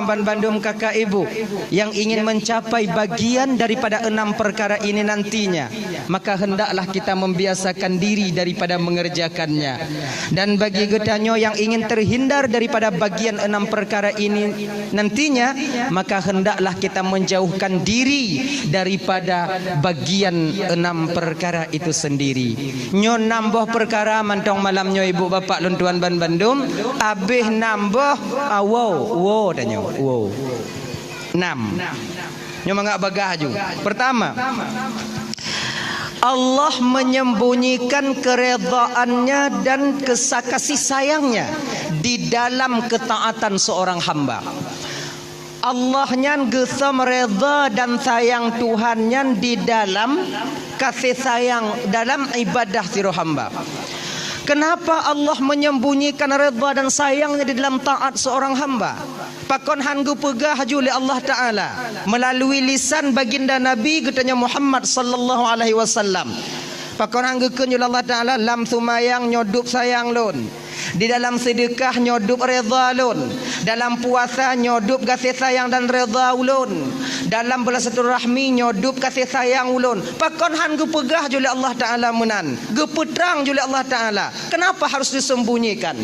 Bandung kakak ibu yang ingin mencapai bagian daripada 6 perkara ini nantinya, maka hendaklah kita membiasakan diri daripada mengerjakannya. Dan bagi getanyo yang ingin terhindar daripada bagian 6 perkara ini nantinya, maka hendaklah kita menjauhkan diri daripada bagian 6 perkara itu sendiri. Nyo nambah perkara mantong malamnyo ibu bapak luntuan Bandung, abih nambah wow tanyo. Wow. 6. Nyo mangak bagaju. Pertama, Allah menyembunyikan keredaannya dan kasih sayangnya di dalam ketaatan seorang hamba. Allah nyan gesam reda dan sayang Tuhan nyan di dalam kasih sayang dalam ibadah siro hamba. Kenapa Allah menyembunyikan reda dan sayangnya di dalam taat seorang hamba? Pakon hanggu pegah juli Allah Ta'ala melalui lisan baginda Nabi katanya Muhammad sallallahu alaihi wasallam. Pakon hanggu kenjul Allah Ta'ala lam sumayang nyodup sayang lun. Di dalam sedekah nyodup reda lun. Dalam puasa nyodup kasih sayang dan reda ulun. Dalam bersilaturahmi nyodup kasih sayang ulun. Pakon hanggu pegah juli Allah Ta'ala menan. Gepetrang juli Allah Ta'ala. Kenapa harus disembunyikan?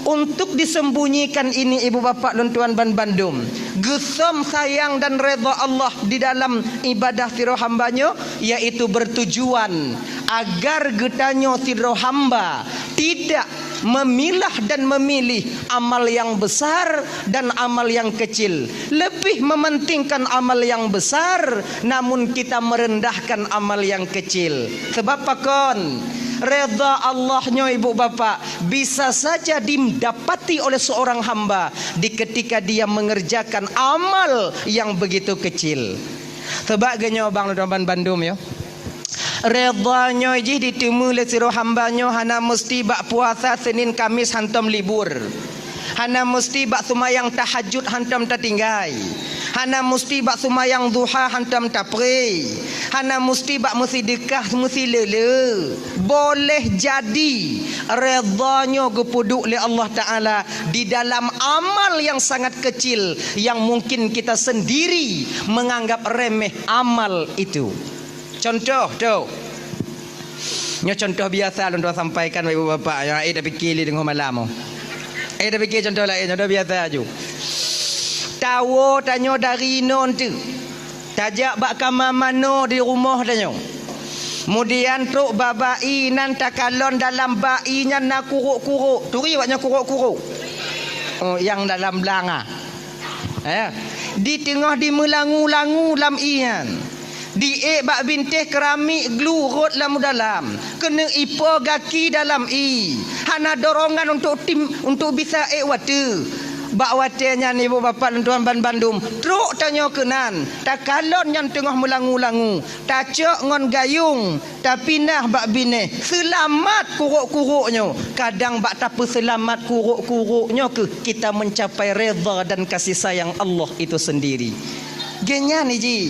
Untuk disembunyikan ini ibu bapak luntuan Bandung, gesam sayang dan redha Allah di dalam ibadah siro hambanya, yaitu bertujuan agar getanyo siro hamba tidak memilah dan memilih amal yang besar dan amal yang kecil. Lebih mementingkan amal yang besar, namun kita merendahkan amal yang kecil. Sebab pakon reda Allahnya ibu bapak bisa saja didapati oleh seorang hamba di ketika dia mengerjakan amal yang begitu kecil. Sebagainya bang Ludoman Bandung ya. Redanya iji ditemu oleh siro hambanya hana mesti bak puasa Senin Kamis hantam libur. Hana mesti bak sumayang tahajud hantam tertinggai. Hana mesti bak sumayang duha hantam tapri. Hana mesti bak mesti dekah mesti lele. Boleh jadi redanya gepuduk oleh Allah Ta'ala di dalam amal yang sangat kecil yang mungkin kita sendiri menganggap remeh amal itu. Contoh tu. Nya contoh biasa lu sampaikan ibu bapak yang ada fikir dengan malam. Ada fikir contoh lain, contoh biasa aja. Tahu tanyo dari non tu. Tajak bak kamar mano di rumah tanyo. Kemudian truk babai nan takalon dalam bainya nak kuruk-kuruk. Turi waknya kuruk-kuruk. Oh, yang dalam belanga. Ya. Di tengah di melangu-langu lam ian. Di bak bintih keramik glurut dalam. Kena ipo gaki dalam i. Hana dorongan untuk bisa watu. Bak watenya ni ibu bapak luntuan Bandung. Truk tanya kenan. Tak kalon yang tengah melangu-langu. Tak cok ngon gayung. Tak pindah bak bine. Selamat kuruk-kuruknya. Kadang bak tak selamat kuruk-kuruknya ke kita mencapai reda dan kasih sayang Allah itu sendiri. Genya ni ji.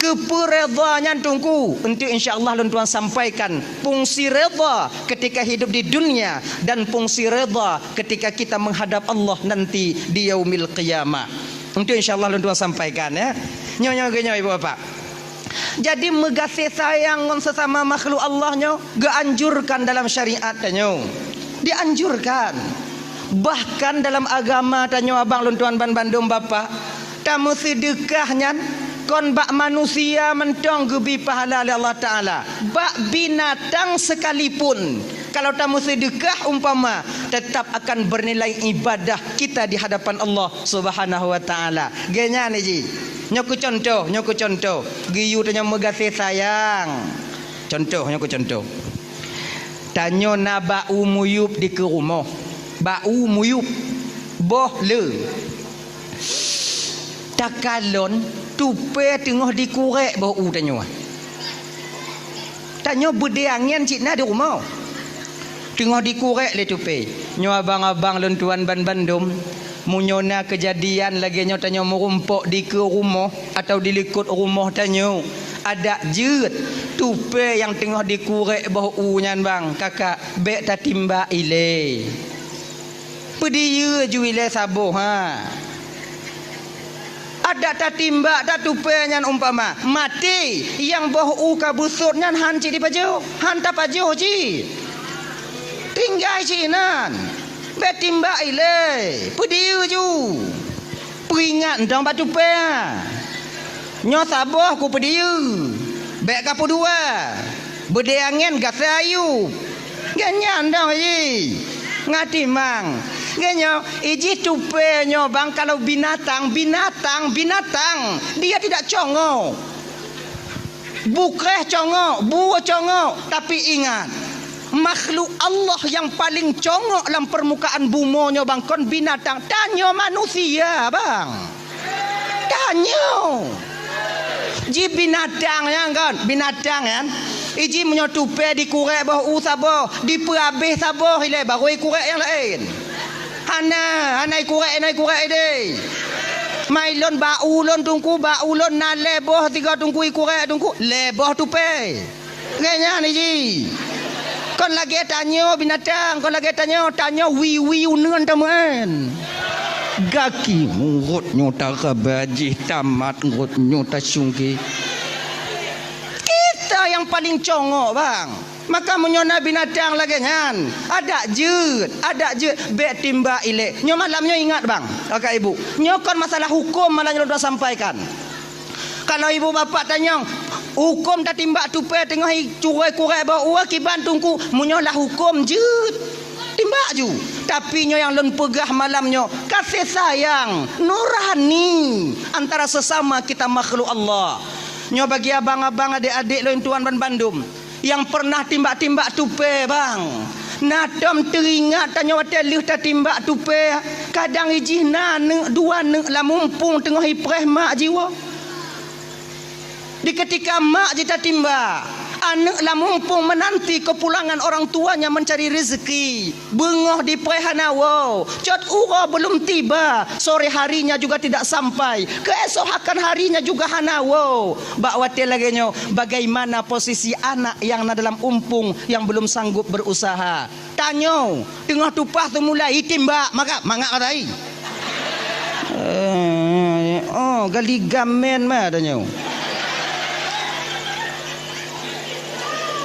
Keperedanya tunggu untuk insya-Allah luntuan sampaikan fungsi reda ketika hidup di dunia dan fungsi reda ketika kita menghadap Allah nanti di yaumil qiyamah. Untuk insya-Allah luntuan sampaikan ya. Nyonya ibu bapak. Jadi megasih sayang dengan sesama makhluk Allahnya dianjurkan dalam syariat tanyo. Dianjurkan. Bahkan dalam agama tanyo abang luntuan Bandung bapak, tamu sedekahnya kon bak manusia mentong gebi pahala oleh Allah Ta'ala. Bak binatang sekalipun kalau tamu sedekah umpama tetap akan bernilai ibadah kita di hadapan Allah Subhanahu wa Ta'ala. Genya ni ji. Nyoku contoh. Giyu tanya megasih sayang. Nyoku contoh. Tanyo na bau muyup di ke rumah. Bau muyup. Boh le. Takalon tupe tengah dikurek bau tanyo. Tanyo berdeangan cina di rumah. Tengah dikurek le tupe. Nyo abang-abang luntuan Bandung. Munyona kejadian lagi nyo tanyo merumpok di ke rumah atau di likut rumah tanyo. Ada jut tupe yang tengah dikurek bau nyan bang. Kakak bek tatimba ile. Pediye ju ile sabuh ha. ada tak timbak tak tupai nyan umpama mati yang boh uka busut nyan han ci di pajo han ta pajo ci tinggal ci nan be timbak ile pediu ju peringat ndang batu pe nyo saboh ku pediu be ka dua bede angin gas ayu ganyan ndang ji ngati mang genyo iji tupe nyo bang kalau binatang dia tidak congok bukreh congok buah congok tapi ingat makhluk Allah yang paling congok dalam permukaan bumi nyo bang kon binatang tanyo manusia bang tanyo ji binatang yang kan binatang kan iji menyotupe di kurek bawah usabo di perabih sabo ile baru kurek yang lain Hanai kurek deh. Mailon baulon tungku baulon na leboh tiga tungku kurek tungku leboh tupe. Ngenya ni ji. Kon lagi tanya binatang, kon lagi tanya wi uneun teman. Gaki ngut nyota kabaji tamat ngut nyota sungki. Kita yang paling congok bang. Maka menyona binatang lagi kan ada jut be timba ile nyo malamnya ingat bang kakak ibu nyokon masalah hukum malah nyo dah sampaikan kalau ibu bapak tanya hukum tak timba tupe tengah curai kurai bawa kiban tungku menyolah hukum jut timba ju tapi nyo yang lon pegah malamnya kasih sayang nurani antara sesama kita makhluk Allah nyo bagi abang-abang adik-adik lo yang tuan ban Bandung yang pernah timbak-timbak tupe bang nadam teringat tanya watelih tak timbak tupe kadang ijih dua lah mumpung tengah ipreh mak jiwa di ketika mak jita timbak anak lah mumpung menanti kepulangan orang tuanya mencari rezeki bengoh di prehanawo cot ura belum tiba sore harinya juga tidak sampai keesokan harinya juga hanawo bak watil lagi nyo bagaimana posisi anak yang dalam umpung yang belum sanggup berusaha tanyo tengah tupah tu mulai timbak maka mangak katai oh gali gamen mah tanyo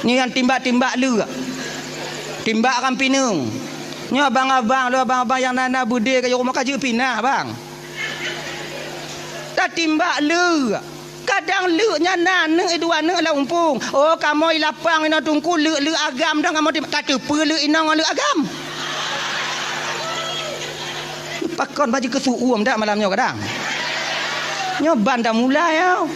ni yang timbak-timbak lu timbak akan pinung ni abang-abang yang nana bude ke rumah kaji pinah bang tak timbak lu kadang lu nya nana dua nana lah umpung oh kamu lapang ina tungku lu agam dah kamu tak tepu lu inang lu agam pakon baju kesuum dak malamnya kadang nyoban dah mulai ya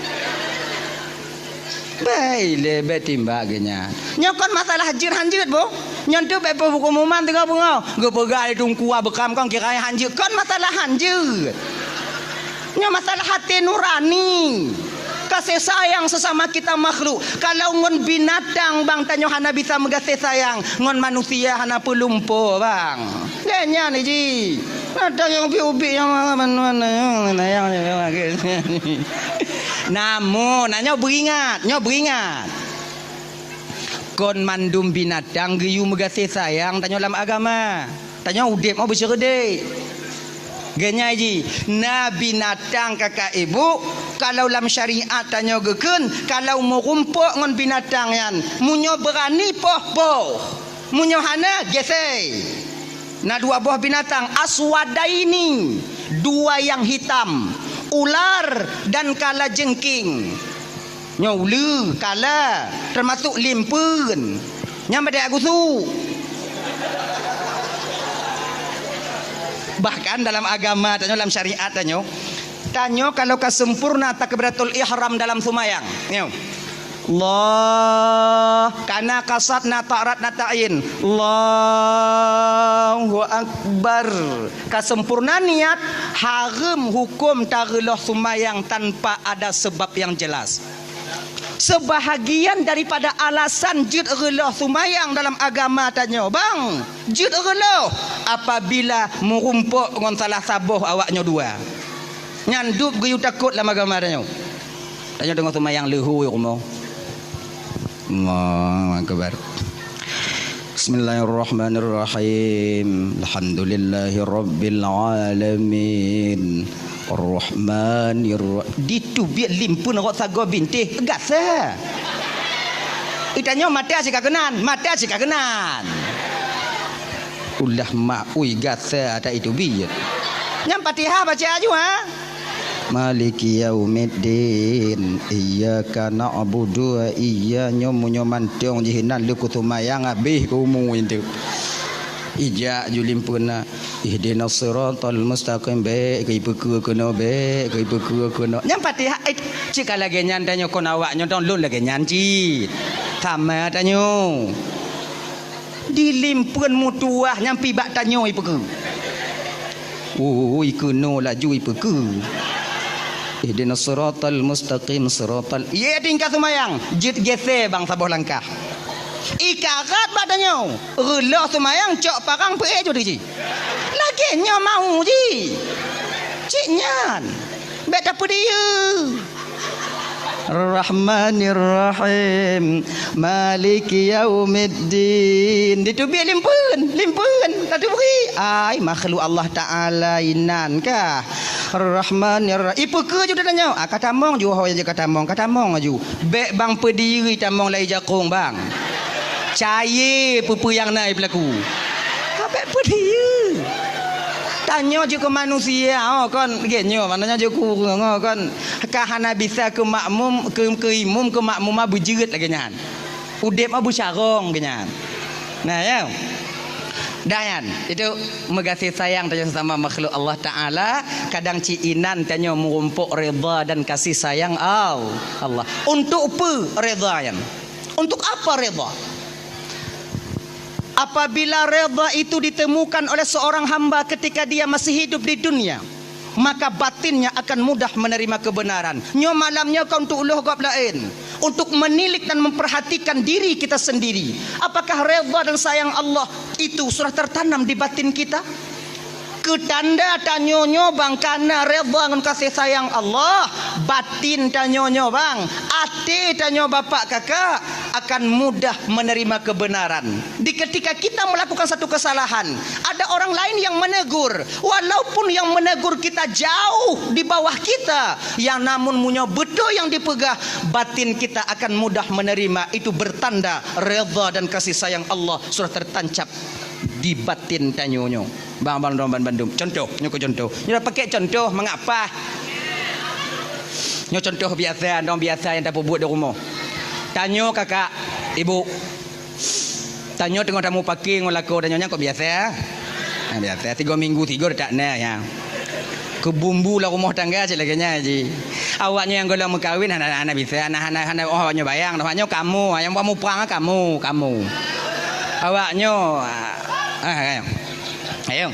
baile betimbak genya nyokon masalah hajir hanjut bu nyentuh bepo hukuman tiga bunga ge pegai tungku bekam kang kira hanjut kon masalah hanjut nya masalah hati nurani kasih sayang sesama kita makhluk kalau ngon binatang bang tanyo hana bisa mengasih sayang ngon manusia hana pelumpo bang genya ni ji ada yang ubi yang mana yang namun nyo beringat kon mandum binatang geyu megasih sayang tanyo dalam agama tanyo udip mau berserdek genya ji na binatang kakak ibu kalau dalam syariat tanyo geken kalau mau rumpuk ngon binatang yan munyo berani poh munyo hana gesei na dua buah binatang aswadaini dua yang hitam ular dan kala jengking nyolu kala termasuk limpun nyampe dak gusu bahkan dalam agama tanyo dalam syariat tanyo kalau kesempurna takbiratul ihram dalam sumayang nyo Allah kana kasat na ta'rat na ta'in Allahu Akbar kesempurnaan niat haram hukum tarelah sumayang tanpa ada sebab yang jelas sebahagian daripada alasan jud relah sumayang dalam agama tanya bang jud relah apabila merumpuk dengan salah sabuh awaknya dua nyandup geyu takut dalam agama tanya dengan sumayang lehu rumah Allahu Akbar. Bismillahirrahmanirrahim. Alhamdulillahirabbil alamin. Rahmanir ditu biar limpun rok sago bintih gasa itanyo mati asyik kagenan ulah mak ui gasa ada itu biar nyam Fatihah baca aja ha Maliki yaumiddin iyyaka na'budu wa iyyaka nyomantong jihinan lu kutumayang abih kumu itu ija julimpuna ihdinas siratal mustaqim be kai peku kono be kai peku kono nyam Fatihah cik lagi nyandanyo kono awak nyondong lun lagi nyanci sama tanyo dilimpun mutuah nyampi bak tanyo ipeku ikono laju ipeku ihdinas siratal mustaqim siratal ye tingkat semayang jit gese bang saboh langkah ikarat badannya relah semayang cok parang pe jo di lagi nya mau ji cik nyan bet apa dia Rahmanir Rahim Maliki yaumiddin itu biar limpun tadi beri ai makhluk Allah Taala inan kah Rahmanir Rahim ipu ke juga tanya kata mong ju hoy je kata mong aju bek bang pediri tamong lai jakung bang caye pupu yang naik berlaku bek pediri tanya je ke manusia kan genyo mananya je ku kan kahana bisa ke makmum ke imum ke makmumah bujeut lagi nyan udep abu syarong genyan nah ya dayan itu mengasih sayang tanya sama makhluk Allah Taala kadang ciinan tanya merumpuk redha dan kasih sayang Allah untuk apa redha yan untuk apa redha apabila redha itu ditemukan oleh seorang hamba ketika dia masih hidup di dunia maka batinnya akan mudah menerima kebenaran nyo malamnya kau untuk uluh gab lain untuk menilik dan memperhatikan diri kita sendiri apakah redha dan sayang Allah itu sudah tertanam di batin kita ketanda tanyonyo bang karena redha dengan kasih sayang Allah batin tanyonyo bang ati tanyo bapak kakak akan mudah menerima kebenaran di ketika kita melakukan satu kesalahan ada orang lain yang menegur walaupun yang menegur kita jauh di bawah kita yang namun munyo betul yang dipegah batin kita akan mudah menerima itu bertanda redha dan kasih sayang Allah sudah tertancap di batin tanyonyo bang Bandung contoh nyoko contoh nyo pakai contoh mengapa nyo contoh biasa dong biasa yang tak buat di rumah tanyo kakak ibu tanyo tengok tamu pakai ngolako tanyonya kok biasa biasa 3 minggu 3 tak na ya ke bumbu lah rumah tangga je laganya ji awaknya yang golong mengkawin anak-anak bisa anak-anak awaknya bayang awaknya kamu yang kamu perang kamu awaknya ayo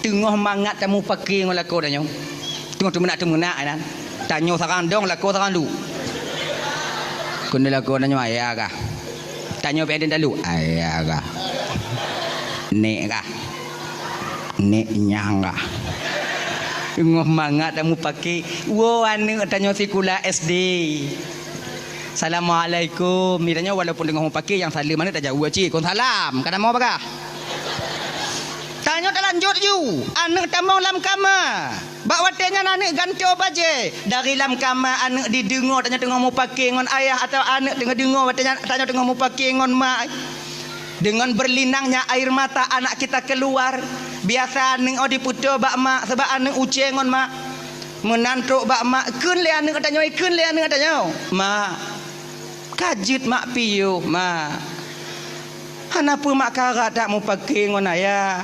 tengok mangat tamu pakai ngolako tanyo tengok temenak kan tanyo sarang dong lako sarang lu kun lako tanyo ayah kah tanyo pe den dalu ayah kah nek kah nek nyang kah tengok mangat tamu pakai wo anu tanyo sekolah SD Assalamualaikum miranya walaupun dengan orang pakai yang salam mana tak jauh cik kon salam kada mau bagah tanyo tak lanjut you anak tamong lam kama bak watenya anak ganti baje dari lam kama anak didengar tanya tengah mau pakai ngon ayah atau anak tengah dengar watenya tanya tengah mau pakai ngon mak dengan berlinangnya air mata anak kita keluar biasa anak diputo bak mak sebab anak uce ngon mak menantuk bak mak keun le anak katanya mak kajit mak piyo mak kenapa mak karat tak mau pakai ngon ayah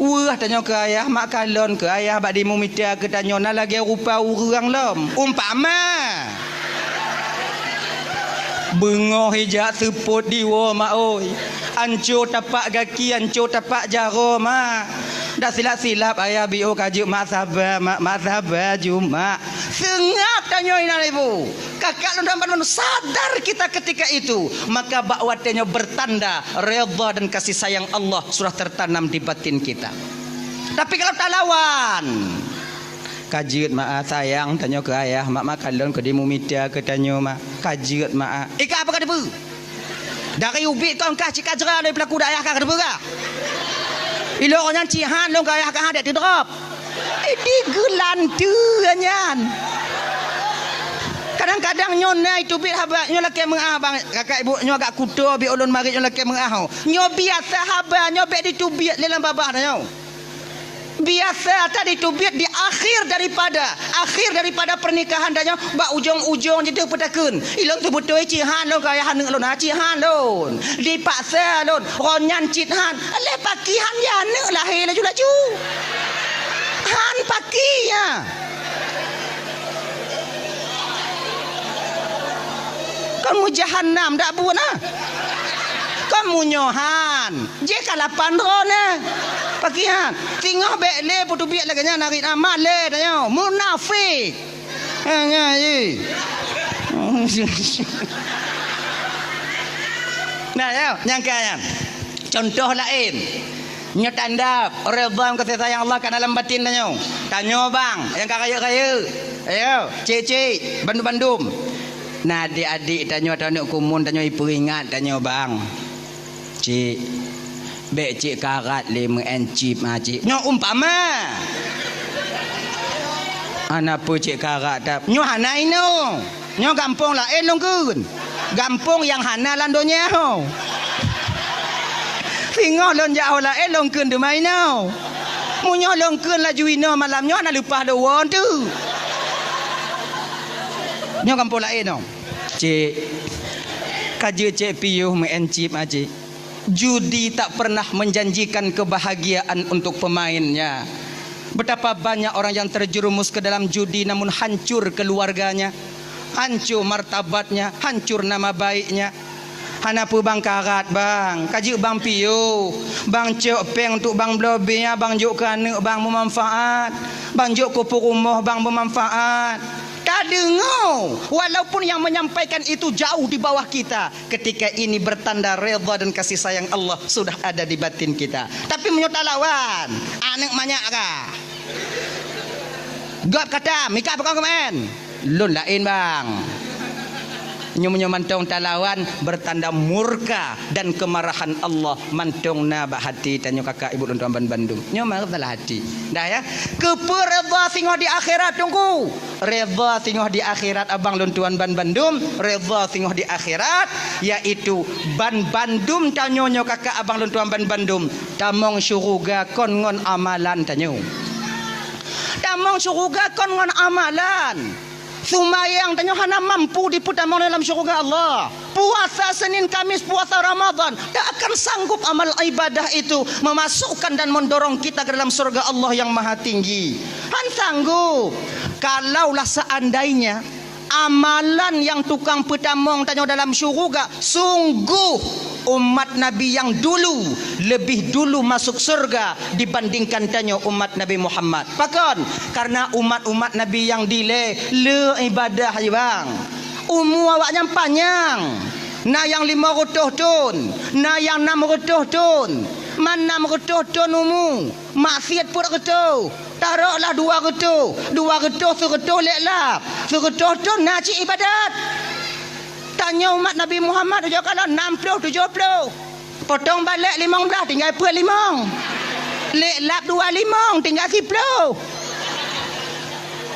wah tanya ke ayah mak kalon ke ayah bak di mumita ke tanya na lagi rupa urang lom umpama bengoh hijak seput diwo mak oi anco tapak kaki anco tapak jaro mak dah silap-silap ayah bio kajuk mak sabar juma sengap tanya ina ibu kakak lu sadar kita ketika itu maka bakwatnya bertanda redha dan kasih sayang Allah sudah tertanam di batin kita tapi kalau tak lawan kajiut mak sayang tanya ke ayah mak kalon ke dimu media ke tanya mak kajiut mak ika apa kada bu dari ubi kau kah cik ajra dari pelaku ayah kah kada bu kah ilo orang cihan lo ayah kah ada di drop Ini gelantu nyan. Kadang-kadang nyona itu bit haba nyo laki mengah bang kakak ibu nyo agak kudo bi ulun mari nyo laki mengah. Nyo biasa haba nyo bet ditubit dalam babah nyo. Biasa tadi tubit di akhir daripada pernikahan dan nyo bak ujung-ujung jadi petakeun. Ilon tu betul cihan lo kaya haneng lon cihan lon. Dipaksa lon ronyan cihan. Le pakihan ya ne lahir laju-laju. Han pakinya. Kamu jahannam dak buat nah. Kamu nyohan. Je kalapan rona. Pakihan. Tinggal bekle putu biak laganya narik amal le tanya. Munafik. Hanya ye. Nah ya, nyangka. Contoh lain. Nyo tanda redha kasih sayang Allah kat dalam batin tanya. Tanya bang, yang kaya-kaya. Ayo, cik-cik, bandum-bandum. Nah adik-adik tanya tanik kumun tanya ibu ingat tanya bang. Cik, bek cik karat 5 encip cik. Nyo umpama. Apa cik karat tak? Nyo hanai no. Nyo gampang lah nunggun. Gampang yang hana landonya ho. Tengok lon jauh lah longkeun de mai no. Munyo longkeun la juino malam nyo na lupa dewon tu. Nyo kampung lain no. Cik, kaji cik piyuh mengencip aja. Judi tak pernah menjanjikan kebahagiaan untuk pemainnya. Betapa banyak orang yang terjerumus ke dalam judi namun hancur keluarganya, hancur martabatnya, hancur nama baiknya. Hanapu bang karat bang, kaji bang piyuh, bang cok peng untuk bang blobinya, bang juk kana bang bermanfaat, bang juk kupu rumah bang bermanfaat. Tak dengar. Walaupun yang menyampaikan itu jauh di bawah kita. Ketika ini bertanda redha dan kasih sayang Allah sudah ada di batin kita. Tapi menyota lawan. Anak banyak kah? God kata, mika apa kau kemen? Lun lain bang. Nyo mantong talawan bertanda murka dan kemarahan Allah mantong na ba hati tanyo kakak ibu dan tuan Bandung. Nyo marah salah hati. Dah ya. Keper redha singoh di akhirat tunggu. Redha singoh di akhirat abang dan tuan Bandung, redha singoh di akhirat yaitu ban Bandung tanyo nyo kakak abang dan tuan Bandung. Tamong syurga kon ngon amalan tanyo. Tamong syurga kon ngon amalan. Sumayang tanya hana mampu diputamang dalam syurga Allah. Puasa Senin Kamis, puasa Ramadan, tak akan sanggup amal ibadah itu memasukkan dan mendorong kita ke dalam surga Allah yang maha tinggi. Han sanggup. Kalaulah seandainya amalan yang tukang petamong tanya dalam syurga, sungguh umat Nabi yang dulu lebih dulu masuk surga dibandingkan tanya umat Nabi Muhammad. Pakon karena umat-umat Nabi yang dile le ibadah je bang. Umur awaknya panjang. Na yang 500 tahun, na yang 600 tahun. Man 600 tahun umur. Maksiat pun ketu. Taruhlah 200 suruh leklah. Suruh tahun nak ibadat. Tanya umat Nabi Muhammad dia kalau 60 70. Potong balik 15 tinggal 5. Lek lap 25 tinggal 10.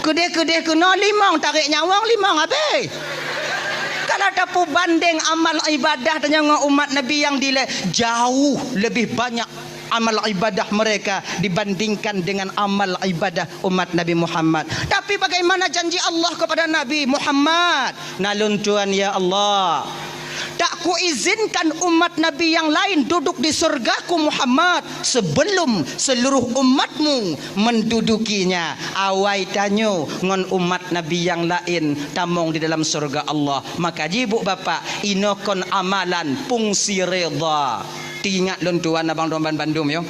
Kedai-kedai kena 5 tarik nyawang 5 habis. Kalau dapat banding amal ibadah dengan umat Nabi yang dile jauh lebih banyak amal ibadah mereka dibandingkan dengan amal ibadah umat Nabi Muhammad. Tapi bagaimana janji Allah kepada Nabi Muhammad? Nalun Tuhan ya Allah, tak ku izinkan umat Nabi yang lain duduk di surgaku Muhammad sebelum seluruh umatmu mendudukinya. Awai tanyo ngon umat Nabi yang lain tamong di dalam surga Allah. Maka jibu bapak inokon amalan fungsi redha. Ingat lon tuan abang tuan Bandung yo.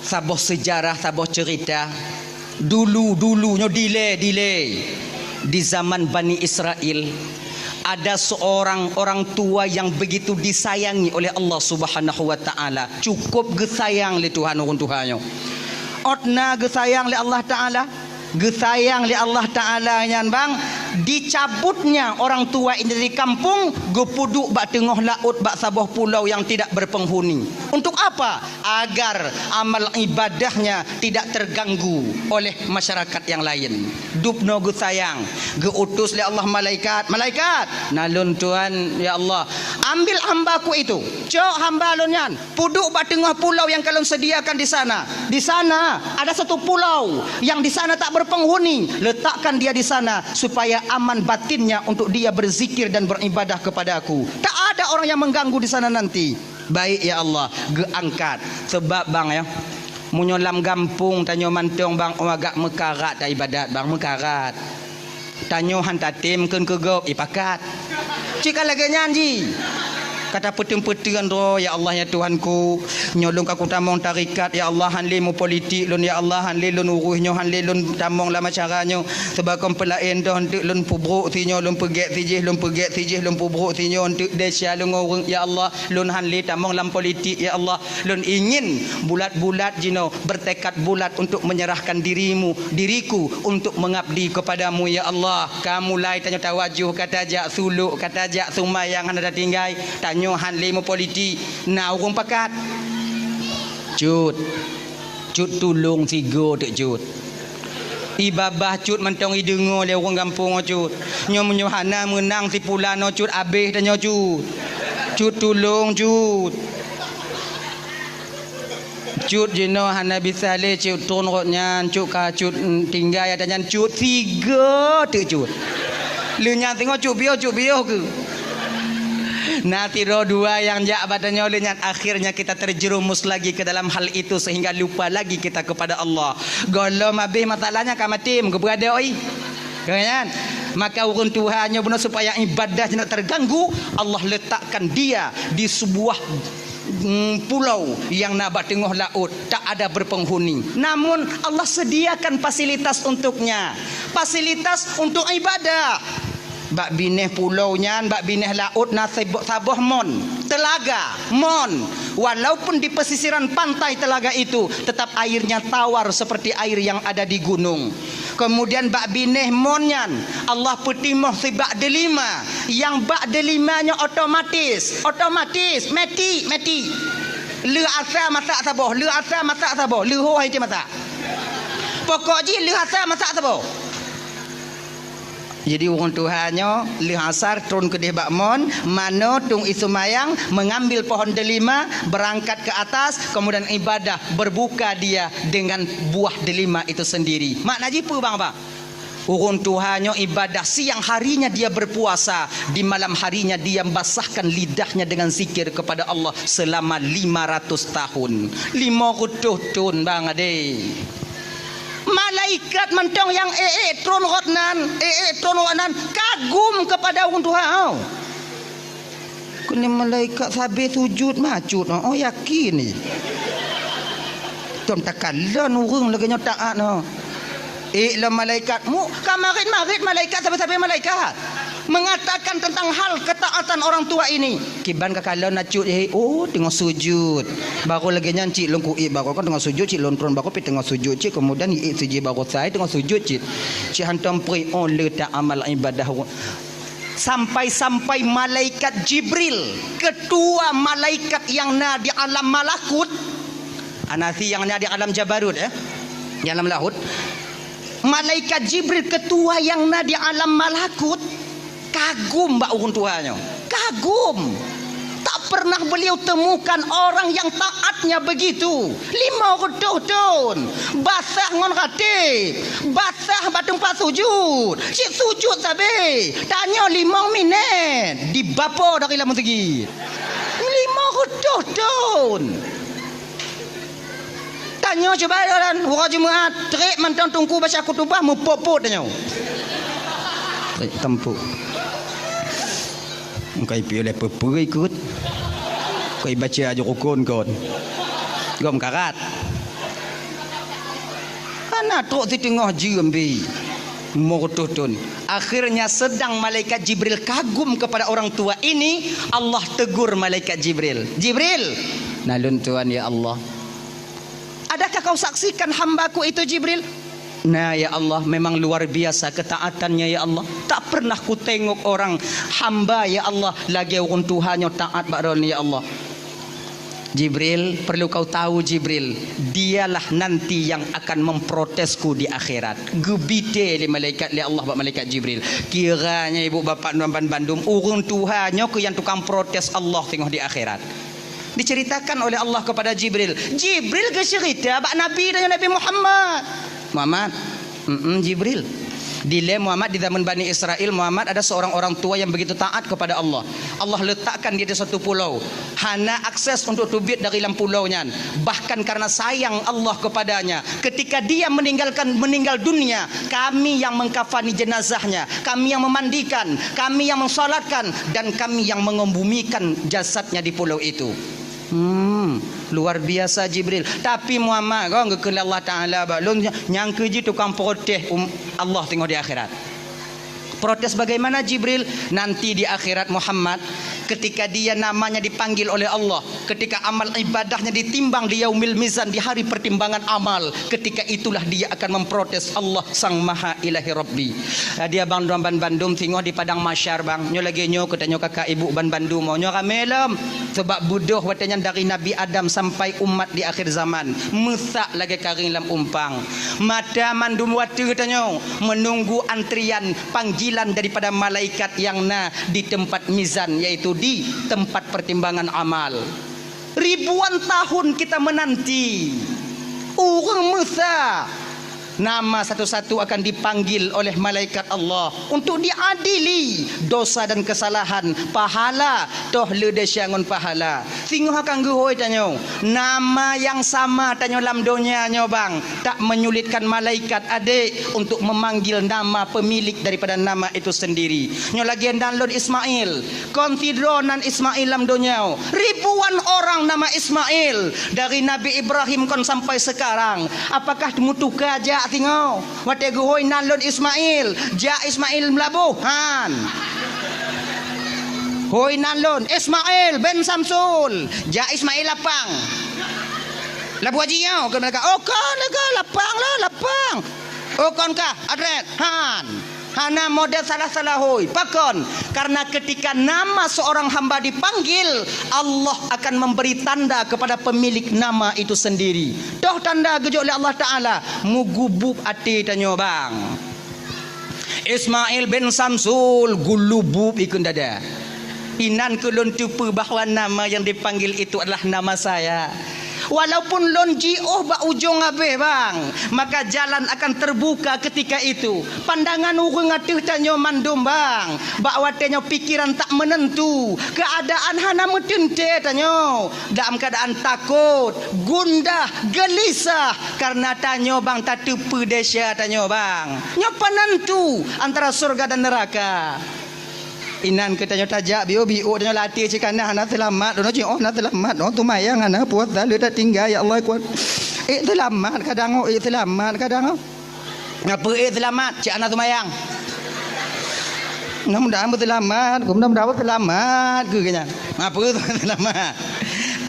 Saboh sejarah, saboh cerita. Dulu-dulunya delay. Di zaman Bani Israel ada seorang orang tua yang begitu disayangi oleh Allah Subhanahu wa taala. Cukup gesayang li Tuhan urun Tuhannya. Otna gesayang li Allah taala. Gesayang li Allah taala nyan bang dicabutnya orang tua ini dari kampung, gepuduk bak tengah laut, bak sabah pulau yang tidak berpenghuni. Untuk apa? Agar amal ibadahnya tidak terganggu oleh masyarakat yang lain. Dupno gu sayang, geutus oleh Allah malaikat, nalun Tuhan ya Allah, ambil hambaku itu, cok hamba lunyan, puduk bak tengah pulau yang kalian sediakan di sana. Di sana ada satu pulau yang di sana tak berpenghuni, letakkan dia di sana supaya aman batinnya untuk dia berzikir dan beribadah kepada aku. Tak ada orang yang mengganggu di sana nanti. Baik ya Allah, geangkat. Sebab bang ya, munyolam gampung tanyo mantong bang agak mekarat dah ibadat bang, mekarat. Tanyo hantatim keun kegop ipakat. Cika lagi nyanyi. Kata peteng-peteng ro ya Allah ya Tuhanku, nyolong aku tamong tarikat ya Allah, hanli mu politik lun ya Allah, hanli lun uruhnyo, hanli lun tamong lama caranya sebab kom pelain dah untuk lun pubruk tinyo, lun pegek tijih, lun pegek tijih, lun pubruk tinyo untuk desa lun orang ya Allah, lun hanli tamong lam politik ya Allah, lun ingin bulat-bulat jino bertekad bulat untuk menyerahkan diriku untuk mengabdi kepadamu ya Allah. Kamu lai tanya tawajuh kata jak suluk kata jak sumayang anda tinggai tanya han limo politi na urung pakat cut tulung tigo dek cut ibabah cut mentong idengo le urang kampung cut nyo menyohana menang si pulano cut abeh dan nyo cut tulung cut jeno hana bisa le cut ton rotnya cut ka cut tinggai ada nyan cut tiga dek cut lu nyan tengok cut bio ke. Nah tiro dua yang jak badannya olehnya akhirnya kita terjerumus lagi ke dalam hal itu sehingga lupa lagi kita kepada Allah. Golom habis masalahnya kamatim keberada oi. Kan? Maka urun Tuhannya benar supaya ibadahnya tidak terganggu, Allah letakkan dia di sebuah pulau yang nabat tengah laut, tak ada berpenghuni. Namun Allah sediakan fasilitas untuknya, fasilitas untuk ibadah. Bak bineh pulau nyan, bak bineh laut na sabah mon, telaga mon. Walaupun di pesisiran pantai telaga itu, tetap airnya tawar seperti air yang ada di gunung. Kemudian bak bineh mon nyan, Allah petimah si bak delima, yang bak delimanya otomatis, meti. Le asa masak sabah, le ho hai masak. Pokok ji le asa masak sabah. Jadi orang Tuhannya lihasar turun ke debak mon, mano tung isumayang mengambil pohon delima, berangkat ke atas, kemudian ibadah berbuka dia dengan buah delima itu sendiri. Makna jipu bang. Orang Tuhannya ibadah, siang harinya dia berpuasa, di malam harinya dia membasahkan lidahnya dengan zikir kepada Allah selama 500 tahun. 500 tahun bang ade. Malaikat mentong yang tron rotnan kagum kepada orang Tuhan. Kini malaikat sabi sujud macut. Oh yakin ni. Tom takalon urang lagi taat no. La malaikat mu kamarit malaikat sabi malaikat mengatakan tentang hal ketaatan orang tua ini. Kiban kakalon nacut tengah sujud. Baru lagi nyanci longku baru kan tengah sujud cik lontron baru pi tengah sujud cik kemudian sujud baru saya tengah sujud cik hantam pri on letak amal ibadah sampai malaikat Jibril, ketua malaikat yang na di alam malakut, anasi yang na di alam Jabarut di alam laut. Malaikat Jibril ketua yang na di alam malakut kagum mbak urun Tuhannya, kagum. Tak pernah beliau temukan orang yang taatnya begitu. 500 tahun basah ngon ratib, basah batung pas sujud, cik sujud sabe tanya 5 minit di bapo dari lamun segi 500 tahun. Tanya coba dan orang Jumaat trek mantang tungku baca kutubah mu popot tanya trek tempuk kai pi oleh pepe ikut kai baca aja rukun kon gom karat ana trok di tengah jembi murtutun. Akhirnya sedang malaikat Jibril kagum kepada orang tua ini, Allah tegur malaikat Jibril, nalun Tuhan ya Allah, adakah kau saksikan hambaku itu Jibril? Nah ya Allah, memang luar biasa ketaatannya ya Allah. Tak pernah ku tengok orang hamba ya Allah lagi orang Tuhannya taat bakron ya Allah. Jibril, perlu kau tahu Jibril, dialah nanti yang akan memprotesku di akhirat. Gebite li malaikat li Allah bak malaikat Jibril. Kiranya ibu bapa Nuan Bandung, orang Tuhannya ke yang tukang protes Allah tengok di akhirat. Diceritakan oleh Allah kepada Jibril. Jibril ke cerita bak Nabi dan Nabi Muhammad. Muhammad, Jibril. Dile Muhammad di zaman Bani Israel, Muhammad ada seorang orang tua yang begitu taat kepada Allah. Allah letakkan dia di satu pulau. Hana akses untuk tubit dari dalam pulaunya. Bahkan karena sayang Allah kepadanya, ketika dia meninggal dunia, kami yang mengkafani jenazahnya, kami yang memandikan, kami yang mensolatkan, dan kami yang mengembumikan jasadnya di pulau itu. Luar biasa Jibril. Tapi Muhammad kau ngekele Allah Ta'ala balon nyangka je tukang protes Allah tengok di akhirat. Protes bagaimana Jibril? Nanti di akhirat Muhammad, ketika dia namanya dipanggil oleh Allah, ketika amal ibadahnya ditimbang di yaumil mizan, di hari pertimbangan amal, ketika itulah dia akan memprotes Allah Sang Maha Ilahi Rabbi. Dia bang Ban Bandung tengok di padang masyar bang. Nyo lagi nyo katanya kakak ibu Ban Bandung mau nyo ramelam sebab budoh watanya dari Nabi Adam sampai umat di akhir zaman. Mesak lagi karing lam umpang. Mata mandum watu katanya menunggu antrian panggilan daripada malaikat yang di tempat mizan, yaitu di tempat pertimbangan amal. Ribuan tahun kita menanti orang Musa, nama satu-satu akan dipanggil oleh malaikat Allah untuk diadili dosa dan kesalahan. Pahala toh ledesyangon pahala. Singoh akan guhoi tanyo. Nama yang sama tanyo dalam dunia nyo bang, tak menyulitkan malaikat adik untuk memanggil nama pemilik daripada nama itu sendiri. Nyo lagi download Ismail, konsidronan Ismail dalam dunia. Ribuan orang nama Ismail dari Nabi Ibrahim kon sampai sekarang. Apakah mutu kaja tengok wate guhoi nalon Ismail ja Ismail melabuhan hoi nalon Ismail ben Samsul ja Ismail lapang labu hajinya ke mereka kan lega lapang lah lapang kan kah adret hana model salah-salah hoi pakon. Karena ketika nama seorang hamba dipanggil, Allah akan memberi tanda kepada pemilik nama itu sendiri. Doh tanda gejok oleh Allah Ta'ala, mugubuk ati tanyo bang Ismail bin Samsul gulubub ikun dada. Inan kulun tupu bahawa nama yang dipanggil itu adalah nama saya. Walaupun lon jioh ba ujung abe bang, maka jalan akan terbuka ketika itu. Pandangan urang atuh tanyo mandum bang, bak watenyo pikiran tak menentu, keadaan hana metente tanyo, dalam keadaan takut, gundah, gelisah karena tanyo bang tatupu desya tanyo bang. Nyo penentu antara surga dan neraka. Inan katanya tajak bio tanya latih cikana hana selamat dono ci na selamat no tu mayang hana puas dah le tak tinggal ya Allah kuat selamat kadang selamat kadang ngapa selamat cik ana tu mayang mudah-mudahan selamat mudah-mudahan selamat ke kanya ngapa selamat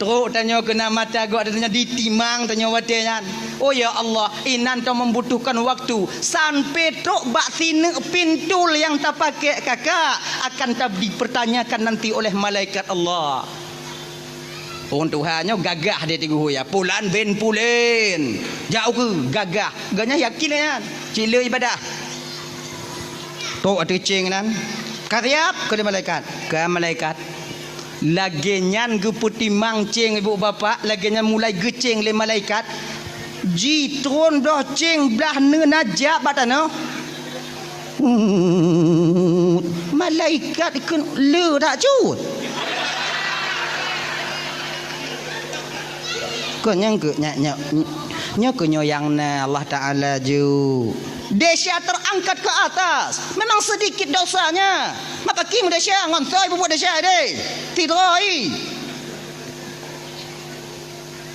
teruk tanya kena mata gua tanya ditimang tanya watenya. Oh ya Allah, inan tu membutuhkan waktu sampai tok bak sini pintul yang tak pakai kakak akan tak dipertanyakan nanti oleh malaikat Allah. Orang Tuhannya gagah dia tigu ya. Pulan ben pulen. Jauh ke gagah. Ganya yakin kan? Cila ibadah. Tok ada cing kan? Kariap ke malaikat. Ke malaikat. Lagi nyan ge putimang cing ibu bapa, lagi nyan mulai gecing le malaikat. Jitron dah cing belah nenajak batano. Malaikat ikut le tak cut. Kau nyang ke yang Allah Ta'ala ju. Desya terangkat ke atas. Memang sedikit dosanya. Maka kim desya ngontoi buat desya deh. Tidoi.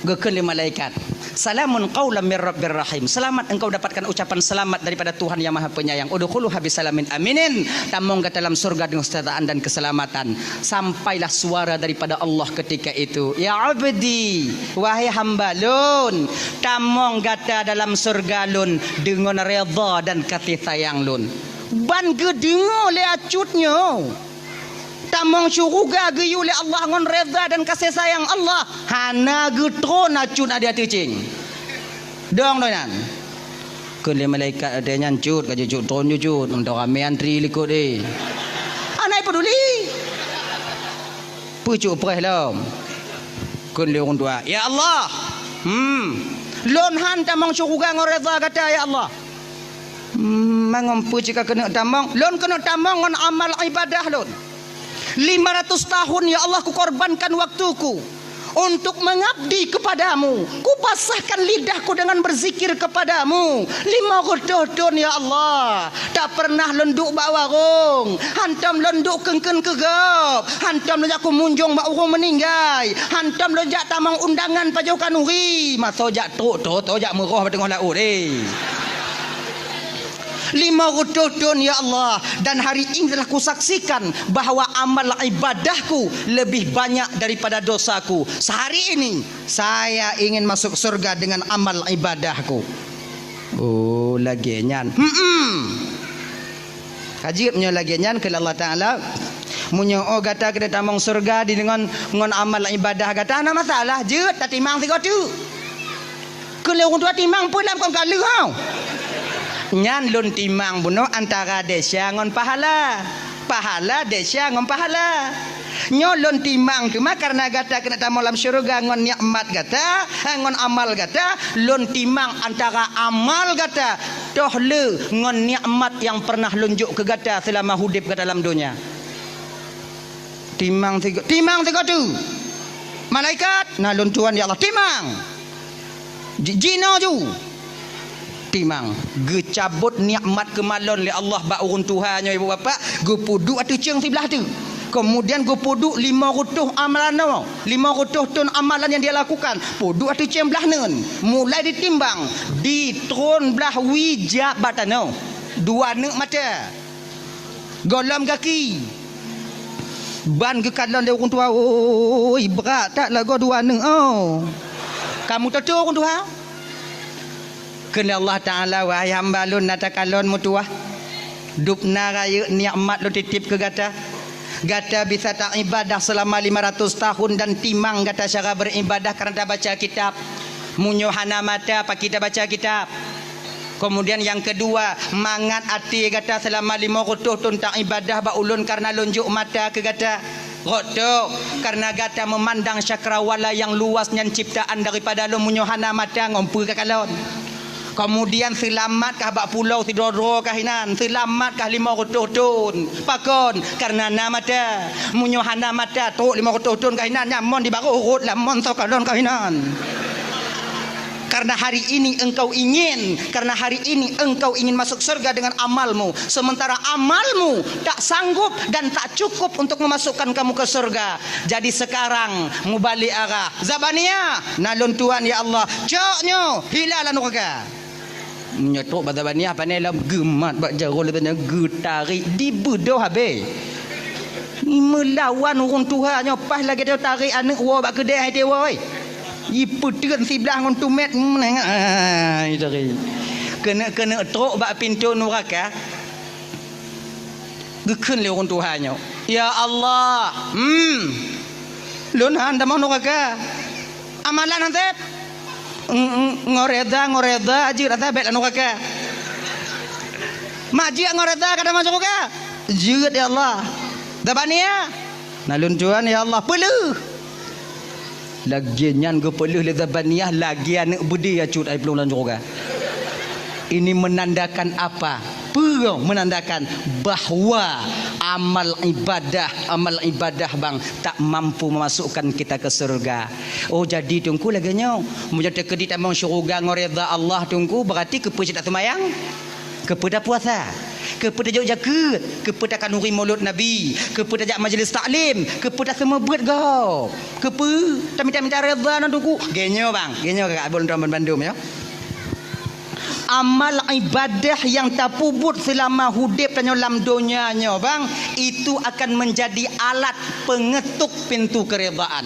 Geken le malaikat. Salamun qaulam mir rabbir rahim. Selamat engkau dapatkan ucapan selamat daripada Tuhan yang Maha Penyayang. Udkhuluha bisalamin aminin. Tamong ke dalam surga dengan kesejahteraan dan keselamatan. Sampailah suara daripada Allah ketika itu. Ya abdi, wahai hamba lun, tamong gata dalam surga lun dengan redha dan kasih sayang lun. Ban gedengo le acutnya. Tamong syurga geyu le Allah ngon redha dan kasih sayang Allah. Hana getron acut ada teucing. Dong donan. Kun le malaikat ada nyancut ka jucut tron jucut untuk rame antri likut de. Anai peduli. Pucuk preh lom. Kun le orang tua. Ya Allah. Lon han tamong syurga ngon redha kata ya Allah. Mangom pucuk ka kena tamong. Lon kena tamong ngon amal ibadah lon. 500 tahun ya Allah ku korbankan waktuku untuk mengabdi kepadamu. Ku basahkan lidahku dengan berzikir kepadamu. 500 tahun ya Allah. Tak pernah lenduk bak warung. Hantam lenduk kengken kegap. Hantam lejak ku munjung bak urung meninggai. Hantam lejak tamang undangan pajokan uri. Masa jak truk jak merah tengah laut 500 tahun ya Allah. Dan hari ini telah kusaksikan bahawa amal ibadahku lebih banyak daripada dosaku. Sehari ini saya ingin masuk surga dengan amal ibadahku. Oh lagi nyan. Kajibnya lagi nyan ke Allah Ta'ala. Munyo oh kata kita tamang surga di dengan amal ibadah kata ana masalah je tak timang tiga tu. Kalau orang tua timang pun dalam kau galau. Nyan lun timang buno antara desa ngon pahala. Pahala desa ngon pahala. Nyolon timang cuma karena gata kena tamu dalam syurga ngon nikmat gata, ngon amal gata, lun timang antara amal gata, toh le ngon nikmat yang pernah lunjuk ke gata selama hidup ke dalam dunia. Timang tiga tu. Malaikat, nah lun tuan ya Allah timang. Jino ju. Timang gecabut nikmat kemalon le Allah ba urun Tuhannya ibu bapa go puduk atu ceng sebelah tu. Kemudian go puduk 500 amalan no. 500 ton amalan yang dia lakukan. Puduk atu ceng belah nun. Mulai ditimbang di tron belah wijak batano. 2 nek mata. Golam kaki. Ban ke kalon dia urun tua. Oi berat tak lah go 2 nek oh. Kamu tahu urun tua? Kena Allah Ta'ala wahai hamba lun nata kalon mutuah dupna raya nikmat lu titip ke gata. Gata bisa tak ibadah selama 500 tahun dan timang gata cara beribadah kerana baca kitab. Munyo hana mata apa kita baca kitab. Kemudian yang kedua mangat hati gata selama 500 tahun tak ibadah ba ulun karena lunjuk mata ke gata. Roto karena gata memandang cakrawala yang luasnya ciptaan daripada lu munyo hana mata ngompu ke kalon. Kemudian selamat kah bak pulau tidoro kahinan, selamat kah 500 tahun pakon karena nama mata munyo hana mata tok 500 tahun kahinan nyamon di baru urut lamon sokalon kahinan. Karena hari ini engkau ingin masuk surga dengan amalmu, sementara amalmu tak sanggup dan tak cukup untuk memasukkan kamu ke surga. Jadi sekarang mubalik arah Zabania nalun tuan ya Allah coknyo hilalan neraka. Nyetok batabani apa ni lah gemat bak jarul tanya getarik di bedoh habis. Ni melawan orang Tuhannya pas lagi dia tarik anak wa bak kedai hai dewa oi. I puteun sebelah ngon tumet menengah. Itu kena trok bak pintu neraka. Gekun le orang Tuhannya. Ya Allah. Lun han damang neraka. Amalan hantep. Ngoreda aji rata bet anu kakak maji ngoreda kada masuk kakak jeut ya Allah dabania nalun tuan ya Allah peluh lagi nyan go peluh le dabania lagi anak budi ya cut ai pelung lan juga. Ini menandakan apa? Menandakan bahawa amal ibadah bang tak mampu memasukkan kita ke surga. Oh jadi tunggu lagi nyo menjadi kedit amang syurga ngoreda Allah tunggu berarti kepada tak semayang kepada puasa kepada jaga, kepada kanuri mulut Nabi, kepada majlis taklim, kepada semua buat kau. Kepa, minta redha nak duku. Genyo bang, genyo kakak Abang Tuan Bandung ya. Amal ibadah yang terpubut selama hidup dan dalam dunianya bang, itu akan menjadi alat pengetuk pintu keredaan.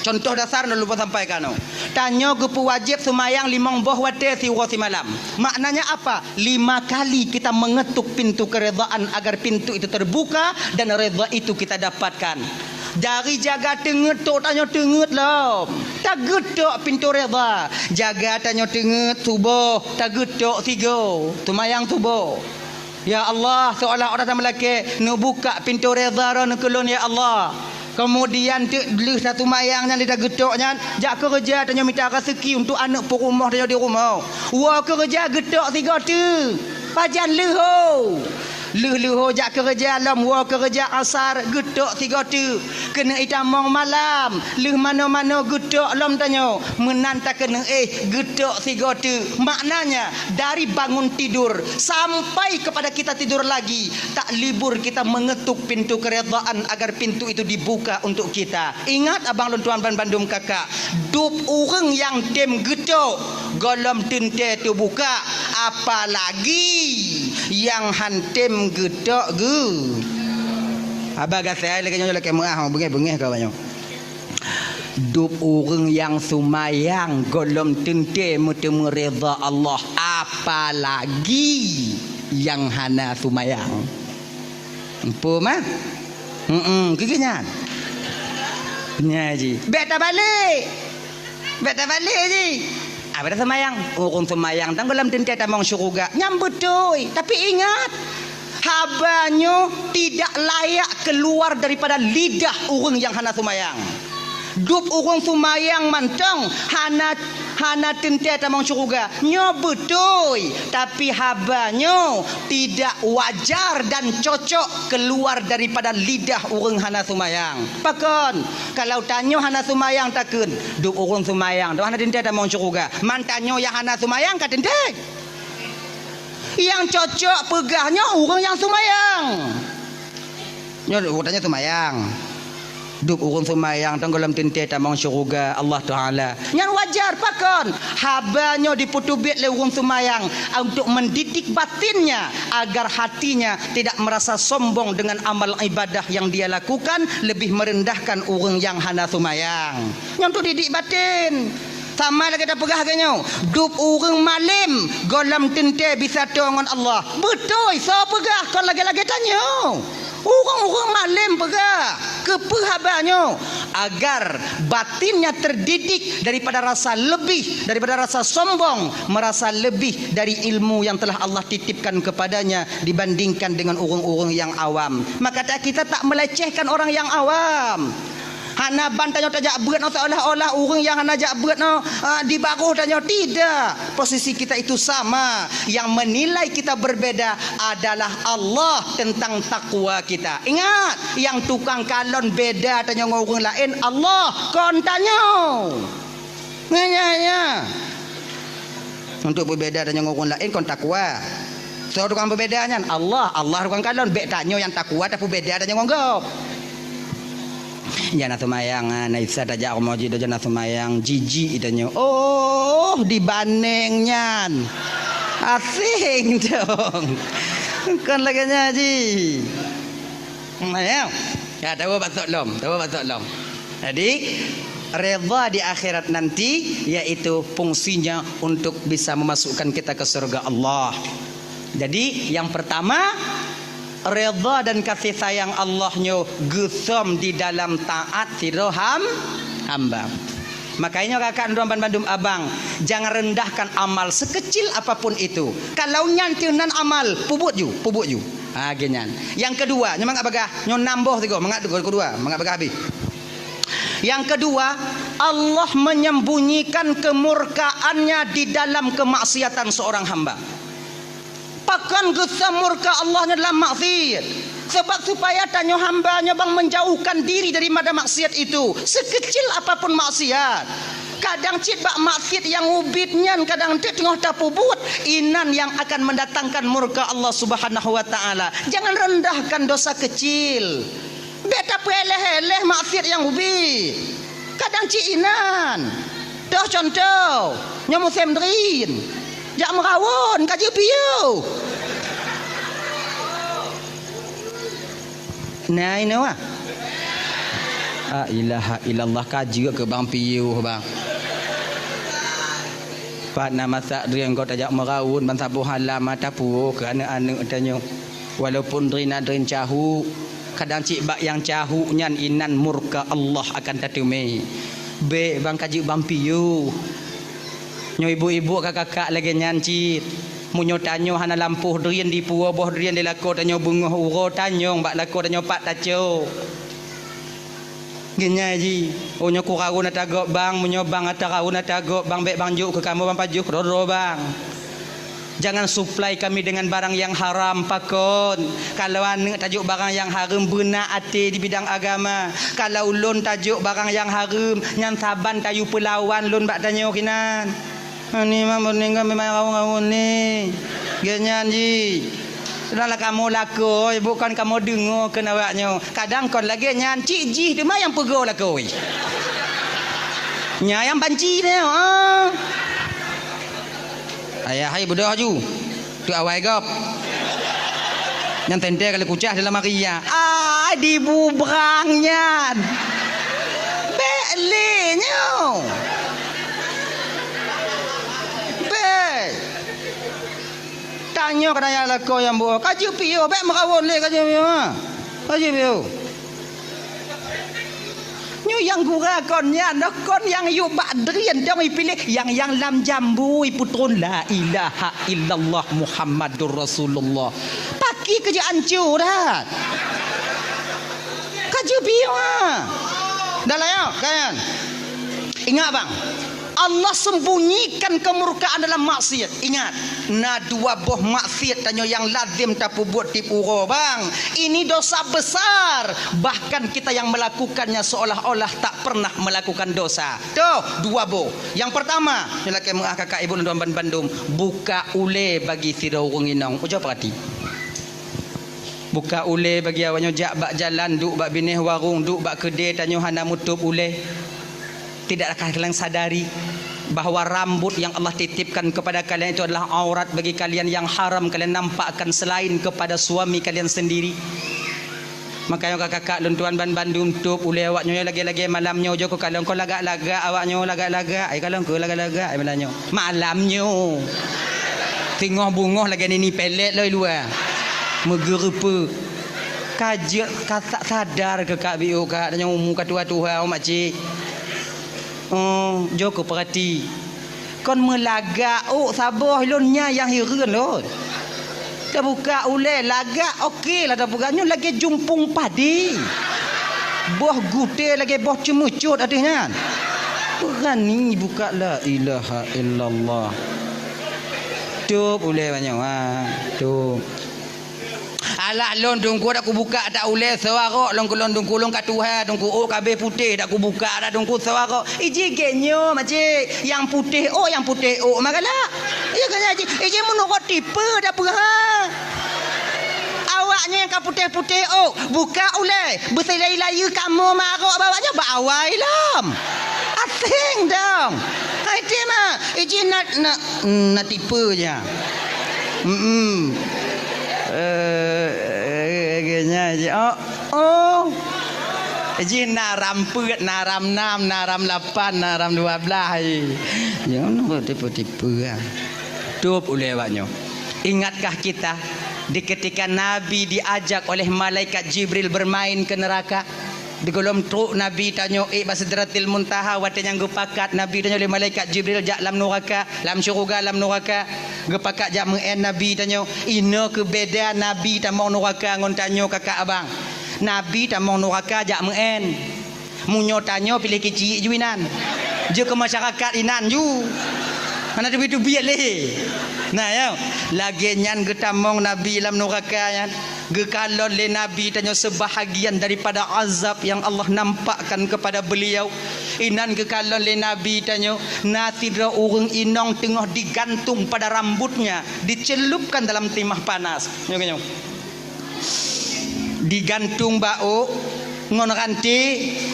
Contoh dasar nak lupa sampaikan. Tanya gepu wajib semayang 5 boh wate siwa si malam. Maknanya apa? 5 kali kita mengetuk pintu keredaan agar pintu itu terbuka dan redha itu kita dapatkan. Dari jaga tenget tok tanya tenget lah. Tak getok pintu redha. Jaga tanya tenget subuh, tak getok 3. Semayang subuh. Ya Allah, seolah orang sama lelaki nak buka pintu redha nak kelon ya Allah. Kemudian beli satu mayangnya dia getoknya, jak kerja tanya minta rezeki untuk anak per rumah dia di rumah. Wah kerja getok 3 tu. Pajan leho. Leho jak kerja alam, wah kerja asar getok 3 tu. Kena itamong malam. Leh mana-mana getok alam tanya. Menanta kena getok 3 tu. Maknanya dari bangun tidur sampai kepada kita tidur lagi, tak libur kita mengetuk pintu keredaan agar pintu itu dibuka untuk kita. Ingat abang Tuan Bandung kakak, dup orang yang dem getok golom tente tu buka, apalagi yang hantem getok ge. Abang saya lagi nyolok kemuah bengeh-bengeh kau banyak. Dup orang yang sumayang golom tente mutemu redha Allah, apalagi yang hana sumayang. Empu mah? Kegenyan. Nyaji. Beta balik ji. Ada semayang. Orang semayang tang dalam tente tamang syurga. Nyambut cuy. Tapi ingat, habanyo tidak layak keluar daripada lidah orang yang hana semayang. Dup orang semayang mantang hana tente tamang syurga. Nyo betul, tapi habanyo tidak wajar dan cocok keluar daripada lidah orang hana semayang. Pakon kalau tanyo hana semayang takun dup orang semayang dah hana tente tamang syurga. Mantanyo yang hana semayang ka tente. Yang cocok pegahnya orang yang semayang. Nyo tanya semayang. Dup orang semayang tenggelam tente tamang syurga Allah Ta'ala. Yang wajar pakon habanyo diputubit le orang semayang untuk mendidik batinnya agar hatinya tidak merasa sombong dengan amal ibadah yang dia lakukan, lebih merendahkan orang yang hana semayang. Yang tu didik batin. Sama lagi dah pegah agaknya. Dup orang malim golam tente bisa dengan Allah. Betul, so pegah kau lagi-lagi tanya. Orang-orang malim pegah kepehabannya agar batinnya terdidik daripada rasa lebih, daripada rasa sombong, merasa lebih dari ilmu yang telah Allah titipkan kepadanya dibandingkan dengan orang-orang yang awam. Maka kita tak melecehkan orang yang awam. Hana bantanyo tajak berat no, seolah-olah orang yang hana jak berat no di baruh tanyo. Tidak. Posisi kita itu sama. Yang menilai kita berbeda adalah Allah tentang takwa kita. Ingat, yang tukang kalon beda tanyo dengan orang lain Allah kon tanyo. Nganya. Untuk berbeda tanyo dengan orang lain kon takwa. So tukang berbedanya Allah tukang kalon bek tanyo yang takwa tapi beda tanyo dengan kau. Jana semayang naisa tajak moji do jana semayang jiji itanya. Oh, dibandingnya asing dong. Kan lagi nyaji. Mayang. Ya tahu batuk lom. Jadi redha di akhirat nanti yaitu fungsinya untuk bisa memasukkan kita ke surga Allah. Jadi yang pertama, redha dan kasih sayang Allahnya gesam di dalam taat siroham hamba. Makanya kakak Tuan Bandung abang, jangan rendahkan amal sekecil apapun itu. Kalau nyantinan amal pubut ju. Genyan. Yang kedua, nyamang abagah nyon nambah tiga, mangat kedua, mangat abagah habis. Yang kedua, Allah menyembunyikan kemurkaannya di dalam kemaksiatan seorang hamba. Pakan gesam murka Allahnya dalam maksiat. Sebab supaya tanya hambanya bang menjauhkan diri daripada maksiat itu. Sekecil apapun maksiat. Kadang cit bak maksiat yang ubitnya, kadang cit tengah tapubut inan yang akan mendatangkan murka Allah Subhanahu wa taala. Jangan rendahkan dosa kecil. Beta peleh-eleh maksiat yang ubit. Kadang cit inan. Dah contoh, nyamu semdrin. Jak merawon kaji piu. Nah ini wah. La ilaha illallah kaji ke bang piu bang. Pak nama tak drin kau tajak merawon ban sabuh halam mata pu ke anak-anak tanya. Walaupun drin cahu, kadang cik bak yang cahu nyan inan murka Allah akan tatume. Be bang kaji bang piu. Nyo ibu-ibu kakak lagi nyan cit. Munyo tanyo hana lampuh drin di puo boh drin di lako tanyo bungoh uro tanyo bak lako tanyo pak taco. Genya ji, onyo ku kau na tago bang, munyo bang atau na tago bang bek bang juk ke kamu bang pajuk roro bang. Jangan supply kami dengan barang yang haram pakon. Kalau ane tajuk barang yang haram benar ate di bidang agama. Kalau lon tajuk barang yang haram, nyan saban tayu pelawan lon bak tanyo kinan. Ani mah meninggal memang kau ni. Genya ji. Sudahlah kamu laku, bukan kamu dengar ke nawaknya. Kadang kau lagi nyan cik ji tu mah yang pego laku. Nya yang banci dia. Ayah hai bodoh ju. Tu awai gop. Yang tente kalau kucah dalam Maria. Di bubrangnya. Belenya. Tanya kadang lako yang buat kaji piu bek merawon le kaji piu kaji piu nyu yang gura konnya nak kon yang yu bak drian dah mai pilih yang lam jambu putron la ilaha illallah Muhammadur Rasulullah paki kerja ancur dah kaji piu dah lah ya kan ingat bang Allah sembunyikan kemurkaan dalam maksiat. Ingat, na dua boh maksiat tanyo yang lazim tapu buat tipu bang. Ini dosa besar. Bahkan kita yang melakukannya seolah-olah tak pernah melakukan dosa. Tuh, dua boh. Yang pertama, lelaki mengah kakak ibu dan Bandung, buka ule bagi sirau nginong. Ucap perhati. Buka ule bagi awaknya jak bak jalan, duk bak bineh warung, duk bak kedai tanyo hana mutup ule. Tidakkah kalian sadari bahawa rambut yang Allah titipkan kepada kalian itu adalah aurat bagi kalian yang haram kalian nampakkan selain kepada suami kalian sendiri. Makanya kakak luntuan ban Bandung tup ule awaknya lagi-lagi malamnya jo ko kalong ko lagak-lagak awaknya lagak-lagak ai kalong ko lagak-lagak ai malamnya. Malamnya. Tengah bungoh lagi ni pelet loi luar. Megerupa. Kajak kata sadar ke kak biu kak tanya muka tua-tua makcik. Joko perhati. Kon melagak sabah lonnya yang hiran lon. Dah buka ule lagak okey lah dah bukanya lagi jumpung padi. Boh gute lagi boh cemucut adanya. Berani buka la ilaha illallah. Tup ule banyak tup. Alah lon dungku dak ku buka tak ule sawak lon kulon dungku lon kat Tuhan dungku kabeh putih dak ku buka dak dungku sawak iji genyo macik yang putih magalah ya kan iji menurut tipe dak apa awaknya yang putih-putih buka ule berselai-layu kamu marok bawanya bawai lam asing dong itu mah iji nak tipe je genya je ji naram put naram 6 naram 8 naram 12 jangan tipu-tipu tup oleh awaknya. Ingatkah kita di ketika Nabi diajak oleh malaikat Jibril bermain ke neraka di golom truk Nabi tanya basidratil muntaha watanya gepakat Nabi tanya oleh malaikat Jibril jak lam neraka lam syurga lam neraka gepakat jak meng Nabi tanya ina ke beda Nabi tamong neraka ngon tanya kakak abang Nabi tamong neraka jak meng munyo tanya pilih kecil juinan je ke masyarakat inan ju Mana tu biat leh. Nah ya, lagi nyan getamong Nabi lam neraka yan. Gekalon le Nabi tanya sebahagian daripada azab yang Allah nampakkan kepada beliau. Inan gekalon le Nabi tanya natidra urang inong tengah digantung pada rambutnya, dicelupkan dalam timah panas. Nyong. Digantung bau ngon ranti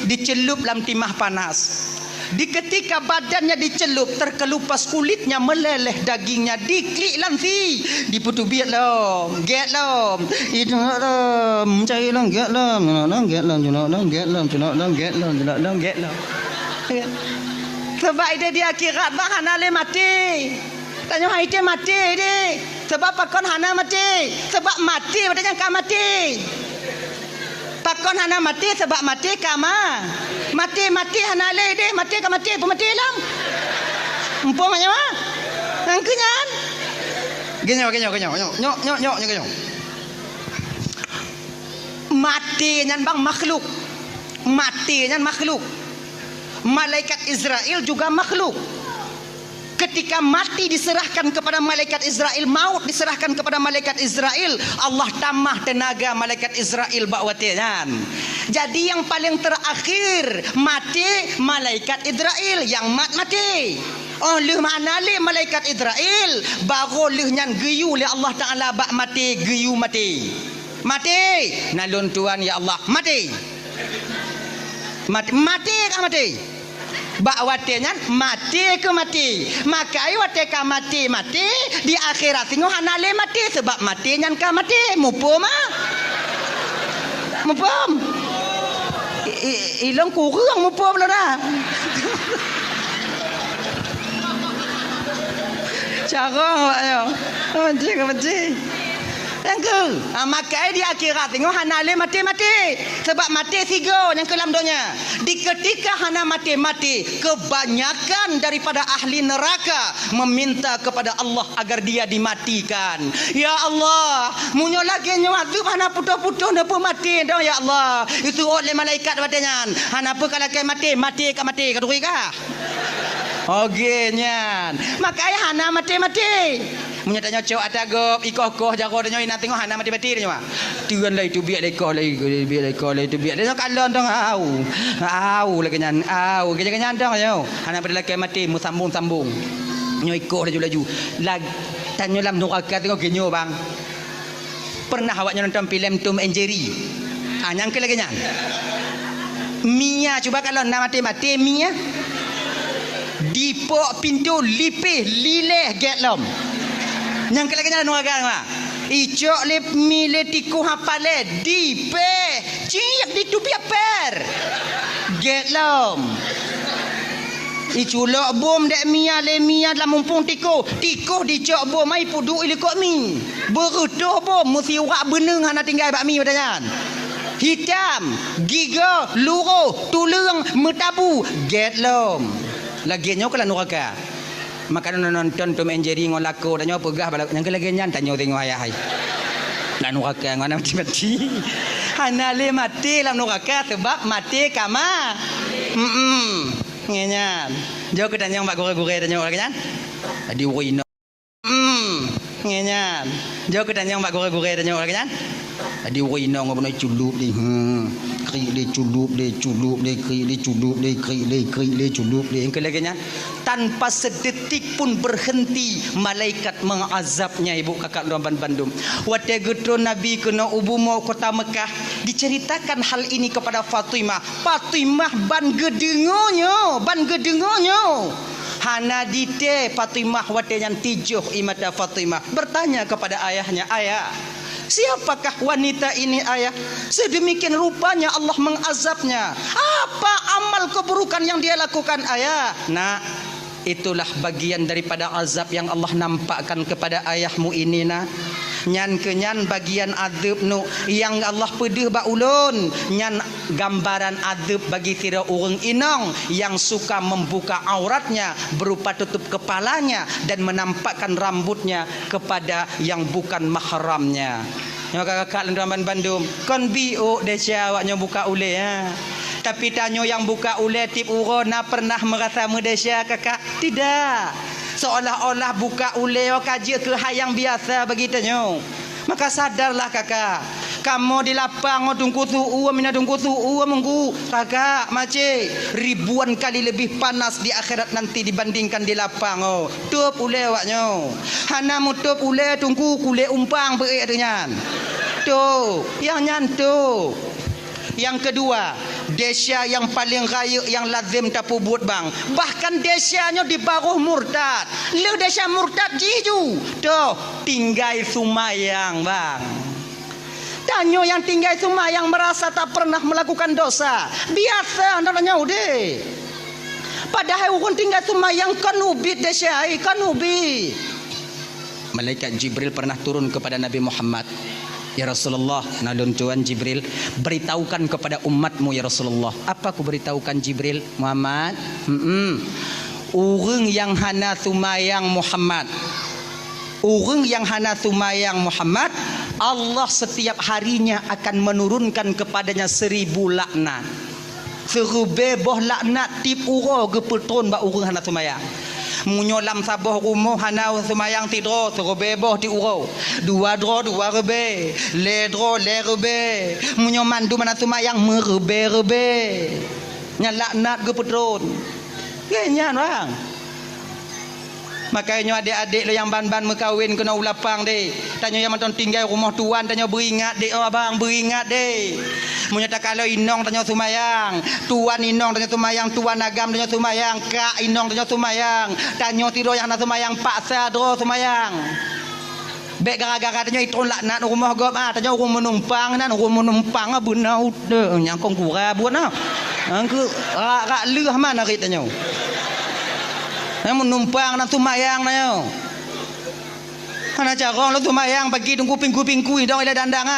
dicelup dalam timah panas. Di ketika badannya dicelup, terkelupas kulitnya, meleleh dagingnya, diklik lansi, diputu biat lom, get lom, itu lom, cari lom, get lom, get lom, get lom, get lom, get lom. Sebab dia di akhirat bahan ale mati. Tanya hai dia mati dia. Sebab pakon hana mati. Sebab mati badannya kan mati. Pakon hana mati sebab mati kama. Mati hana le deh mati ka mati pemati lang. Empong nya mah. Nang kenyan. Genyo. Mati nyan bang makhluk. Mati nyan makhluk. Malaikat Israel juga makhluk. Ketika mati diserahkan kepada malaikat Israel, maut diserahkan kepada malaikat Israel, Allah tambah tenaga malaikat Israel bakwatian. Jadi yang paling terakhir mati malaikat Israel yang mati. Oleh mana le malaikat Israel baru lehnya geyu le Allah Taala bak mati geyu mati. Mati. Nalun tuan ya Allah mati. Mati ke mati? Bak watinya mati ke mati. Maka ai wate ka mati di akhirat tengok hanale mati sebab mati nyan ka mati mupum ilang kurang mupum lah dah. Cara ayo mati Tengku. Maka di akhirat tengok hana le mati. Sebab mati tiga yang kelam donya. Di ketika hana mati, kebanyakan daripada ahli neraka meminta kepada Allah agar dia dimatikan. Ya Allah, munyo lagi nyawatu hana putus-putus napa mati dah ya Allah. Itu oleh malaikat badannya. Hana apa kalau kai mati kaduri kah? Okey nyan. Maka hana mati. Punya tanya cok atagop ikoh jaro tanya ina tengok hana mati dia mah. Tuan lah itu biar lekoh lah itu biar dia kalon dong au lagi nyan au kenyan dong yo. Hana pada laki mati mu sambung. Nyo ikoh laju. Lag tanya lam neraka tengok genyo bang. Pernah awaknya nonton filem Tom and Jerry? Nyang ke lagi nyan. Mia cuba kalau nak mati Mia. Dipok pintu lipih lileh getlom. Yang kelakanya nuaga mah. Icok lip mile tiku hapale dipe ciak ditupi per. Getlom. Iculok bom dek mia dalam mumpung tiko dicok bom mai pudu ilikok mi. Berutuh bom mesti urak beneng hana tinggal bak mi badannya. Hitam, giga, luruh, tulung, metabu, getlom. Laginya kalau neraka. Maka nonton Tom and Jerry ngol lako tanya pegah balak yang lagi nyan tanya tengok ayah hai. Lah neraka ngana mati. Hana le mati lam neraka sebab mati kama. Ngenyan. Jauh ke tanya mbak gore-gore tanya lagi nyan. Tadi wino. Ngenyan. Jauh ke tanya mbak gore-gore tanya lagi nyan. Tadi wino ngono culup ni. Kri le culup yang kelaganya tanpa sedetik pun berhenti malaikat mengazabnya ibu kakak Ramban Bandung. Wate gedo Nabi kena ubumo kota Mekah diceritakan hal ini kepada Fatimah ban gedengonyo hana dite Fatimah wate yang tijuh imata Fatimah bertanya kepada ayahnya, ayah siapakah wanita ini ayah? Sedemikian rupanya Allah mengazabnya. Apa amal keburukan yang dia lakukan ayah? Nah, itulah bagian daripada azab yang Allah nampakkan kepada ayahmu ini nah. Nyan kenyan bagian azab nu yang Allah pedih ba ulun. Nyan gambaran azab bagi tira urang inong yang suka membuka auratnya berupa tutup kepalanya dan menampakkan rambutnya kepada yang bukan mahramnya. Yang kakak Ramban Bandung kon bio desya awaknya buka ule ya. Tapi tanyo yang buka ule tip urona pernah merasa medesya kakak? Tidak. seolah-olah buka uleo kaji ke hayang biasa begitunya. Maka sadarlah kakak, kamu di lapang tungku tu'u mina tungku tu'u mengku kakak mace ribuan kali lebih panas di akhirat nanti dibandingkan di lapang. Tup ule waknyo hana mutup ule tungku kule umpang beik dengan tu yang nyantu. Yang kedua, desya yang paling raya yang lazim tapu buat bang. Bahkan desyanya di baruh murtad. Lu desya murtad jiju. Tuh, tinggal sumayang bang. Tanyo yang tinggal sumayang merasa tak pernah melakukan dosa. Biasa namanya udah. Padahal orang tinggal sumayang kanubit desya, kanubit. Malaikat Jibril pernah turun kepada Nabi Muhammad. Ya Rasulullah, nalun Tuhan Jibril, beritahukan kepada umatmu ya Rasulullah. Apa aku beritahukan Jibril? Muhammad, orang yang hana sumayang Muhammad, orang yang hana sumayang Muhammad, Allah setiap harinya akan menurunkan kepadanya 1000 laknat. Serubeboh laknat tip uro gepetron ba orang hana sumayang. Munyo lam saboh rumoh hanau semayang tidro serobeboh ti uro dua dro dua rebe le dro le rebe munyo mandu mana semayang merebe nyalaknat ge petron genyan bang. Makanya adik-adik lo yang ban-ban mekawin kena ulapang deh. Tanya yang mantan tinggal rumah tuan, tanya beringat deh, oh abang beringat deh. Menyata kalau inong tanya sumayang, tuan inong tanya sumayang, tuan agam tanya sumayang, kak inong tanya sumayang, tanya tidur yang nak sumayang, paksa doh sumayang. Bek gara-gara tanya itu laknat rumah gop tanya rumah menumpang nan rumah menumpang benau deh, nyangkong kura buat nah. Angku rak leh mana kita tanya. Menumpang dan sumayang na yo. Ana carong lu sumayang bagi tunggu kuping-kuping kui dong ila dandang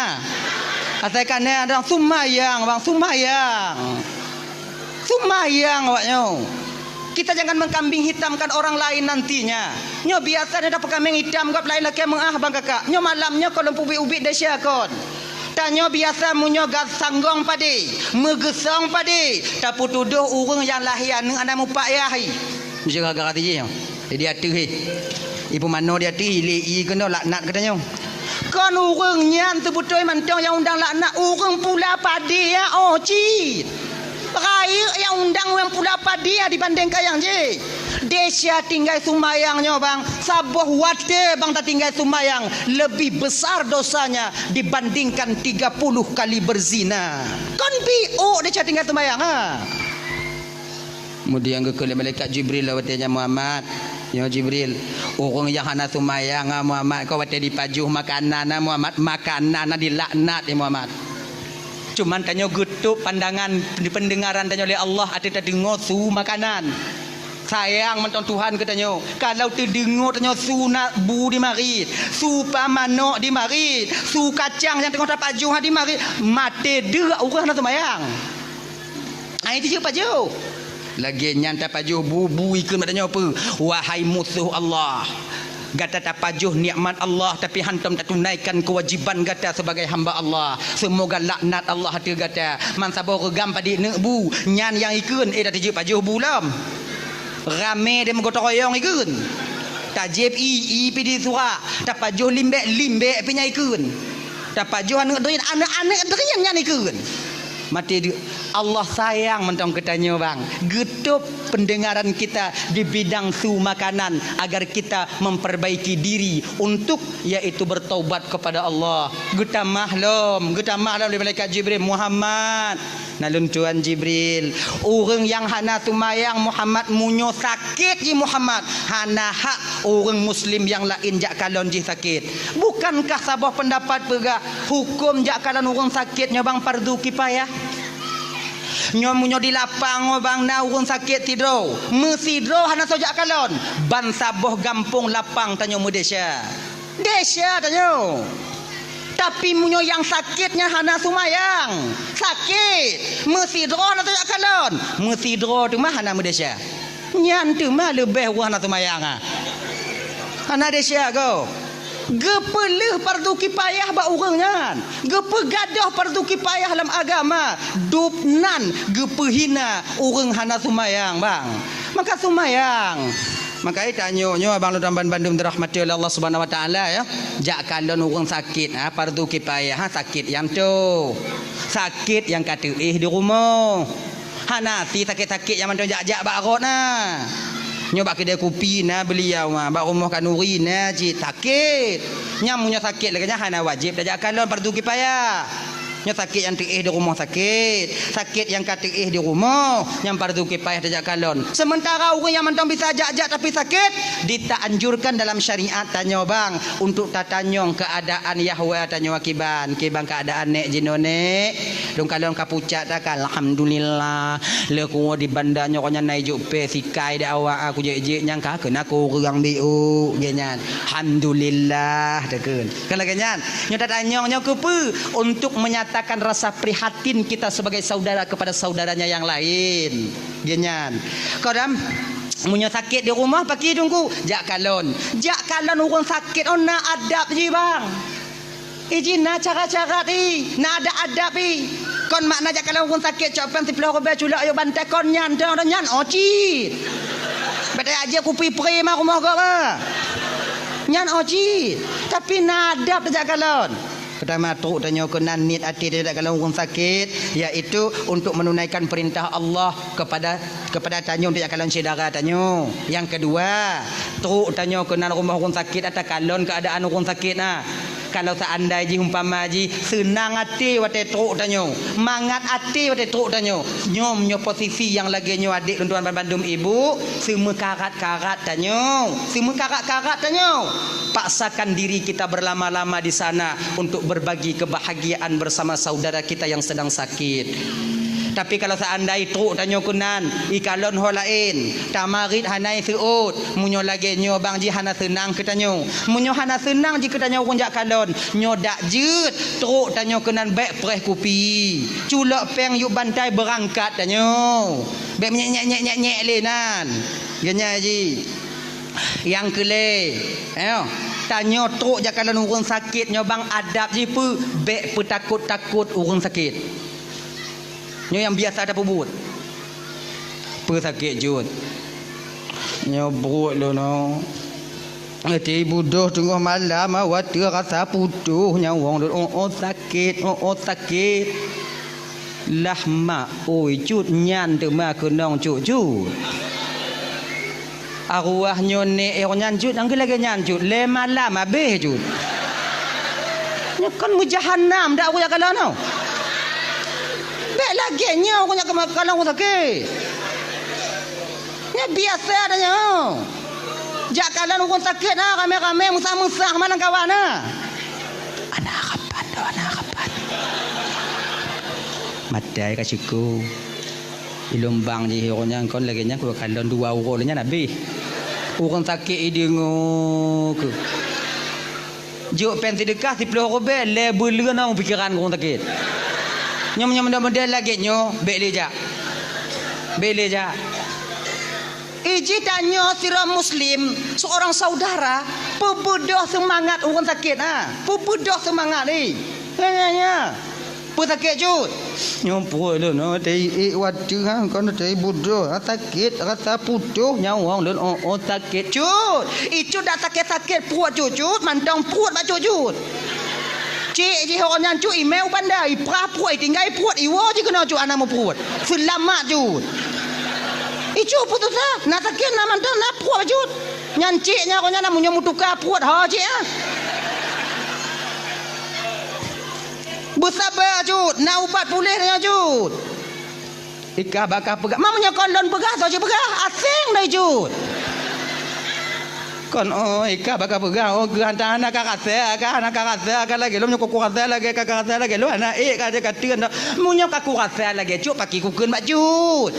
Katakan ada sumayang bang, sumayang awaknyo. Kita jangan mengkambing hitamkan orang lain nantinya. Nyo biasanya dapat kambing hitam gap lain laki mengah bang kakak. Nyo malamnya kalau ubi-ubi desya kon. Tanyo biasa munyo gas sanggong padi, megesong padi. Tapu tuduh urang yang lahian ana mupak yahi. Jaga gara dia. Dia tu ibu mano dia tu li kena laknat katanya. Kan urang nyan tu betul mantong yang undang laknat urang pula padi ya ci. Raya yang undang yang pula padi ya dibanding kayang je. Desya tinggal sumayangnya bang, sabuh wate bang tak tinggal sumayang lebih besar dosanya dibandingkan 30 kali berzina. Kan bio dia tinggal sumayang Kemudian ke malaikat Jibril lawatnya Muhammad. Ya Jibril, orang yang hana sumayang Muhammad kau wate dipajuh makanan Muhammad, makanan dilaknat ya Muhammad. Cuman tanya getuk pandangan di pendengaran tanya oleh Allah ada dengar su makanan. Sayang menton Tuhan katanya. Kalau terdengar tanya su nak bu di mari, su pamanok di mari, su kacang yang tengah tapajuh di mari, mate dah orang hana sumayang. Itu je pajuh. Lagi nyanta pajuh bubu ikut matanya apa? Wahai musuh Allah, gata tak pajuh nikmat Allah tapi hantam tak tunaikan kewajiban gata sebagai hamba Allah. Semoga laknat Allah hati gata. Man sabar regam padi bu nyan yang ikun dah tiji pajuh bulam. Rame dia menggotong royong ikun. Tajib pidi surah. Tak pajuh limbek pinya ikun. Tak pajuh anak-anak derian ikun. Mati Allah sayang mentong ketanya bang. Getup pendengaran kita di bidang su makanan agar kita memperbaiki diri untuk yaitu bertaubat kepada Allah. Geta mahlum oleh malaikat Jibril Muhammad. Nalun Tuhan Jibril. Orang yang hana tumayang Muhammad munyo sakit ji Muhammad. Hana hak orang muslim yang lain jak kalon ji sakit. Bukankah sabah pendapat pegak hukum jak kalon orang sakitnya bang fardu kifayah? Nyomunyo di lapang bang na urang sakit tidur mesidro hana sojak kalon ban saboh gampung lapang tanyo Desya tanyo. Tapi munyo yang sakitnya hana sumayang sakit mesidro hana sojak kalon mesidro tu mah hana Desya nyan tu mah lebih hana sumayang hana Desya go. Gepelih fardu kifayah ba urangnya. Gepegadah fardu kifayah dalam agama. Dupnan gepehina urang hana sumayang bang. Maka sumayang. Makai tanyonyo abang lu tamban Bandung dirahmati oleh Allah Subhanahu wa taala ya. Jak kalon orang sakit fardu kifayah sakit yang tu. Sakit yang kata di rumah. Hanati sakit-sakit yang mantu jak-jak barot nah. Nyoba kedai kopi nah beliau bak rumah kanuri nah cik sakit. Nyamunya sakit lagi hana wajib dah jak kalon fardu kifayah. Nya sakit yang di rumah sakit yang kata di rumah yang fardu kifayah tajak kalon. Sementara orang yang mentang bisa jak-jak tapi sakit ditaanjurkan dalam syariat tanya bang untuk tatanyong keadaan Yahwa tanya kiban keadaan nek jinone dong kalon kapucat tak alhamdulillah le ku di bandanya konya naik jupe sikai dak awak aku je nyang ka kena ku urang biu genyan alhamdulillah dekeun kan lagenyan nya tatanyong nya kepe untuk menyatakan rasa prihatin kita sebagai saudara kepada saudaranya yang lain. Genyan. Kadang punya sakit di rumah pakai tunggu jak kalon orang sakit nak adab je bang. Izin nak cara-cara ni, nak ada adab ni. Kon makna jak kalon orang sakit copan si pelau be culak yo bantai kon nyan oci. Betul aja kupi pre mah rumah kau mah. Nyan oci. Tapi nak adab jak kalon. Pertama truk tanya kenan nit hati tidak kalau orang sakit iaitu untuk menunaikan perintah Allah kepada tanyo tidak kalau saudara tanyo. Yang kedua, truk tanya kenan rumah orang sakit atau kalon keadaan orang sakit nah. Kalau seandainya umpama ji senang hati wate truk tanyo, mangat hati wate truk tanyo. Nyo posisi yang lagi nyo adik tuan Bandung ibu, semua karat-karat tanyo. Semua karat-karat tanyo. Paksakan diri kita berlama-lama di sana untuk berbagi kebahagiaan bersama saudara kita yang sedang sakit. Tapi kalau seandainya truk tanyo kunan ikalon ho lain tamarit hanai seut munyo lagi nyo bang ji hana senang ke tanyo munyo hana senang ji ke tanyo kunjak kalon nyo dak jeut truk tanyo kunan baik preh kopi culak peng yuk bantai berangkat tanyo baik nyek lenan genya ji yang kele ayo tanyo truk jak kalon urang sakit nyo bang adab ji pu baik petakut-takut urang sakit. Nyo yang biasa ada pebut. Pesakit jut. Nyo buruk lo no. Ati budoh tengah malam awak rasa putuh nyawang sakit sakit. Lah mak oi jut nyan tu mak kenong jut. Arwah nyo ne nyan jut angge lagi nyan jut le malam habis jut. Nyo kan mujahannam dak aku ya kalau no. Bek lagi nyo aku nak kalau aku sakit. Nya biasa adanya. Jak kalau aku sakit nah kami musah-musah mana kawan nah. Anak kapan. Matai kasiku. Ilombang je hero nya kon lagi nya ku kalon 2 euro nya nabi. Orang sakit idingo ke. Juk pen sedekah 10 euro be le beleun nang pikiran orang sakit. Nyom model lagi nyo beleja. Iji tanyo sira muslim seorang saudara pebudoh semangat orang sakit pebudoh semangat ni. Nya. Pesakit jut. Nyompo lu no tei wadu kon tei budoh sakit rasa putuh nyawang lun sakit jut. Itu dah sakit puat jut mandang puat baju jut. Cik je orang yang cu email bandai prapuai tinggal puat iwo je kena cu anak mau puat selamat cu icu putus nak sakit nak mantan nak puat cu nyan ciknya kau nak munyo mutuka puat ha cik bersabar cu nak ubat pulih nya cu ika bakal pegah mamanya kolon pegah saja pegah asing dah cu kon ika bakal pegang gantang anak kakak kan lagi lo nyok kuasa lagi kakak lagi lo anak ka dia katian munyo ka kuasa lagi cuk paki kukeun baju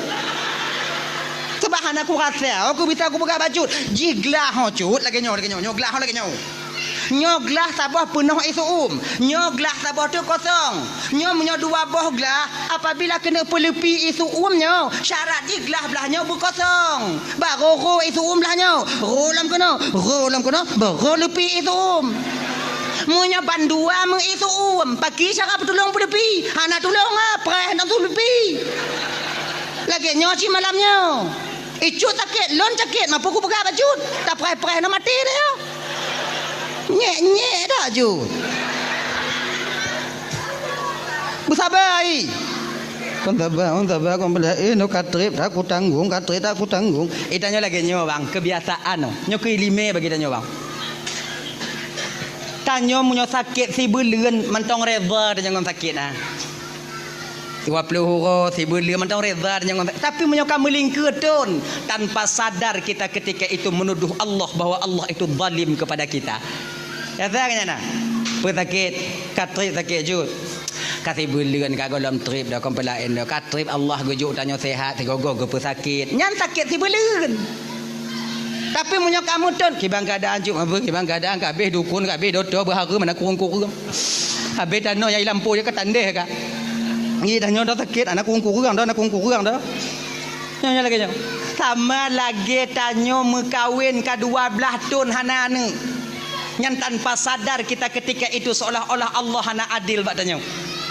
sebab anak kuasa aku bisa aku pegang baju jiglah ho cut lagi nyo glah lagi nyo glah sabah penuh isu glah sabah tu kosong munyo 2 boh glah apabila kena pelepi isu nyo syarat di glah belahnya berkosong baru isu belahnya rolam kena baru lepi isu munyo bandua mengisu pagi cara tolong pelepi anak tolong preh nak tu lepi lagi nyo ci malamnya Icut sakit, lon sakit, mampu ku pegang baju. Tak perai-perai nak mati dia. Nyek-nyek dah Jud. Bersabar ai. Kon sabar kon bela no katrip tak aku tanggung, katrip tak aku tanggung. Tanya lagi nyo bang, kebiasaan no. Nyo kelime bagi tanya bang. Tanya munyo sakit si beleun mentong reza dia jangan sakit ah. 20 huruf si beleun mentong reza dia jangan. Tapi munyo kamu lingketun tanpa sadar kita ketika itu menuduh Allah bahwa Allah itu zalim kepada kita. Ya tak nah. Pesakit, katrip sakit Jud. Kasih beleun ka golom trip dah kon pelain dah. Katrip Allah gujuk tanya sehat tigogo ge pesakit. Nyan sakit si beleun. Tapi munyo kamu tun kibang keadaan juk apa kibang keadaan kabeh dukun kabeh dodo berhara mana kurung-kurung. Habis tano yai lampu dia ketandeh ka. Ngi tanya dah sakit anak kurung-kurung dah anak kurung-kurung dah. Nya lagi nya. Sama lagi tanya mekawin ka 12 tahun hana ne. Nyan tanpa sadar kita ketika itu seolah-olah Allah hana adil bak tanya.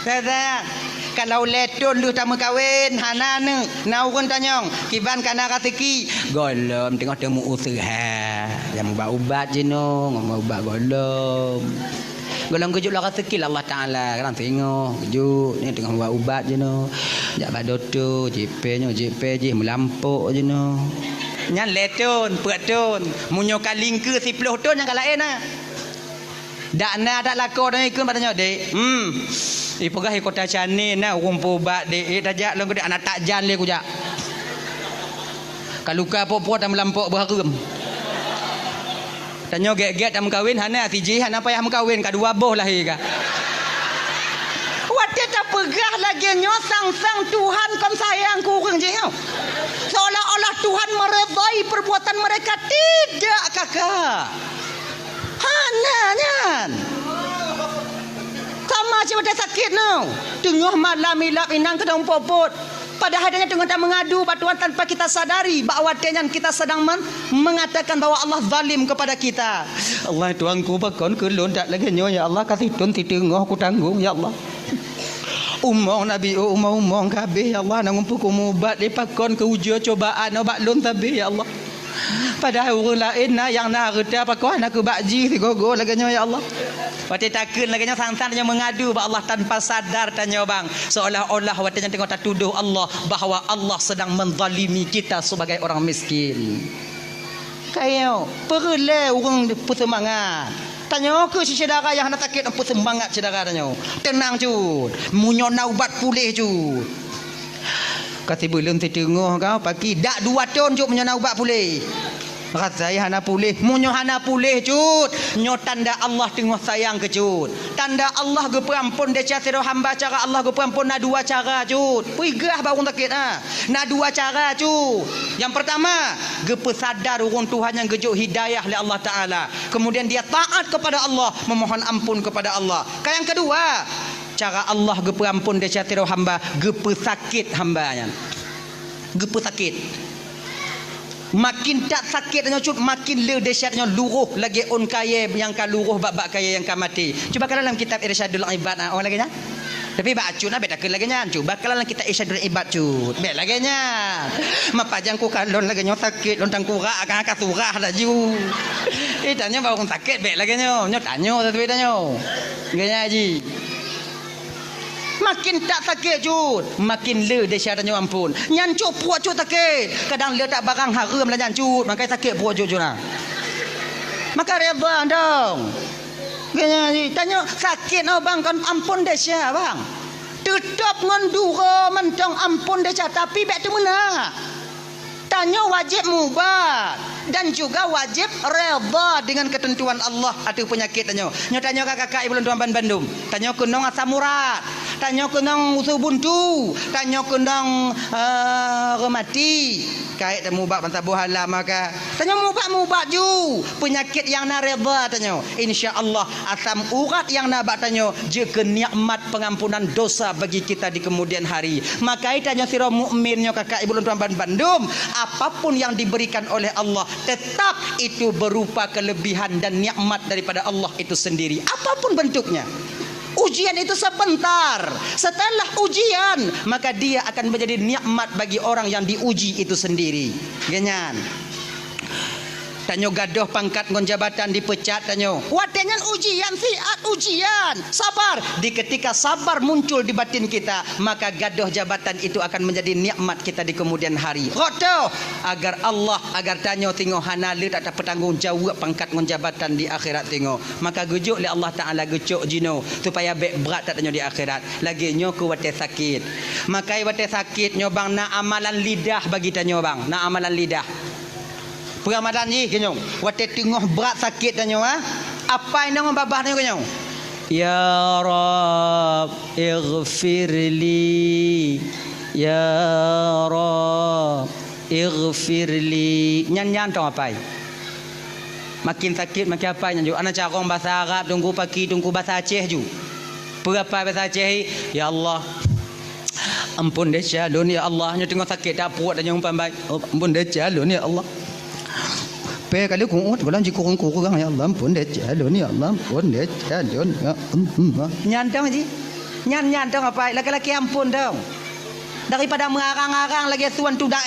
Kata kalau letun lu tak kawin hana ne naurun tanyong kiban kana ratiki golom tengok temu usaha yang ubat-ubat je no ngomong ubat golom kejuk lah ratiki Allah Taala kan tengok kejuk ni tengok ubat je no jak badoto JP je melampuk je no nyan letun peratun munyo kaling ke 10 ton yang kalain ah dak na dak lakor dah ikut patanya dek ipegah kota Chani na rumpu bat dek tajak long gede anak takjan le kujak kaluka popo tam lampok berharum tanya get-get tam kawin hana tiji hana payah mengkawin ka dua boh lahir ka wate tak pegah lagi nyo sang Tuhan kon sayang kurang je seolah-olah Tuhan meredai perbuatan mereka. Tidak kakak hana nyan sama macam ada sakit no. Tengah malam ilap inang kedong popot. Padahal dia tengah mengadu batuan tanpa kita sadari bahawa kita sedang mengatakan bahawa Allah zalim kepada kita. Allah tuanku bakon kelon tak lagi nyo ya Allah kasih tun ti tengah aku tanggung ya Allah. Umong Nabi umong kabeh ya Allah nang umpu kumubat lepakon ke ujian cobaan obat lon tabe ya Allah. Padahal orang lain yang nak reda apa kau nak bakji si gogo lagi nyo ya Allah. Wati takun lagi nya sang-sang nya mengadu ba Allah tanpa sadar tanya bang seolah-olah wati nya tengok tak tuduh Allah bahawa Allah sedang menzalimi kita sebagai orang miskin. Kayo perle orang bersemangat. Tanya ke si saudara yang nak sakit apa semangat saudara tanya. Tenang cud. Munyo naubat pulih cud. Kata belum tertengah kau pagi dak 2 tahun cud munyo naubat pulih. Rasai hana pulih, munyo hana pulih cut. Nyo tanda Allah tengah sayang ke cut. Tanda Allah ge perampun deca sira hamba cara Allah ge perampun na 2 cara cut. Puigah baru sakit ah. Na 2 cara cut. Yang pertama, ge pesadar urang Tuhan yang gejuk hidayah oleh Allah Taala. Kemudian dia taat kepada Allah, memohon ampun kepada Allah. Yang kedua, cara Allah ge perampun deca sira hamba ge pesakit hambanya. Ge pesakit. Makin tak sakitnya cut makin le dahsyatnya luruh lagi on kaya yang ka luruh bab kaya yang ka mati. Cuba kalau dalam kitab Irsyadul Ibad orang lagi nya. Tapi bak cut nak tak lagi nya. Cuba kalau dalam kitab Irsyadul Ibad cut. Bet lagi nya. Mapajang ku kalon lagi nya sakit lontang kurak akan ka surah dah ju. Tanya baru sakit bet lagi nya. Nyo tanya tapi tanya. Ganya haji. Makin tak sakit cut makin le dahsyatnya ampun. Nyan cuk puak cuk sakit. Kadang le tak barang haram lah nyan cut. Makai sakit puak cuk nah. Maka reda dong. Ganya ni tanya sakit no bang kan ampun dahsyat bang. Tetap ngandura mentang ampun dahsyat tapi bek tu mana? Tanya wajib mubat dan juga wajib reda dengan ketentuan Allah atau penyakit tanya. Nyo tanya kakak ibu tuan Bandung. Tanya kunong asam urat. Tanya kunong usus buntu. Tanya kunong remati. Kait mubat bantah buhala maka. Tanya mubat ju. Penyakit yang na reda tanya. Insya-Allah asam urat yang na bak tanya je nikmat pengampunan dosa bagi kita di kemudian hari. Maka tanya sira mukmin nyo kakak ibu tuan Bandung, apapun yang diberikan oleh Allah tetap itu berupa kelebihan dan nikmat daripada Allah itu sendiri apapun bentuknya. Ujian itu sebentar. Setelah ujian, maka dia akan menjadi nikmat bagi orang yang diuji itu sendiri. Ganyan. Tanyo gadoh pangkat ngon jabatan dipecat tanyo. Watengan ujian siat ujian. Sabar. Di ketika sabar muncul di batin kita, maka gadoh jabatan itu akan menjadi nikmat kita di kemudian hari. Rodo agar Allah agar tanyo tingo hanalit atau petanggung jawab pangkat ngon jabatan di akhirat tingo. Maka gujuk li Allah Taala gujuk jino supaya bek berat tak tanyo di akhirat. Lagi nyo ku wate sakit. Maka wate sakit nyo bang na amalan lidah bagi tanyo bang. Na amalan lidah. Peramadan ni kenyong. Wate tengah berat sakit tanyo ha. Apa yang nama babah tanyo kenyong? Ya Rab ighfirli. Ya Rab ighfirli. Nyan-nyan tong apa? Makin sakit makin apa nyan ju. Ana carong bahasa Arab tunggu pagi tunggu bahasa Aceh ju. Berapa bahasa Aceh? Ya Allah. Ampun deh calon ya Allah. Nyo tengah sakit tak puat tanyo umpan baik. Ampun deh calon ya Allah. Pe kali kurang kurang ya Allah pun deh calon ya Allah pun deh calon ya nyantang ji nyantang apa laki-laki ampun dong daripada mengarang-arang lagi tuan tu dak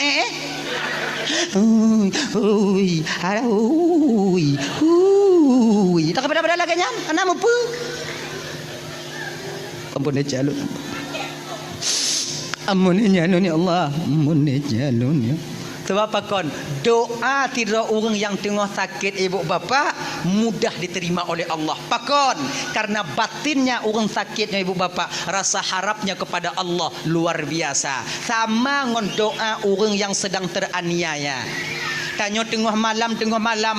daripada lagi nyan ana apa ampun deh calon ampun ya Allah ampun deh calon ya. Sebab apa kon? Doa tidak orang yang tengah sakit ibu bapa mudah diterima oleh Allah. Pakon karena batinnya orang sakitnya ibu bapa rasa harapnya kepada Allah luar biasa. Sama ngon doa orang yang sedang teraniaya. Tanya tengah malam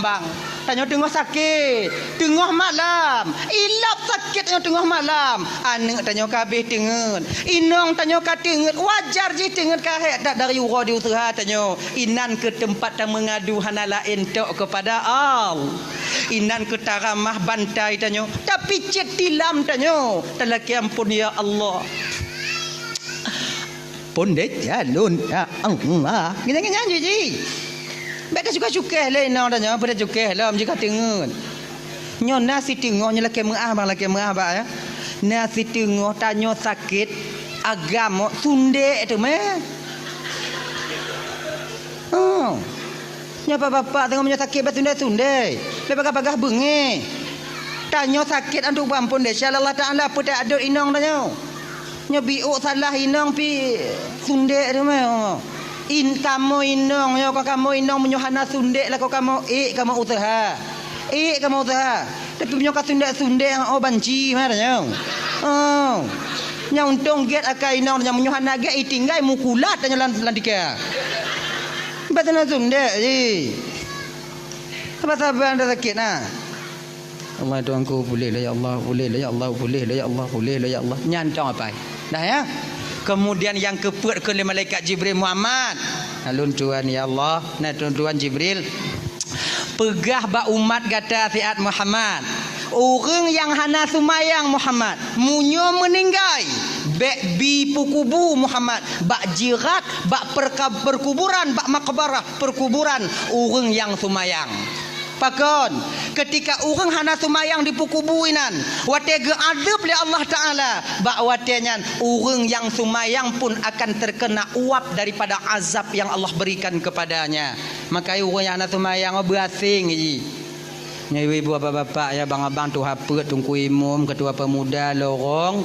bang. Tanya tengah sakit tengah malam. Ilap sakit tengah malam. Anak tanya kabeh tengen. Inong tanya ka tengen. Wajar je tengen kahet tak dari ura di usaha tanya. Inan ke tempat yang mengadu hana lain tok kepada Allah. Inan ke taramah bantai tanya. Tapi cek tilam tanya. Telaki ampun ya Allah. Pun dek jalun ya Allah. Gini-gini je. Beda suka-suka lah ina tanya pada suka lah jika tengen. Nyo nasi tengok nya laki meah bang laki meah ba ya. Nasi tengok tanya sakit agama sunde tu meh. Oh. Nya bapak tengok nya sakit bat sunde. Lepas-lepas bengi. Tanya sakit andu ampun deh Allah Taala apa tak ada inong tanya. Nya biuk salah inong pi sunde tu meh. In kamu inong yo kamu inong menyohana sundek lah kamu kamu usaha kamu usaha tapi menyoka sundek yang banci mana nyong nyong untung get akai inong yang menyohana get tinggal mukulat tanya landika batana sundek ji apa sabar anda sakit nah Allah tuanku boleh lah ya Allah boleh lah ya Allah boleh lah ya Allah boleh lah ya Allah nyantong apa dah ya. Kemudian yang keput ke malaikat Jibril Muhammad. Alun tuan ya Allah, nah tuan Jibril. Pegah ba umat kata fiat Muhammad. Orang yang hana sumayang Muhammad, munyo meninggal. Bek bi pukubu Muhammad, bak jirat, bak perkuburan, bak makbarah perkuburan orang yang sumayang. Pakon ketika orang hana sumayang di pukubuinan wate geadab li Allah Taala bak watenyan orang yang sumayang pun akan terkena uap daripada azab yang Allah berikan kepadanya. Maka orang yang hana sumayang berasing ji. Nya ibu bapa-bapa ya bang-abang tu hapet tungku imam ketua pemuda lorong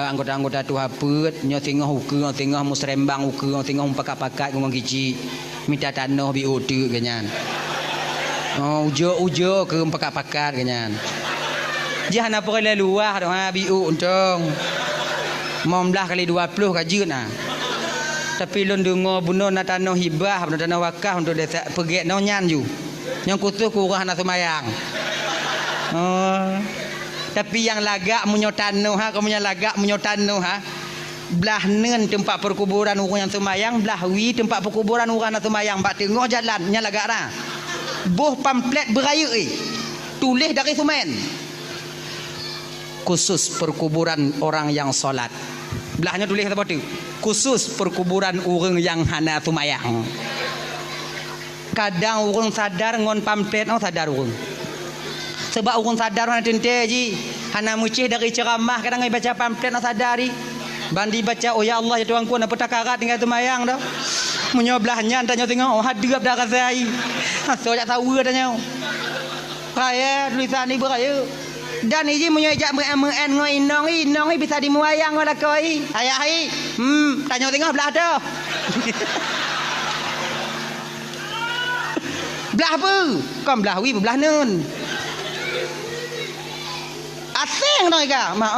anggota-anggota tu hapet nya tengah ukur tengah musrembang ukur tengah pakat-pakat ngomong gici minta tanah bi otu ganyan. Oh ujo ke pakat-pakat kanyan. Jah nak pergi luar dah biu untong. 19 kali 20 kajut nah. Tapi lon dengar bunuh na tanah hibah, na tanah wakaf untuk desa pergi no nyan ju. Yang kutu kurang nak semayang. Oh. Tapi yang lagak munyo tanah ha, kamu yang lagak munyo tanah ha. Belah nen tempat perkuburan orang yang semayang, belah wi tempat perkuburan orang nak semayang, bak tengok jalan nya lagak dah. Boh pamflet beraya tulis dari semen khusus perkuburan orang yang solat belahnya tulis apa tu khusus perkuburan orang yang hana sumayang. Kadang orang sadar ngon pamflet sadar orang sebab orang sadar nak tente ji Hana mucih dari ceramah kadang baca pamflet nak sadari. Bandi baca oh ya Allah ya Tuhanku nak petakarat tinggal semayang dah. Menyobelahnya tanya tengok oh hadirap dah kasai. So jak tahu tanya. Raya tulisan ni beraya. Dan ini menyejak men ngoi inong bisa dimuayang wala koi. Ayah ai. Tanya tengok belah dah. Belah apa? Kau belah wi belah nun. Asing dah ka. Mak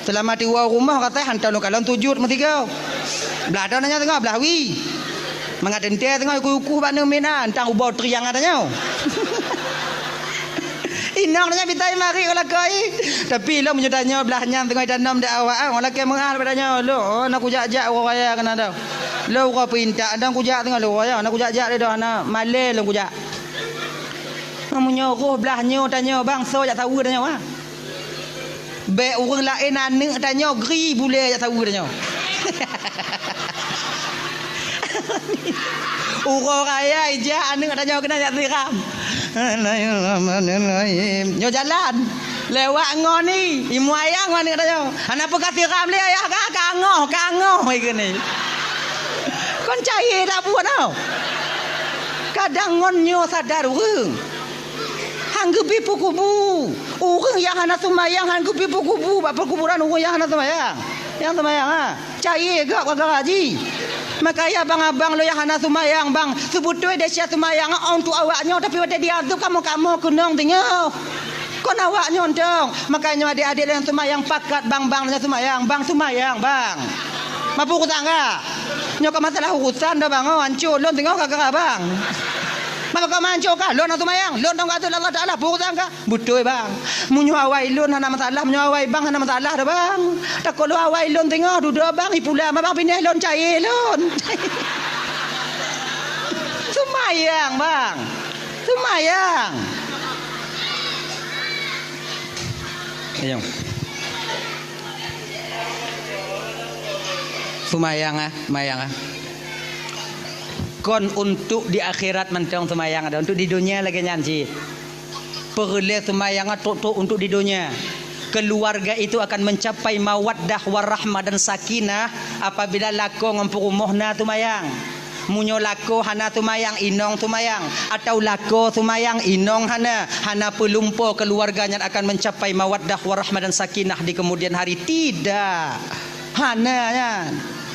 selama di rumah kata hantar lu kalon tujut mesti kau. Belah dah nanya tengok belah wi. Mengaden dia tengok kuku bak nu mina tang ubau triang adanya. Inang nanya bitai mari kalau koi. Tapi lo menyedanya belahnya tengok tanam dak awak orang laki mengal padanya lo nak kujak-jak orang raya kena dah. Lo kau pinta dan kujak tengok lo raya nak kujak-jak dia dah nak malai lo kujak. Menyuruh belahnya tanya bang so jak tahu tanya wah. Be orang lain anak tanya gri boleh jak tahu tanya. Orang raya ijak anak tanya kena jak siram. Nyo jalan lewat ngon ni imu ayang mana tanya anak apa siram le ayah kangoh ikene kon cai tak buat tau kadang ngon nyo sadar urang hanggepi pukubu urang yang hana sumayang hanggepi pukubu bab perkuburan urang yang hana sumayang cai gak haji. Makanya abang-abang lo yang hana sumayang bang sebutui dia sumayang untuk awaknya tapi pada dia tu kamu kunong tengok kon awaknya dong. Makanya adik-adik yang sumayang pakat bang sumayang bang mampu kutangga nyok masalah urusan dah bang hancur lon tengok kagak bang maka kau mancuk kah lon sumayang lon tong kata Allah Taala bukan kah betul bang munyo awai lon hana masalah munyo awai bang hana masalah dah bang tak kalau awai lon tengok duduk bang ipula bang pindah lon cair lon sumayang bang sumayang ayo sumayang kon untuk di akhirat mentang semayang ada untuk di dunia lagi nyanci perle semayang untuk di dunia keluarga itu akan mencapai mawaddah warahmah dan sakinah apabila lako ngempurumuhna tumayang munyo lako hana tumayang inong tumayang atau lako tumayang inong hana pelumpo keluarganya akan mencapai mawaddah warahmah dan sakinah di kemudian hari tidak hana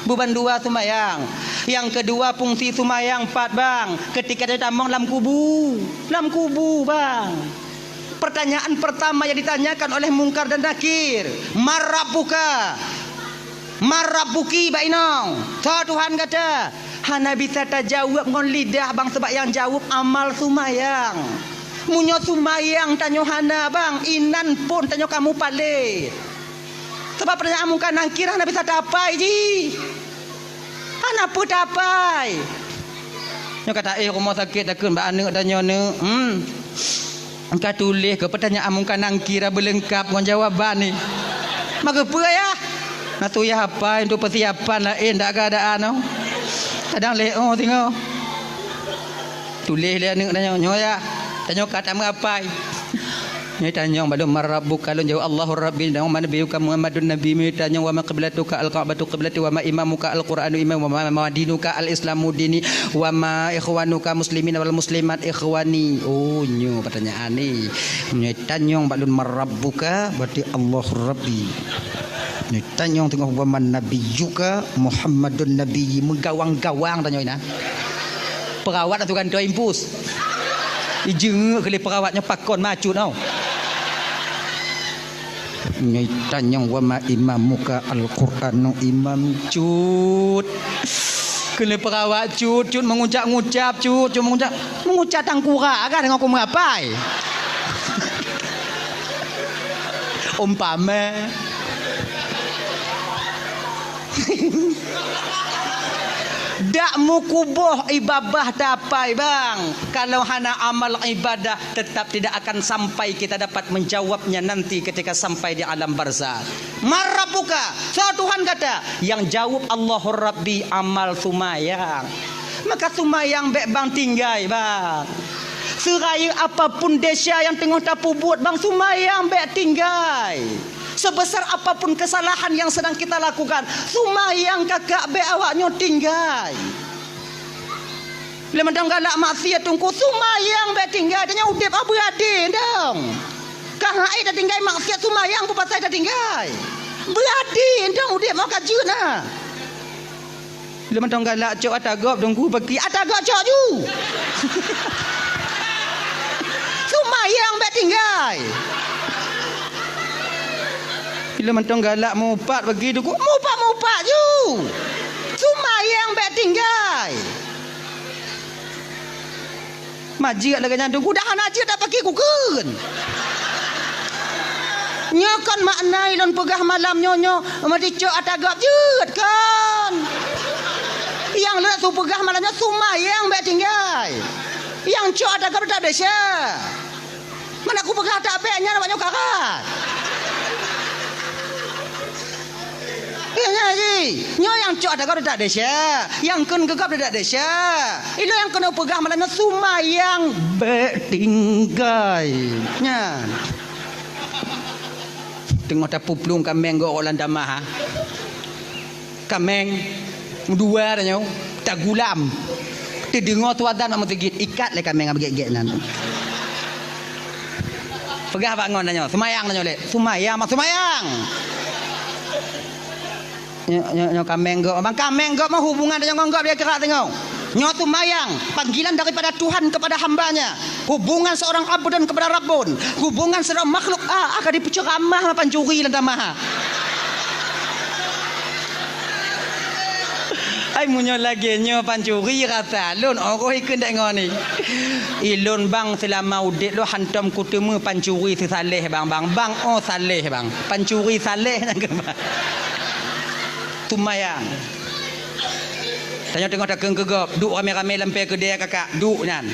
beban dua tumayang. Yang kedua fungsi tumayang 4 bang. Ketika dia tambang dalam kubu bang. Pertanyaan pertama yang ditanyakan oleh Mungkar dan Nakir, Marabuki bainong. Tuhan kata, hana bisa terjawab ngon lidah bang sebab yang jawab amal tumayang. Munyo tumayang tanyo hana bang, inan pun tanyo kamu palit. Sebab pertanyaan Mungkar Nakir hana bisa dapai ji. Hana pun dapai. Nyo kata rumah sakit takun ba anak tanya ne. Engkau tulis ke pertanyaan Mungkar Nakir berlengkap dengan jawaban ni. Maka apa ya? Nak tu ya apa untuk persiapan lain tak keadaan no. Kadang leo tengok. Tulis dia anak tanya nyo ya. Tanya kata mengapai. Ni tanya balum marabbuka lun jawab Allahu rabbi dan wa nabiyuka Muhammadun nabi mi tanya wa ma qiblatuka al-ka'batu qiblati wa ma imamuka al-qur'anu imam wa ma dinuka al-islamu dini wa ma ikhwanuka muslimin wal muslimat ikhwani. Oh nyo pertanyaan ni. Ni tanya balum marabbuka berarti Allahu rabbi. Ni tanya tengok wa ma nabiyuka Muhammadun nabi menggawang-gawang tanya ina. Perawat atau kan impus. Ijeng kali perawatnya pakon macu tau. Nyaitan yang wama imamuka al-Qur'anu imam cut. Kena perawat cut mengucap-ngucap cut mengucap tangkura kan dengan aku mengapai. Umpama dak mukubuh ibadah dapai bang. Kalau hana amal ibadah tetap tidak akan sampai kita dapat menjawabnya nanti ketika sampai di alam barzakh. Marabuka, so Tuhan kata yang jawab Allahur Rabbi amal sumayang. Maka sumayang bek bang tinggai bang. Seraya apapun desa yang tengah tapu buat bang, sumayang baik tinggal. Sebesar apapun kesalahan yang sedang kita lakukan, sumayang kakak baik awaknya tinggal. Bila mandang galak maksiat tungku, sumayang baik tinggal. Dia udip apa berade dong. Kang ai dah tinggal maksiat sumayang apa pasal dah tinggal. Berade dong udip mau kajun nah. Bila mandang galak cok atagop tungku pergi atagop cok ju. Sumayang baik tinggal. Bila mentong galak mupat pergi tu, mupat ju. Sumayang baik tinggal. Majik lagi jantung ku dah anak dah pergi ku kun. Nyokon maknai lon pegah malam nyonyo mati cok atagap jut kan. Yang lek tu pegah malamnya sumayang baik tinggal. Yang cok atagap tak desa. Mana aku pegah tak baiknya namanya karat. Ya ji, nyo yang cok ada kau tak desa, yang kun gegap tak desa. Itu yang kena pegah malamnya sumayang betinggai. Nya. Tengok tak puplung kameng go orang damah. Kameng dua dah nyo, tak gulam. Ti dengar tuadan nak tegit ikat le kameng abgek-gek nan. Pegah bangun dah nyo, sumayang dah nyo le. Sumayang mak sumayang. Nyo kameng go, bang kameng go mah hubungan dengan ngok dia kerak tengok. Nyo tu mayang, panggilan daripada Tuhan kepada hambanya. Hubungan seorang abdan kepada Rabbun. Hubungan seorang makhluk akan dipenceramah pancuri lan tamah. Ai munyo lagi nyo pancuri kata lun orang ikut dak ngoni. Ilun bang selama udik lu hantam kutemu pancuri si saleh bang oh saleh bang. Pancuri saleh nang ke bang. Tumayang. Tengok takeng kegop, duk rame-rame lempe ke dia kakak, duk nyan.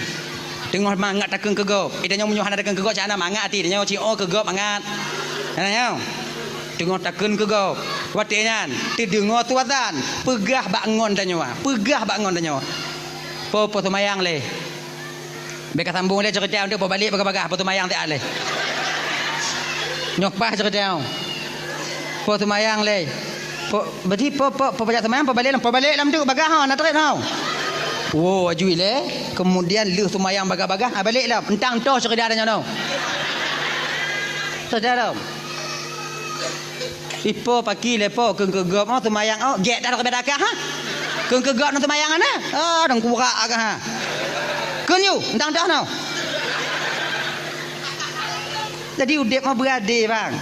Tengok mangat takeng kegop. Idanya munyuhan takeng kegop cana mangat ti, idanya cio kegop mangat. Nanya. Tengok takeng kegop. Wate nyan, ti dengar tuatan, pegah bangun tanya. Pegah bangun tanya. Po tumayang le. Beka sambung le cerita untuk balik bagah-bagah po tumayang ti ale. Nyok pah cerita. Po tumayang le. Berarti pajak semayang balik lam tu bagah ha nak tarik tau. Oh ajui le. Kemudian lu semayang bagah-bagah balik lam. Entang toh cerita dah nyono. Sedar tau. Ipo pagi lepo keng kegop oh semayang oh gek dah ke bedakah ha. Keng kegop nak semayang ana. Ah dang kurak agak ha. Kun you entang toh tau. Jadi udip mah berade bang.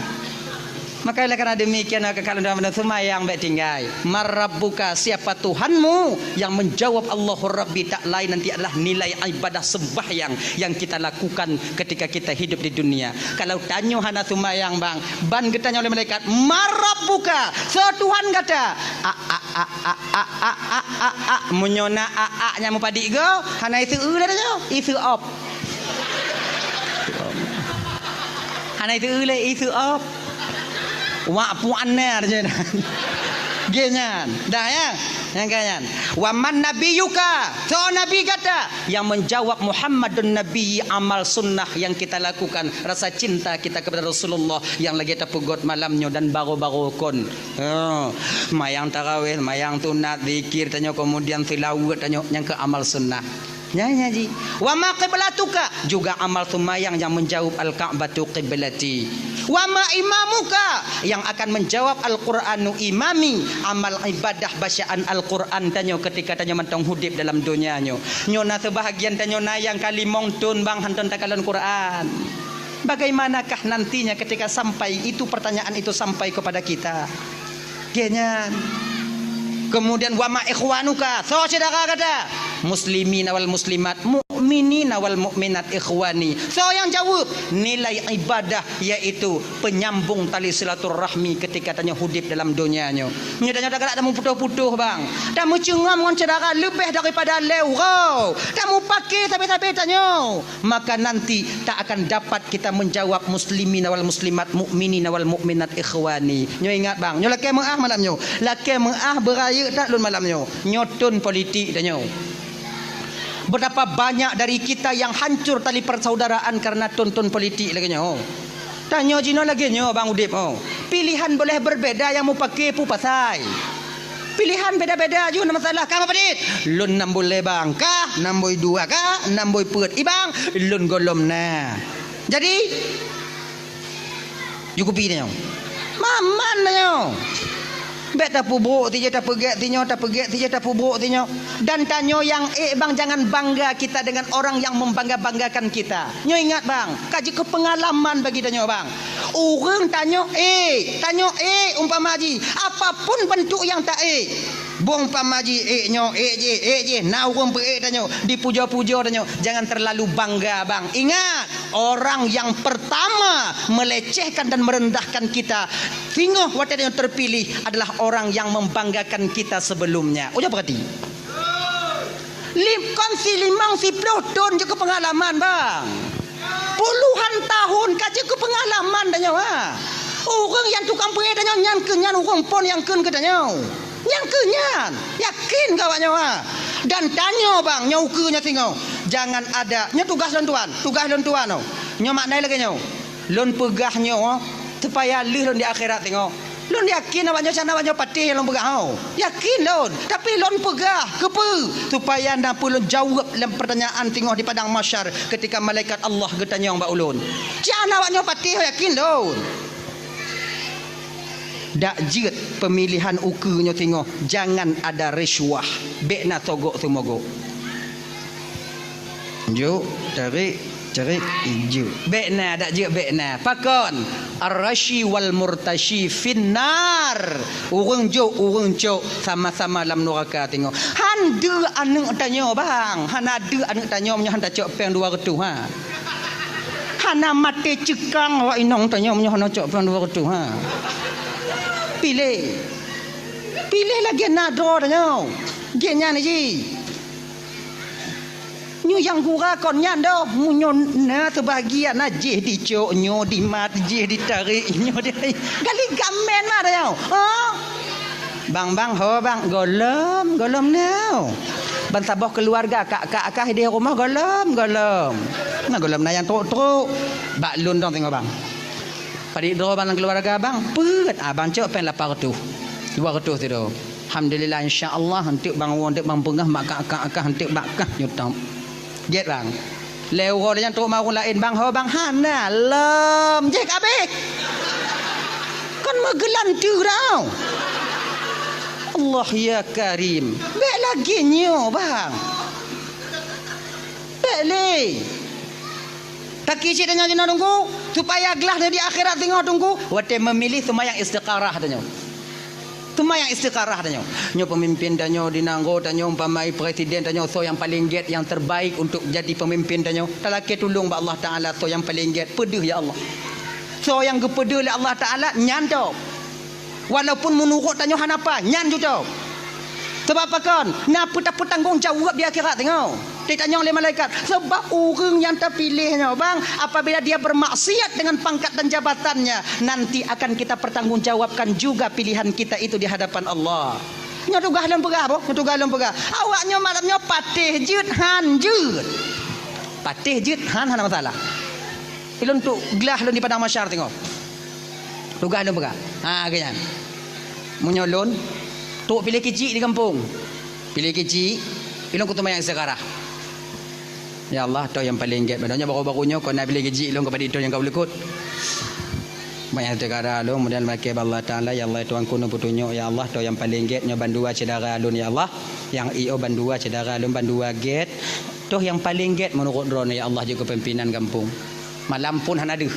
Maka karena demikian kalau dalam semayang baik tinggal. Marabbuka, siapa Tuhanmu? Yang menjawab Allahur Rabbi tak lain nanti adalah nilai ibadah sembahyang yang kita lakukan ketika kita hidup di dunia. Kalau tanya hana semayang bang, ban ditanya oleh malaikat, Marabbuka, so Tuhan kata, munyona nya mupadik go, hana isu dah tanya, isu op. Hana isu op. Wak puannya aja dah. Genyan. Dah ya. Yang kanyan. Wa man nabiyuka. So nabi kata yang menjawab Muhammadun nabi amal sunnah yang kita lakukan, rasa cinta kita kepada Rasulullah yang lagi terpugot malamnya dan baru-baru kon. Mayang tarawih, mayang sunat, zikir tanya kemudian tilawat tanya yang ke amal sunnah. Nyanyi wa ma qiblatuka juga amal sumayang yang menjawab al-ka'batu qiblati wa ma imamuka yang akan menjawab al-Qur'anu imami amal ibadah bacaan al-Qur'an tanyo ketika tanyo mentong hudip dalam dunia nyo nyona sebahagian tanyo yang kalimong tun bang hanton takalan Qur'an. Bagaimanakah nantinya ketika sampai itu pertanyaan itu sampai kepada kita? Genyan. Kemudian wa ma ikhwanuka, so saudara kata muslimin wal muslimat, mukminin wal mukminat ikhwani. So yang jawab nilai ibadah yaitu penyambung tali silaturahmi ketika tanya hudip dalam dunianya. Menyadanya tak ada putuh-putuh bang. Tak mau cengam dengan saudara lebih daripada leurau. Tak mau pakai sampai-sampai tanya. Maka nanti tak akan dapat kita menjawab muslimin wal muslimat, mukminin wal mukminat ikhwani. Nyo ingat bang, nyo laki mengah malam nyo. Laki mengah beraya tak lun malam nyo. Nyotun politik dah nyo. Berapa banyak dari kita yang hancur tali persaudaraan karena tonton politik lagi nyo. Tanya Cina lagi nyo Bang Udip. Pilihan boleh berbeda, yang mau pakai pu pasai. Pilihan beda-beda juga masalah. Kamu pedit? Lun 6 boleh bang. Kah? 6 boy 2 kah? 6 boy put. Ibang lun golom na. Jadi cukup ini nyo. Maman nyo. Bet tak pubruk ti je tak pegek ti nyo, tak pegek ti je tak pubruk ti nyo. Dan tanyo yang bang, jangan bangga kita dengan orang yang membangga-banggakan kita. Nyo ingat bang, kaji ke pengalaman bagi tanyo bang. Orang tanyo umpama haji, apapun bentuk yang tak bong pamaji nyo je na urang pe tanyo dipuja-puja tanyo, jangan terlalu bangga bang. Ingat, orang yang pertama melecehkan dan merendahkan kita tengok waktu yang terpilih adalah orang yang membanggakan kita sebelumnya. Udah berarti kongsi 50 tahun juga pengalaman bang, puluhan tahun kaji ke pengalaman tanyo orang yang tukang pe tanyo nyan kenyan orang pon yang ken ke tanyo yang kenyan yakin kawannya dan tanyo bang nyau ke nya tengok jangan ada nya tugas tuan nyo maknai lagi nyo lon pegah nyo supaya lih lon di akhirat tengok lon yakin awaknya sana awaknya patih lon pegah yakin lon tapi lon pegah kepe supaya nda pun jawab dalam pertanyaan tengok di padang mahsyar ketika malaikat Allah getanya mbak ulun jana awaknya patih yakin lon. Dak jit pemilihan ukunya tengok jangan ada risuah bekna togok tumogo ju tarik ju bekna dak jit bekna pakon ar-rashi wal murtashi finnar urang jo sama-sama dalam neraka tengok handu anu tanyo bang hanadu anu tanyo nya handa cok peng 200 hana mate cekang wa inong tanyo nya hana cok peng 200 pilih lagi nadro tanya genya ni ji nyu yang gura kon nyan do munyo na sebahagian na je di cok nyo di mat je ditarik nyo di gali gamen ma tanya bang ho bang golom now ban sabah keluarga kak di rumah golom na golom na yang truk bak lun dong tengok bang pada doa bang keluarga bang pet abang cok pen 800 200 tu do alhamdulillah insyaallah hantik bang wontek bang pengah mak kakak hantik bakah nyutang get bang lewo yang tu mau lain bang ho bang hana lem je kabe kan megelan tu rau Allah ya karim bek lagi nyo bang bek le tak kisi tanya jina tunggu supaya gelah di akhirat tengok tunggu wate memilih semua yang istiqarah tanya semua yang istiqarah tanya nyo pemimpin tanya dinanggo tanya umpamai presiden tanya so yang paling get yang terbaik untuk jadi pemimpin tanya talake tolong ba Allah taala so yang paling get pedih ya Allah so yang gepedih oleh Allah taala nyan tau walaupun menurut tanya hanapa nyan juga sebab apa kan nak tanggung jawab di akhirat tengok ditanya oleh malaikat sebab orang yang terpilihnya bang apabila dia bermaksiat dengan pangkat dan jabatannya nanti akan kita pertanggungjawabkan juga pilihan kita itu di hadapan Allah. Nya tugah lem pegah boh tugah lem pegah awaknya malamnya patih jut han hana masalah ilun tu gelah lun di padang mahsyar tengok tugah lem pegah ganyan munyolon tu pilih kecil di kampung pilih kecil ilun kutuma yang sekarang. Ya Allah, tu yang paling get. Badanya baru-barunya kau nak beli gaji long kepada itu yang kau boleh ikut. Banyak perkara long kemudian makai Allah Taala ya Allah tuan kuno putunyo ya Allah tu yang paling get nya bandua cedara lun ya Allah. Yang io bandua cedara lun bandua get. Tu yang paling get menurut drone ya Allah juga pimpinan kampung. Malam pun han ada.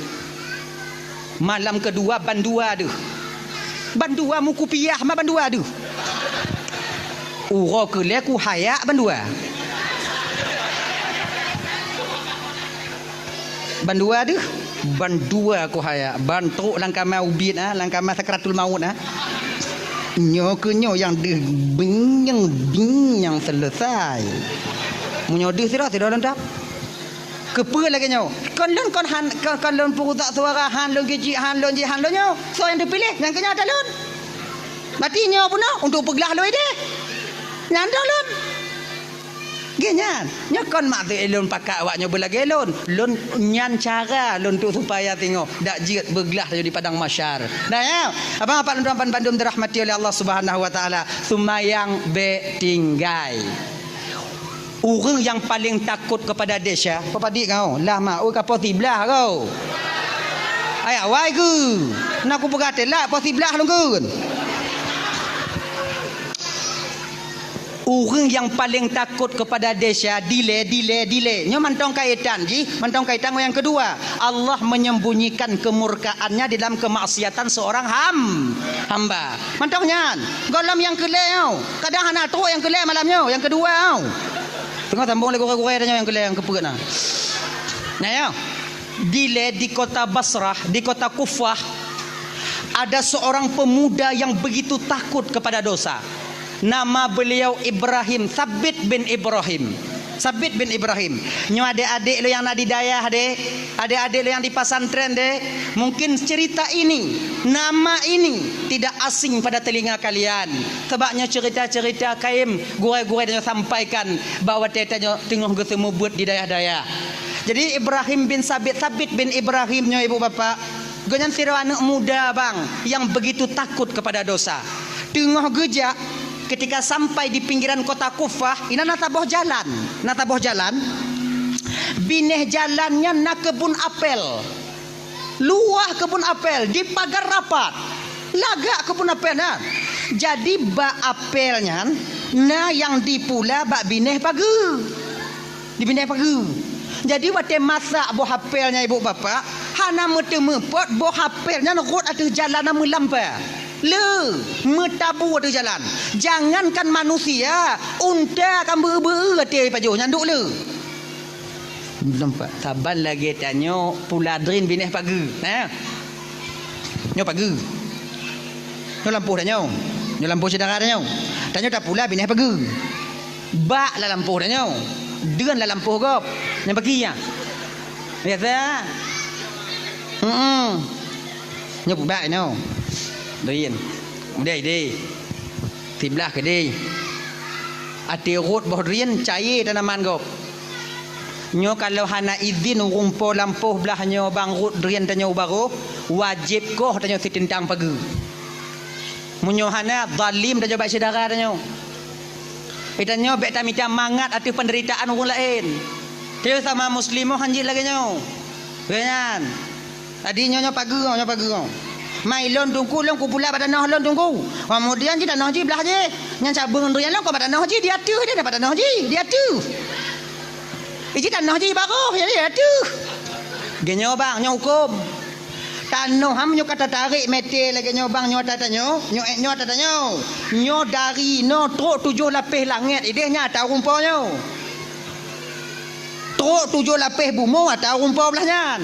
Malam kedua bandua ada. Bandua muku piah mah bandua ada. Uro ke leku hayak bandua. Bandua tu bandua ko haya bantu langkama ubit langkama sakratul maut nyo ke nyo yang binyang selesai munyo deh tidak lentap kepe lagi nyo kon lon purutak suara han lon gaji han lon nyo so yang dipilih yang kenyataan lon mati nyo pun untuk peglah lo ide nyanda lon Genyan, nyakon mak tu elon pakak awaknya belagi elon. Lon nyan cara lon tu supaya tengok dak jiat bergelah di padang masyar. Nah ya, abang apa tuan pandum dirahmati oleh Allah Subhanahu wa taala, sumayang be tinggai. Orang yang paling takut kepada desya, apa dik kau? Lah mak, oi kapo tiblah kau. Ai awai ke? Nak aku berkatalah apa tiblah lu kun. Orang yang paling takut kepada desya delay. Nyo mantong kaitan ji, mantong kaitan yang kedua. Allah menyembunyikan kemurkaannya di dalam kemaksiatan seorang hamba. Mantong nyan. Golom yang kelai. Kadang anak teruk yang kelai malamnya, yang kedua. Tengok tambung lagi kurai-kurai yang kelai yang keput nah. Nah ya. Delay di kota Basrah, di kota Kufah, ada seorang pemuda yang begitu takut kepada dosa. Nama beliau Ibrahim, Sabit bin Ibrahim. Nyo adik-adik lo yang nak didayah deh, adik-adik lo yang di pesantren deh, mungkin cerita ini, nama ini tidak asing pada telinga kalian. Sebabnya cerita-cerita kaim gurai-gurai dan sampaikan bahawa tetanya tengah ketemu buat di dayah-dayah. Jadi Ibrahim bin Sabit bin Ibrahim nyo ibu bapa, ganyan sira anak muda bang yang begitu takut kepada dosa. Tengah gejak ketika sampai di pinggiran kota Kufah, ina nataboh jalan. Bineh jalannya nak kebun apel. Luah kebun apel di pagar rapat. Lagak kebun apel nah. Jadi bak apelnya nah yang dipula bak bineh pagi. Di bineh pagi. Jadi waktu masak buah apelnya ibu bapa, hana mepot buah apelnya rot atas jalan nama lampai. Metabu ada jalan. Jangankan manusia, unta akan ber-ber hati pajuh nyanduk le. Nampak saban lagi tanya puladrin bineh pagi. Nah. Nyo pagi. Nyo lampuh dah nyo. Nyo lampuh sedara dah nyo. Tanya tak pula bineh pagi. Bak la lampuh dah nyo. Deun la lampuh gop. Yang pagi ya. Biasa. Nyo bak nyo. Doin. Mudai deh. Tiblah ke deh. Ati rot boh rian cair tanaman gop. Nyo kalau hana izin rumpo lampuh belah nyo bang rot rian tanyo baru wajib koh tanyo tintang pagi. Munyo hana zalim tanyo baik saudara tanyo. Itanyo bek tamita mangat ati penderitaan orang lain. Dia sama muslimoh hanjil lagi nyo. Ganyan. Tadi nyo pagi. Mai lon tungku lon ku pula pada noh lon tungku. Kemudian kita noh ji belah je. Nyan cabung rian lon ko pada noh ji dia tu dia pada noh ji dia tu. Iji tanah ji baru jadi dia tu. Genyo bang nyo hukum. Tanah ham nyo kata tarik meter lagi nyo bang nyo tatanyo, nyo tatanyo. Nyo dari no truk 7 lapis langit idehnya tahu rumpanya. Truk 7 lapis bumung tahu rumpah belahnya.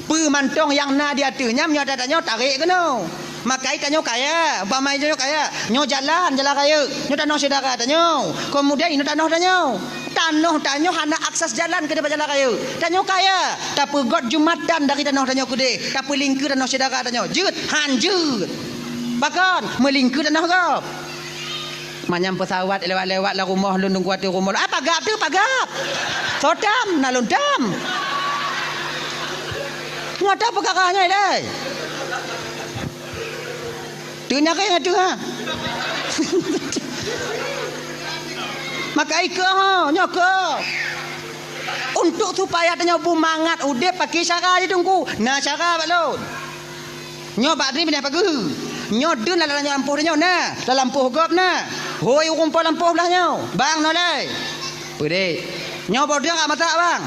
Pemantong yang na dia tu nyam nyo tatanyo tarik ke no. Makai tanyo kaya, umpamai tanyo kaya, nyo jalan kaya, nyo tanah saudara tanyo. Kemudian ini tanah tanyo. Tanyo hana akses jalan ke depan jalan kaya. Tanyo kaya, tapi god jumatan dari tanah tanyo kude, tapi lingku tanah saudara tanyo. Jut, hanjut. Bahkan melingku tanah gap. Manyam pesawat lewat-lewat lah rumah lundung kuati rumah. Apa gap tu pagap. Sodam nalundam. Ngata perkaranya dai. Tunya kaya tu ha. Maka ika ha, nyaka. Untuk supaya tanya bumangat udep pakai cara dia tunggu. Nah cara bak lon. Nyo bak ni pindah pagi. Nyo dun la lampuh dia nyo nah. La lampuh gop nah. Hoi rumpah lampuh belah nyo. Bang no lai. Pede. Nyo bodoh enggak masak bang.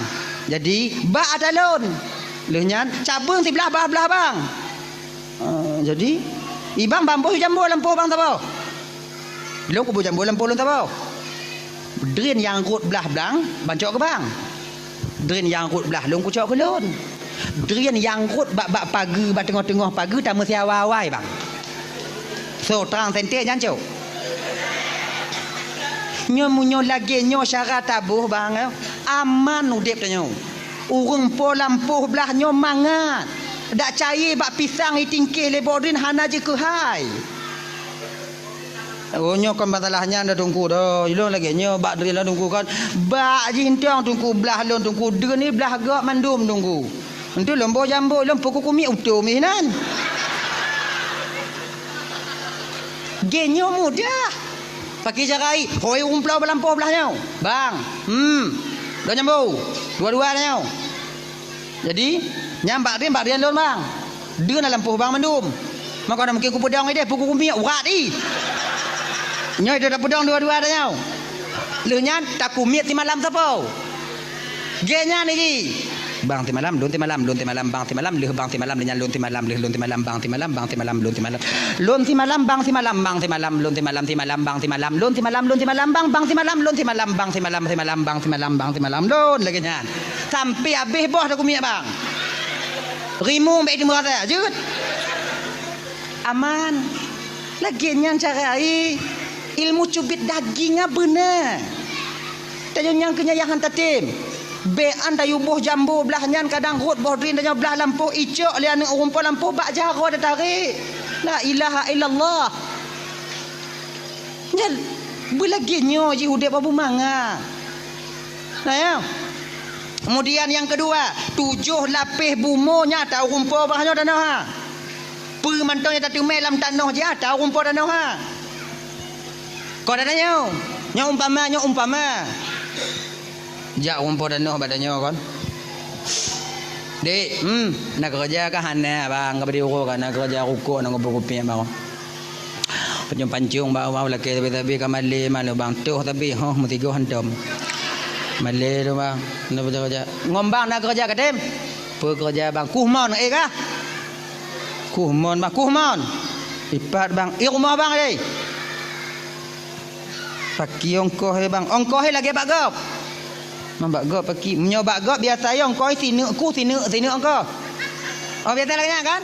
Jadi bak ada lon. Lehnyan cabung sebelah belah bang. Jadi ibang bambu jambu lampuh bang tahu. Belum kubu jambu lampuh lon tahu. Drain yang rut belah belang bancok ke bang. Drain yang rut belah long kucok ke lon. Drain yang rut bak pagi bak tengah-tengah pagi tak mesti awal-awal bang. So terang sente jancok. Nyo lagi nyo syarat tabuh bang. Aman udip tanyo. Urung po lampuh belah nyo mangat. Dak cair bak pisang itingkih le bodin hana je ke hai. Oh nyo kan masalahnya anda tunggu dah. Ilong lagi nyo bak dari lah tunggu kan. Bak jintang tunggu belah lon tunggu. Dia ni belah gak mandum tunggu. Itu lombo jambo lom pokok kumi utuh minan. Genyo mudah. Pakai jagai. Hoi umplau belampau belahnya. Bang. Dua jambu. Dua-dua nyo. Jadi nyambak dia lon bang. Dia nak lampu bang mandum. Maka nak mungkin ku pedang dia pokok kumi urat di. Nyoy dah pedang dua-dua dah nyau. Leunya tak kumit ti malam siapa? Genya ni. Bang ti malam, lun ti malam, lun ti malam, bang ti malam, leuh bang ti malam, leunya lun ti malam, leuh lun ti malam, bang ti malam, bang ti malam, lun ti malam. Lun ti malam, bang ti malam, bang ti malam, lun ti malam, ti malam, bang ti malam, lun ti malam, lun ti malam, bang ti malam, lun ti malam, bang ti malam, ti malam, bang ti malam, bang ti malam, lun lagi nyan. Sampai habis boh dah kumit bang. Rimu mbek di murah jut. Aman. Lagi nyan cara ai. Ilmu cubit dagingnya benar. Tanya yang kenyayahan tatim. Bean dayu boh jambu belah nyan kadang hut boh drin danya belah lampu icok lian rumput lampu bak jaro dah tarik. La ilaha illallah. Nyal belagi nyo ji hudep abu manga. Nah ya. Kemudian yang kedua, 7 lapis bumonya tahu rumput bahnya danau ha. Pemantaunya tak tumai lam tanah je tahu rumput danau ha. Kau dah tanya, nyo umpama. Jak rumput danau badannya kan. Dek, nak kerja ke hana bang, ke beri urut kan, nak kerja rukuk nak ngopi bang. Pancung bawa laki tapi kamali mana bang tuh tapi mesti go hantam. Malay tu bang, nak kerja. Ngombang nak kerja katem. Pekerja bang, kuhmon kah? Kuhmon bang, kuhmon. Ipat bang, rumah bang deh. Paki ongkoh bang. Ongkoh lagi bak gop. Mambak gop paki. Menyobak gop biasa yo ongkoh sinu ongkoh. Oh biasa lagi kan?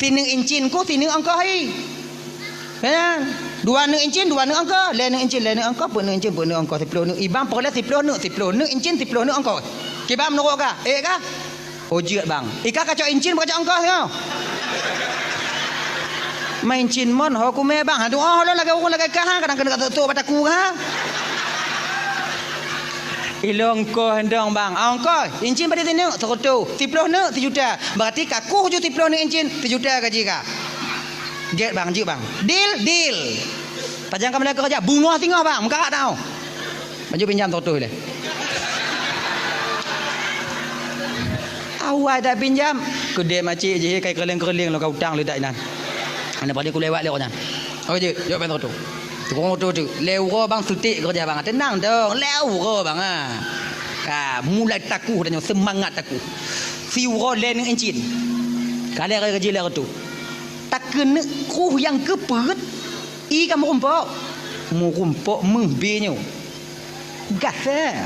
Sinu incin ku sinu ongkoh hi. Kan? 2 nu incin 2 nu ongkoh. Le nu incin le nu ongkoh, pu nu incin pu nu ongkoh 10 nu. Ibang pola 10 nu incin 10 nu ongkoh. Kibam menurut ka? Kah? Oh jeut bang. Ika kacau incin kacau ongkoh yo. Main cin mon ho ku me bang hadu oh lo lagi urun lagi kah kadang kena tu bataku ha ilong ko hendong bang angko incin pada tinu sekoto 10 nu 1 juta berarti kaku 70 nu incin 1 juta gaji ka get bang bang deal pajang kamu kerja bunga tinggal bang muka tau baju pinjam tu le awal dah pinjam kedai macik je kai keleng-keleng lo kau utang ledak nan. Anda pada ku lewat lewat kan. Oh je, jawab pentok tu. Tukang tu lewat bang sutik kerja bang. Tenang dong, lewat bang mulai takuh dan semangat takuh. Siuro len encin. Kali kerja lewat tu. Tak kena kuh yang kepet. I kamu rumpok. Mu rumpok membinyo. Gasa.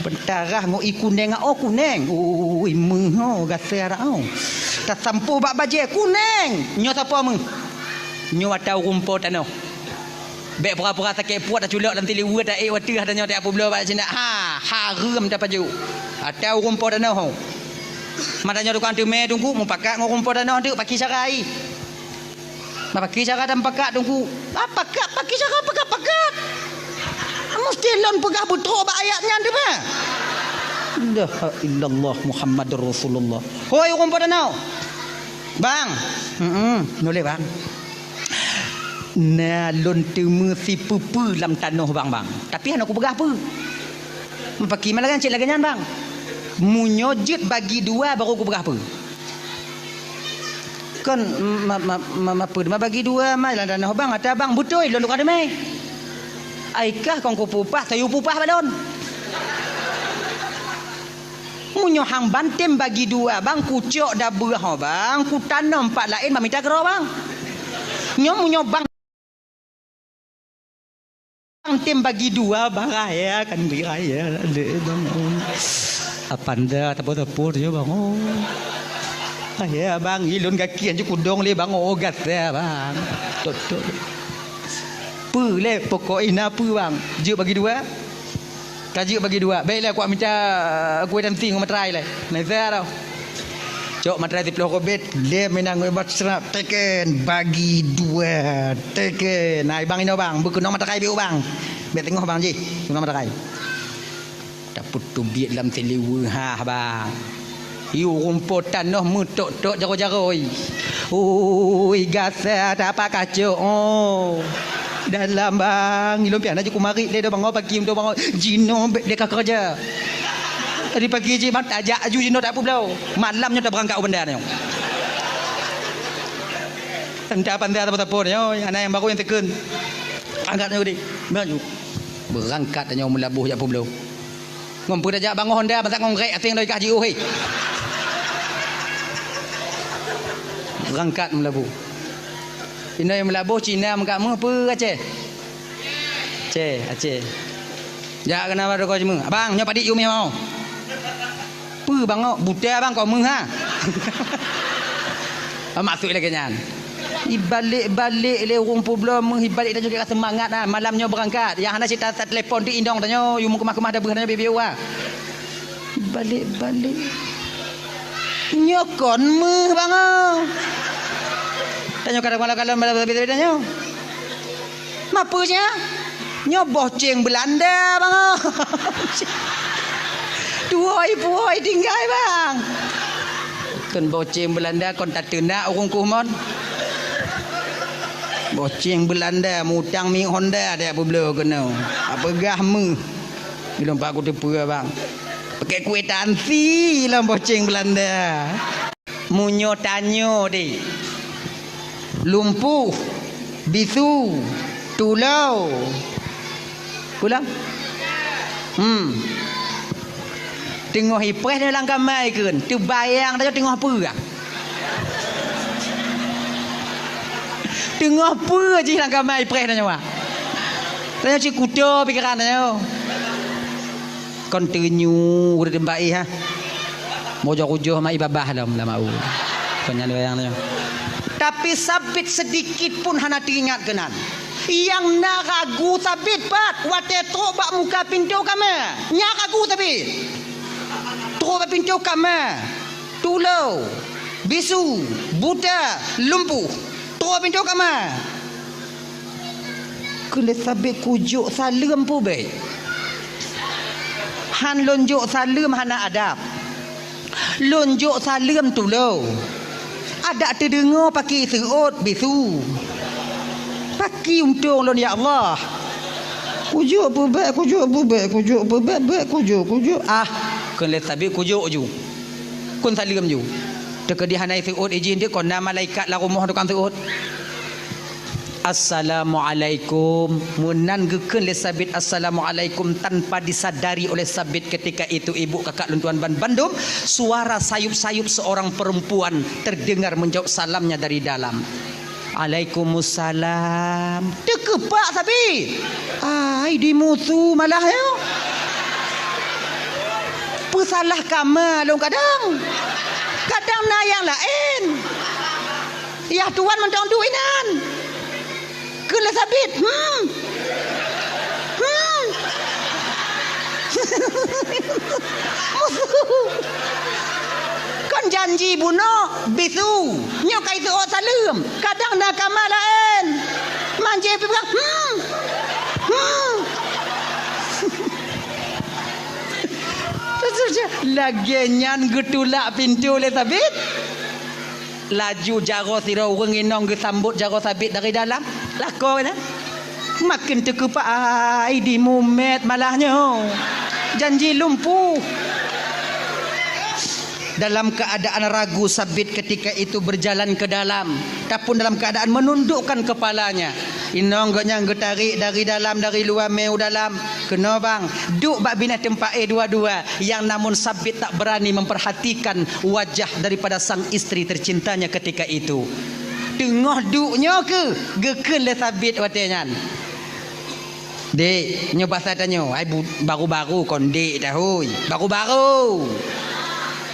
Pentarah ngo ikuneng kuneng. Ui mengho gasa rao. Tak sampu bak baje kuneng. Nyo siapa meng? Nyo atau rumput tanah. Bek pura-pura sakit puat dah culak dalam tiliwa dah watih dah nyo tak apa bela bak cina. Haram dah baju. Atau rumput tanah ho. Madanya tukang tume tunggu mu pakat ngo rumput tanah tu paki carai. Paki cara dan pakat tunggu. Pakat paki cara pakat. Mesti lon pegah butrok bak ayatnya tu bah. La illallah Muhammadur Rasulullah. Hoi rumput danau. Bang. Boleh bang. Nah lon temu si pupu dalam tanah bang. Tapi aku pegah apa? Mepaki malah kan cik lagi nyan bang. Munyojit bagi 2 baru aku pegah apa? Kan apa bagi 2 mai dalam tanah bang ada bang betul lon lu kada mai. Aikah kong ku pupah sayu pupah balon. Munyo hang bantem bagi 2 bang kucok dah berah bang ku tanam 4 lain bang minta gero bang. Munyo bang bantem bagi 2 bang raya kan raya le bang. Apanda tapo-tapo je bang. Oh. Ya bang ilun kaki anju kudong le bang ogat ya bang. Toto. Pu le pokok ina pu bang. Je bagi 2. Kaji bagi 2. Baiklah aku minta kuih dan ting materai lah. Nazar tau. Cok matrai 10 kobet. Dia menang buat serap. Teken. Bagi 2. Teken. Nah bang ini bang. Bukan mata kai biu bang. Biar tengok bang Ji. Bukan mata kai. Dapur tu biar dalam telewa. Ha bang. Iu rumputan noh mutok-tok jaro-jaro. Oi gasa tak apa kacau. Oh. Dalam bang. Ilom pian aja kumari. Dia bang pagi untuk bang. Jino dia kerja. Tadi pagi je mat ajak aju jino tak apa belau. Malamnya tak berangkat benda ni. Tanda pandai apa-apa ni. Anak yang baru yang tekan. Angkatnya gede. Maju. Berangkat tanya melabuh jak apa belau. Ngompol ajak bang Honda pasal ngongkrek ating dari kaji oi. Berangkat melabuh. Ini yang melabuh Cina muka mu apa Aceh? Aceh. Jak kenapa kau cuma? Abang nyo padik you mau. Apa bang buta bang kau mengha. Masuk lagi nyan. Ibalik-balik le orang problem menghibalik dan juga semangat lah. Malamnya berangkat. Yang anda cerita telefon di indong tanya you mau kemah-kemah dah berhanya bibiu ah. Balik-balik. Nyokon meh bang. Tanya kadang-kadang beda-beda nyo. Mapanya? Nyo boceng Belanda bang. Puai tinggal bang. Kan boceng Belanda kon tak tena orang kumon. Boceng Belanda mutang mi Honda dia apa belo kena. Apa gahmu. Belum pak aku tepu bang. Pakai kwitansi lah boceng Belanda. Munyo tanyo deh. Lumpuh, bisu, tulau. Pulang? Tengok hipres dalam kamai kan. Tu bayang dah tengok apa ah? Tengok apa je dalam kamai hipres dah nyawa. Tanya cik kuda pikiran dah. Continue di tempat ha. Mojo-mojo mai babah dalam mau. Kanya bayang dah. Tapi sabit sedikit pun hana teringat kenan. Yang nak ragu sabit pat. Wate trobak muka pintu kami. Nyak ragu sabit. Trobak pintu kami. Tulau. Bisu. Buta. Lumpuh. Trobak pintu kami. Kena sabit kujuk salam pun baik. Han lonjuk salam hana adab. Lonjuk salam tulau. Ada terdengar pakai serut bisu. Pakai untung lon ya Allah. Kujuk apa baik. Ah, kan let sabi kujuk ju. Kun salim ju. Teka di hanai serut izin dia kon nama malaikat la rumah tukang serut. Assalamualaikum. Munan geken le sabit assalamualaikum tanpa disadari oleh sabit ketika itu ibu kakak luntuan ban Bandung, suara sayup-sayup seorang perempuan terdengar menjawab salamnya dari dalam. Waalaikumsalam. Dekepak sabit. Ai di musuh malah ya. Pesalah kamar long kadang. Kadang na yang lain. Ya tuan mentong duinan. Kena sabit. Kan janji bunuh bisu. Nyokai tu orang salam. Kadang nak kamar lain. Manje pegang. Lagi nyan getulak pintu le sabit. Laju jaro sira orang inong gesambut jaro sabit dari dalam. Lakor kan? Makin terkepak ai di mumet malahnya. Janji lumpuh. Dalam keadaan ragu sabit ketika itu berjalan ke dalam, tapi dalam keadaan menundukkan kepalanya. Inong gaknya getarik dari dalam dari luar meu dalam. Kena bang, duk bak bina tempat dua-dua yang namun sabit tak berani memperhatikan wajah daripada sang isteri tercintanya ketika itu. Tengah duknya ke geken le sabit watenya. Dek, nyo bahasa tanya, ai baru-baru kon dek dah hoi. Baru-baru.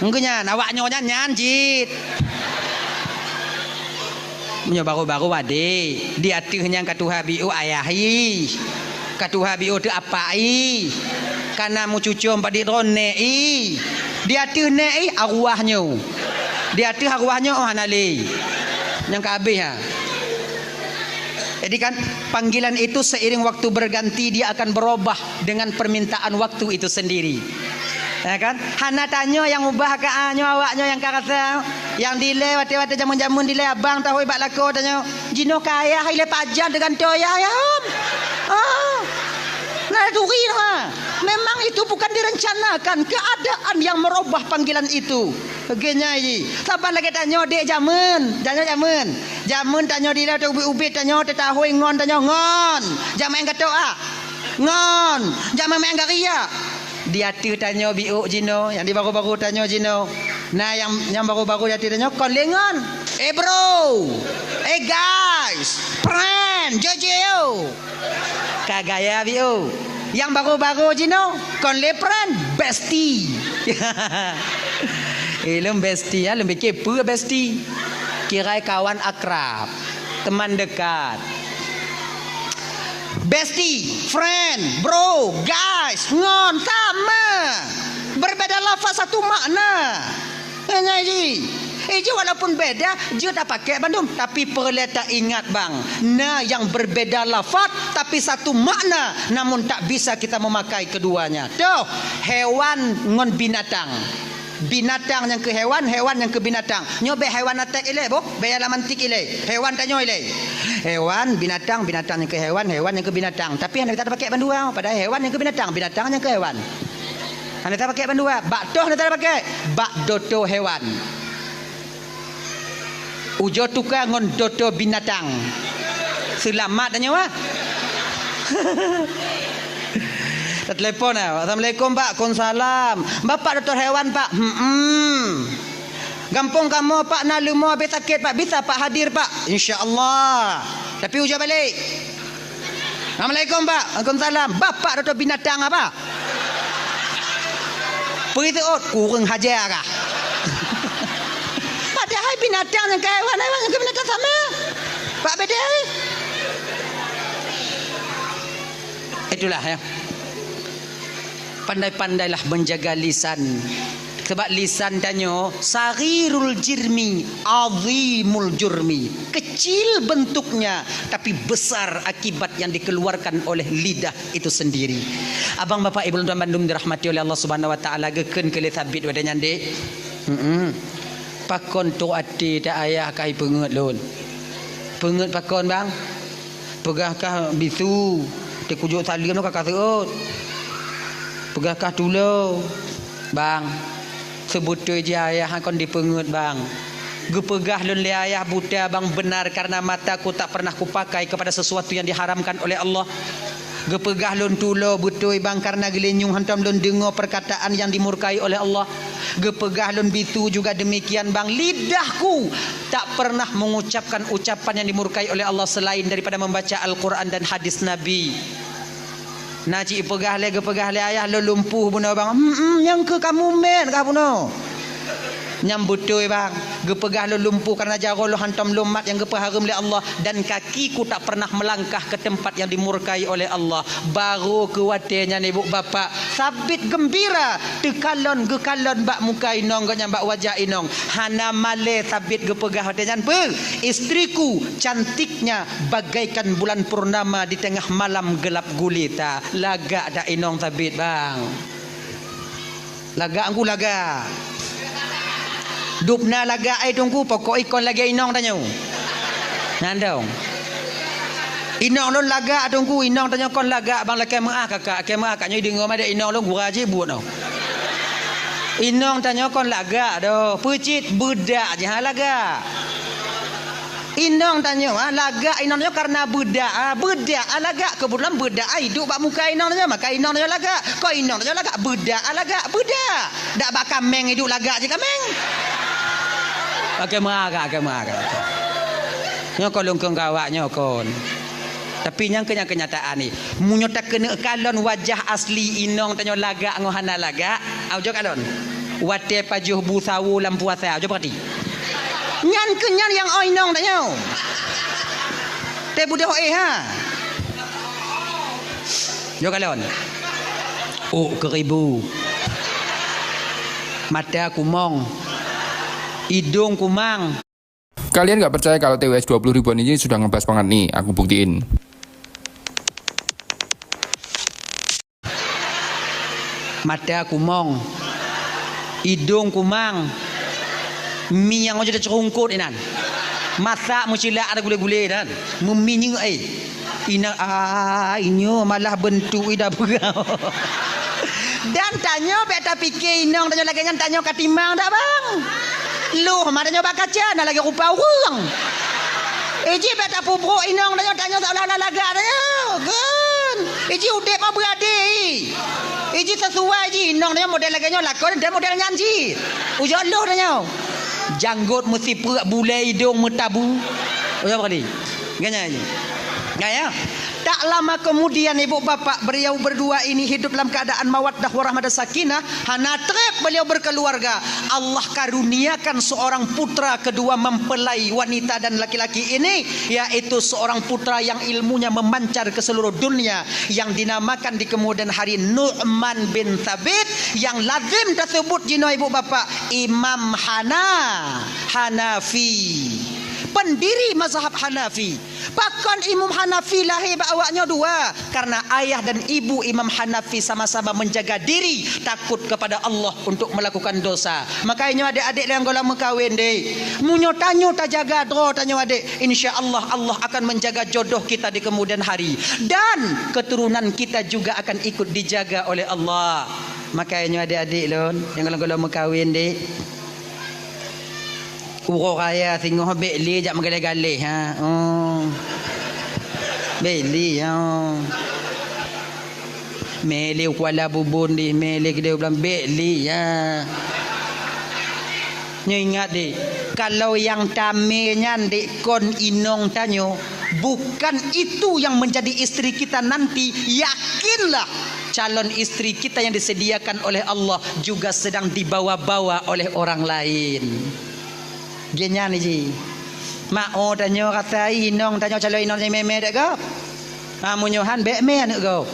Mungkinnya awaknya nyan jit. Nyo baru-baru adik. Dia tuh katuha biu ayahi. Katuha biu tu apai. Kana mu cucu padi rone i. Dia tuh nei arwahnya. Dia tu arwahnya oh hanali. Yang kabeh ha. Jadi kan panggilan itu seiring waktu berganti dia akan berubah dengan permintaan waktu itu sendiri. Ya kan? Hana tanya yang ubah ke anyo awaknya yang kata yang dile wate-wate jamun-jamun dile abang tahu ibak lako tanya jino kaya ile pajan dengan toya ya om. Nah turi ha. Memang itu bukan direncanakan, keadaan yang merubah panggilan itu. Begini ji. Sabar lagi tanya dek jamun, jamun tanya dia tu ubi tanya te tahu ngon tanya ngon. Jamun yang kata ngon, jamun yang garia. Dia tu tanya biuk jino, yang di baru-baru tanya jino. Nah yang baru-baru dia tanya kon lengon. Bro. Guys, friend, Jojo. Kagaya biuk. Yang baru-baru jino kon le friend, bestie. Lem bestie ya, lebih kepo bestie. Kira kawan akrab, teman dekat. Bestie, friend, bro, guys, ngon sama. Berbeda lafaz satu makna. Hanya ji. Walaupun beda, dia tak pakai bandung, tapi perlu tak ingat bang. Nah, yang berbeda lafaz tapi satu makna, namun tak bisa kita memakai keduanya. Tuh, hewan ngon binatang. Binatang yang ke hewan, hewan yang ke binatang. Nyobe hewan atak ile, boh, bayar lamantik ile. Hewan tanyo ile. Hewan, binatang, binatang yang ke hewan, hewan yang ke binatang. Tapi anda tak pakai bandua, padahal hewan yang ke binatang, binatang yang ke hewan. Anda tak pakai bandua, bak doh anda tak pakai, bak doto hewan. Ujo tukar ngon doto binatang. Selamat tanya wah. Telepon Assalamualaikum pak. Konsalam. Bapak doktor hewan pak. Gampung kamu pak nak lumah habis sakit pak. Bisa pak hadir pak. InsyaAllah. Tapi ujo balik. Assalamualaikum pak. Waalaikumsalam. Bapak doktor binatang apa? Pergi kurang hajar kah? Padahal binatang yang ke hewan, hewan yang ke binatang sama. Pak beda. Itulah ya. Pandai-pandailah menjaga lisan. Sebab lisan danyo sarirul jirmi, azimul jurmi. Kecil bentuknya tapi besar akibat yang dikeluarkan oleh lidah itu sendiri. Abang bapak ibu tuan bandung dirahmati oleh Allah Subhanahu wa taala geken kele sabit wada nyande. Pakon tu ati tak ayah kai pengut lun. Pengut pakon bang. Pegahkah bisu. Te kujuk salim tu kakak seut. Pegahkah tulo. Bang. Sebutui je ayah kon dipengut bang. Gepegah lun le ayah buta bang benar karena mataku tak pernah kupakai kepada sesuatu yang diharamkan oleh Allah. Gepegah lun tulo butui bang karena gelenyung hantam lun dengar perkataan yang dimurkai oleh Allah. Gepegah lun bitu juga demikian bang. Lidahku tak pernah mengucapkan ucapan yang dimurkai oleh Allah selain daripada membaca Al-Quran dan hadis Nabi. Naci pegah le gepegah le ayah lo lumpuh buno bang. Yang ke kamu men kah buno. Nyambutui bang. Gepegah lo lumpuh karena jaro lo hantam lumat yang gepaharum oleh Allah. Dan kakiku tak pernah melangkah ke tempat yang dimurkai oleh Allah. Baru kuatnya ni ibu bapa. Sabit gembira. Tekalon gekalon bak muka inong. Gak nyambak wajah inong. Hana male sabit gepegah hatinya. Istriku cantiknya bagaikan bulan purnama di tengah malam gelap gulita. Lagak dak inong sabit bang. Lagak aku lagak. Dupna laga ai tunggu pokok ikon lagi inong tanya. Nandong. Inong lon laga tunggu inong tanya kon laga bang laki maah kakak kakaknya dengar ada inong lon gura je buat no. Inong tanya kon laga doh. Pecit budak je laga. Inong tanya laga inong tanya karena budak. Budak laga kebetulan budak ai duk bak muka inong tanya maka inong tanya laga. Kau inong tanya laga budak laga budak. Dak bak kameng hidup laga je kameng. Okey marah. Nyokon lungkung kawak nyokon. Tapi yang kenyataan ni, munyo tak kena kalon wajah asli inong tanyo laga ngohana laga, aujo kalon. Wate pajuh busawu lam puasa, aujo perhati. Nyan kenyan yang inong tanyo. Te budak ha. Jo kalon. Oh 1000. Mata aku mong. hidung kumang. Kalian nggak percaya kalau TWS 20 ribuan ini sudah ngebahas banget nih, aku buktiin. Mata kumong, hidung kumang, mi yang aja cerungkut inan, mata mucila ada gule-gule dan, meminyung ina inyo malah bentuk ida berau. Dan tanya beta fikir inang tanya lagi ngan tanya katimang tak bang. Lu matanya bak kaca nak lagi rupa orang. Eji beta pubro inang tanya seolah-olah laga tanya. Kan. Eji udep mah berade. Eji sesuai ji inang tanya model lagi lakon dan model nyanji. Ujar lu tanya. Janggut mesti perak bulai hidung metabu. Ujar kali. Ganya aja. Gaya. Tak lama kemudian ibu bapak beliau berdua ini hidup dalam keadaan mawaddah warahmah dan sakinah. Hana trep beliau berkeluarga. Allah karuniakan seorang putra kedua mempelai wanita dan laki-laki ini, yaitu seorang putra yang ilmunya memancar ke seluruh dunia, yang dinamakan di kemudian hari Nu'man bin Thabit, yang lazim tersebut jino ibu bapak Imam Hanafi, pendiri mazhab Hanafi. Bahkan Imam Hanafi lahir awaknya dua, karena ayah dan ibu Imam Hanafi sama-sama menjaga diri takut kepada Allah untuk melakukan dosa. Makanya adik-adik yang kalau mengkawin deh, munyo tanyo tak jaga dro tanyo adik, insya-Allah Allah akan menjaga jodoh kita di kemudian hari, dan keturunan kita juga akan ikut dijaga oleh Allah. Makanya adik-adik lon yang kalau mengkawin deh, uro raya tengok beli jak mengalih-galih ha. Beli ha. Meli kuala bubun di meli dia bilang beli ya. Nyo ingat deh, kalau yang tamenya dek kon inong tanyo bukan itu yang menjadi istri kita nanti, yakinlah calon istri kita yang disediakan oleh Allah juga sedang dibawa-bawa oleh orang lain. Genya ni ji. Mak oh tanyo kata inong tanyo calon inong ni meme dak go. Munyohan bek me anak go.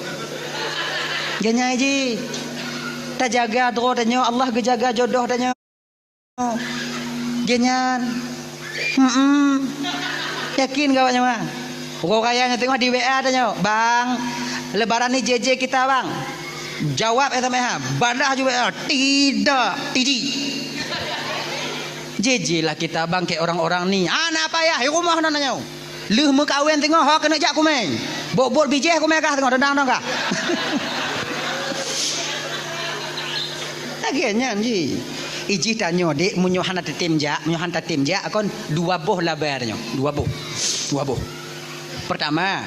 Genya ji. Ta jaga dro tanyo Allah ge jaga jodoh tanyo. Genya. Yakin kau nyawa. Pokok kayaknya tengok di WA tanyo. Bang, lebaran ni JJ kita bang. Jawab SMS badah juga tidak. JJ lah kita bang kayak orang-orang ni. Anak apa ya? Rumah nanya. Leh mekawin tengok ha kena jak ku main. Bok-bok biji aku main kah tengok dendang kah. Akhirnya ji. Iji tanyo dek munyohan tatim jak, munyohan tatim jak akon dua boh labarnya. Dua boh. Pertama,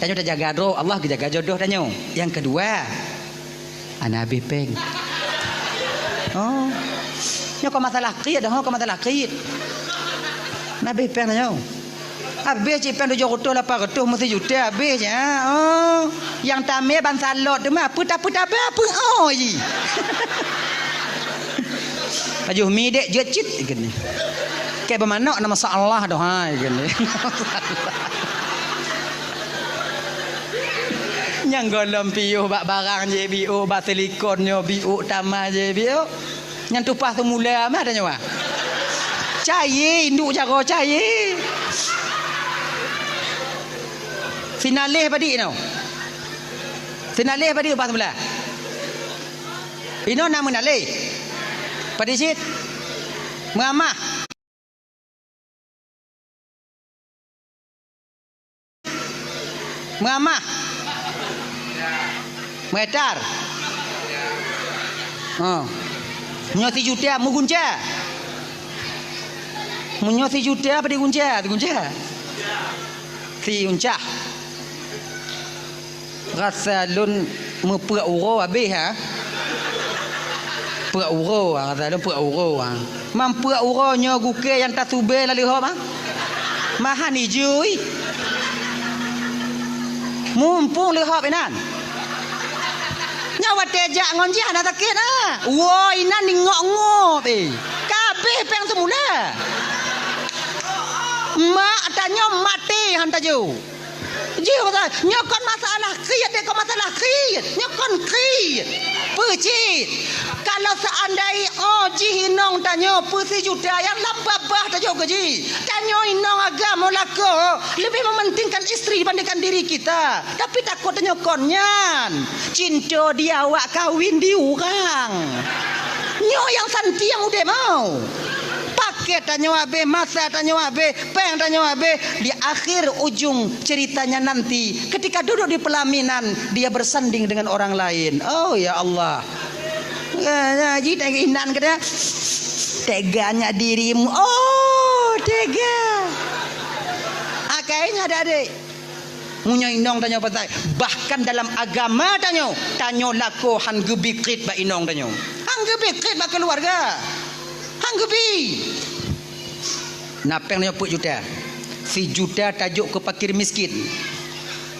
tanyo dah jaga doh, Allah jaga jodoh tanyo. Yang kedua, anabi peng. Oh. Nyo kau masalah kid dah, kau masalah kid. Nabi pen nyo. Habis cipen tu jodoh lah paruh mesti juta habis ya. Oh, yang tamai ban salot tu mah putar-putar apa oh ji. Ajuh mi dek jecit gini. Kayak bermakna nama masalah dah ha gini. Yang golom piuh bak barang je biu, bak silikon nyo biu tamah je biu. Yang tupas tu mula mah ada nyawa. Cair induk jago cair. Sinalih padi no. Sinalih padi pas mula. Ino nama nalih. Padi sit. Mengamah. Mengamah. Metar. Oh. Munyo 3 juta mugunca. Munyo 3 juta apa digunca? Digunca. Si uncah. Rasa lun meprak uro habis ha. Prak uro rasa lun prak uro ha. Mamprak uro nyo guke yang tak sube lalu ho mah. Mahan hijui. Mumpung lehop inan. Nyawa tejak ngonji ana sakit ah. Wo inan ni ngok-ngok kabeh peng semula. Mak tanya mati hantar ju. Ji kata nyokon masalah kriat dek masalah kriat. Nyokon kriat. Pecit. Kalau seandainya ji hinong tanyo pusi juta yang lambabah tanyo gaji. Tanyo hinong agama lako lebih mementingkan istri dibandingkan diri kita. Tapi takut tanyo konyan. Cinta dia awak kawin di orang. Nyo yang santi yang udah mau. Pakai tanyo abe, masa tanyo abe, peng tanyo abe. Di akhir ujung ceritanya nanti ketika duduk di pelaminan dia bersanding dengan orang lain. Oh ya Allah. Ya, jadi inan kata teganya dirimu. Oh, tega. Kayaknya ada adik. Munya inong tanyo pasal. Bahkan dalam agama tanyo lako han gebikrit ba inong tanyo. Han gebikrit ba keluarga. Han gebi. Napeng tanyo put juta. Si juta tajuk ke fakir miskin.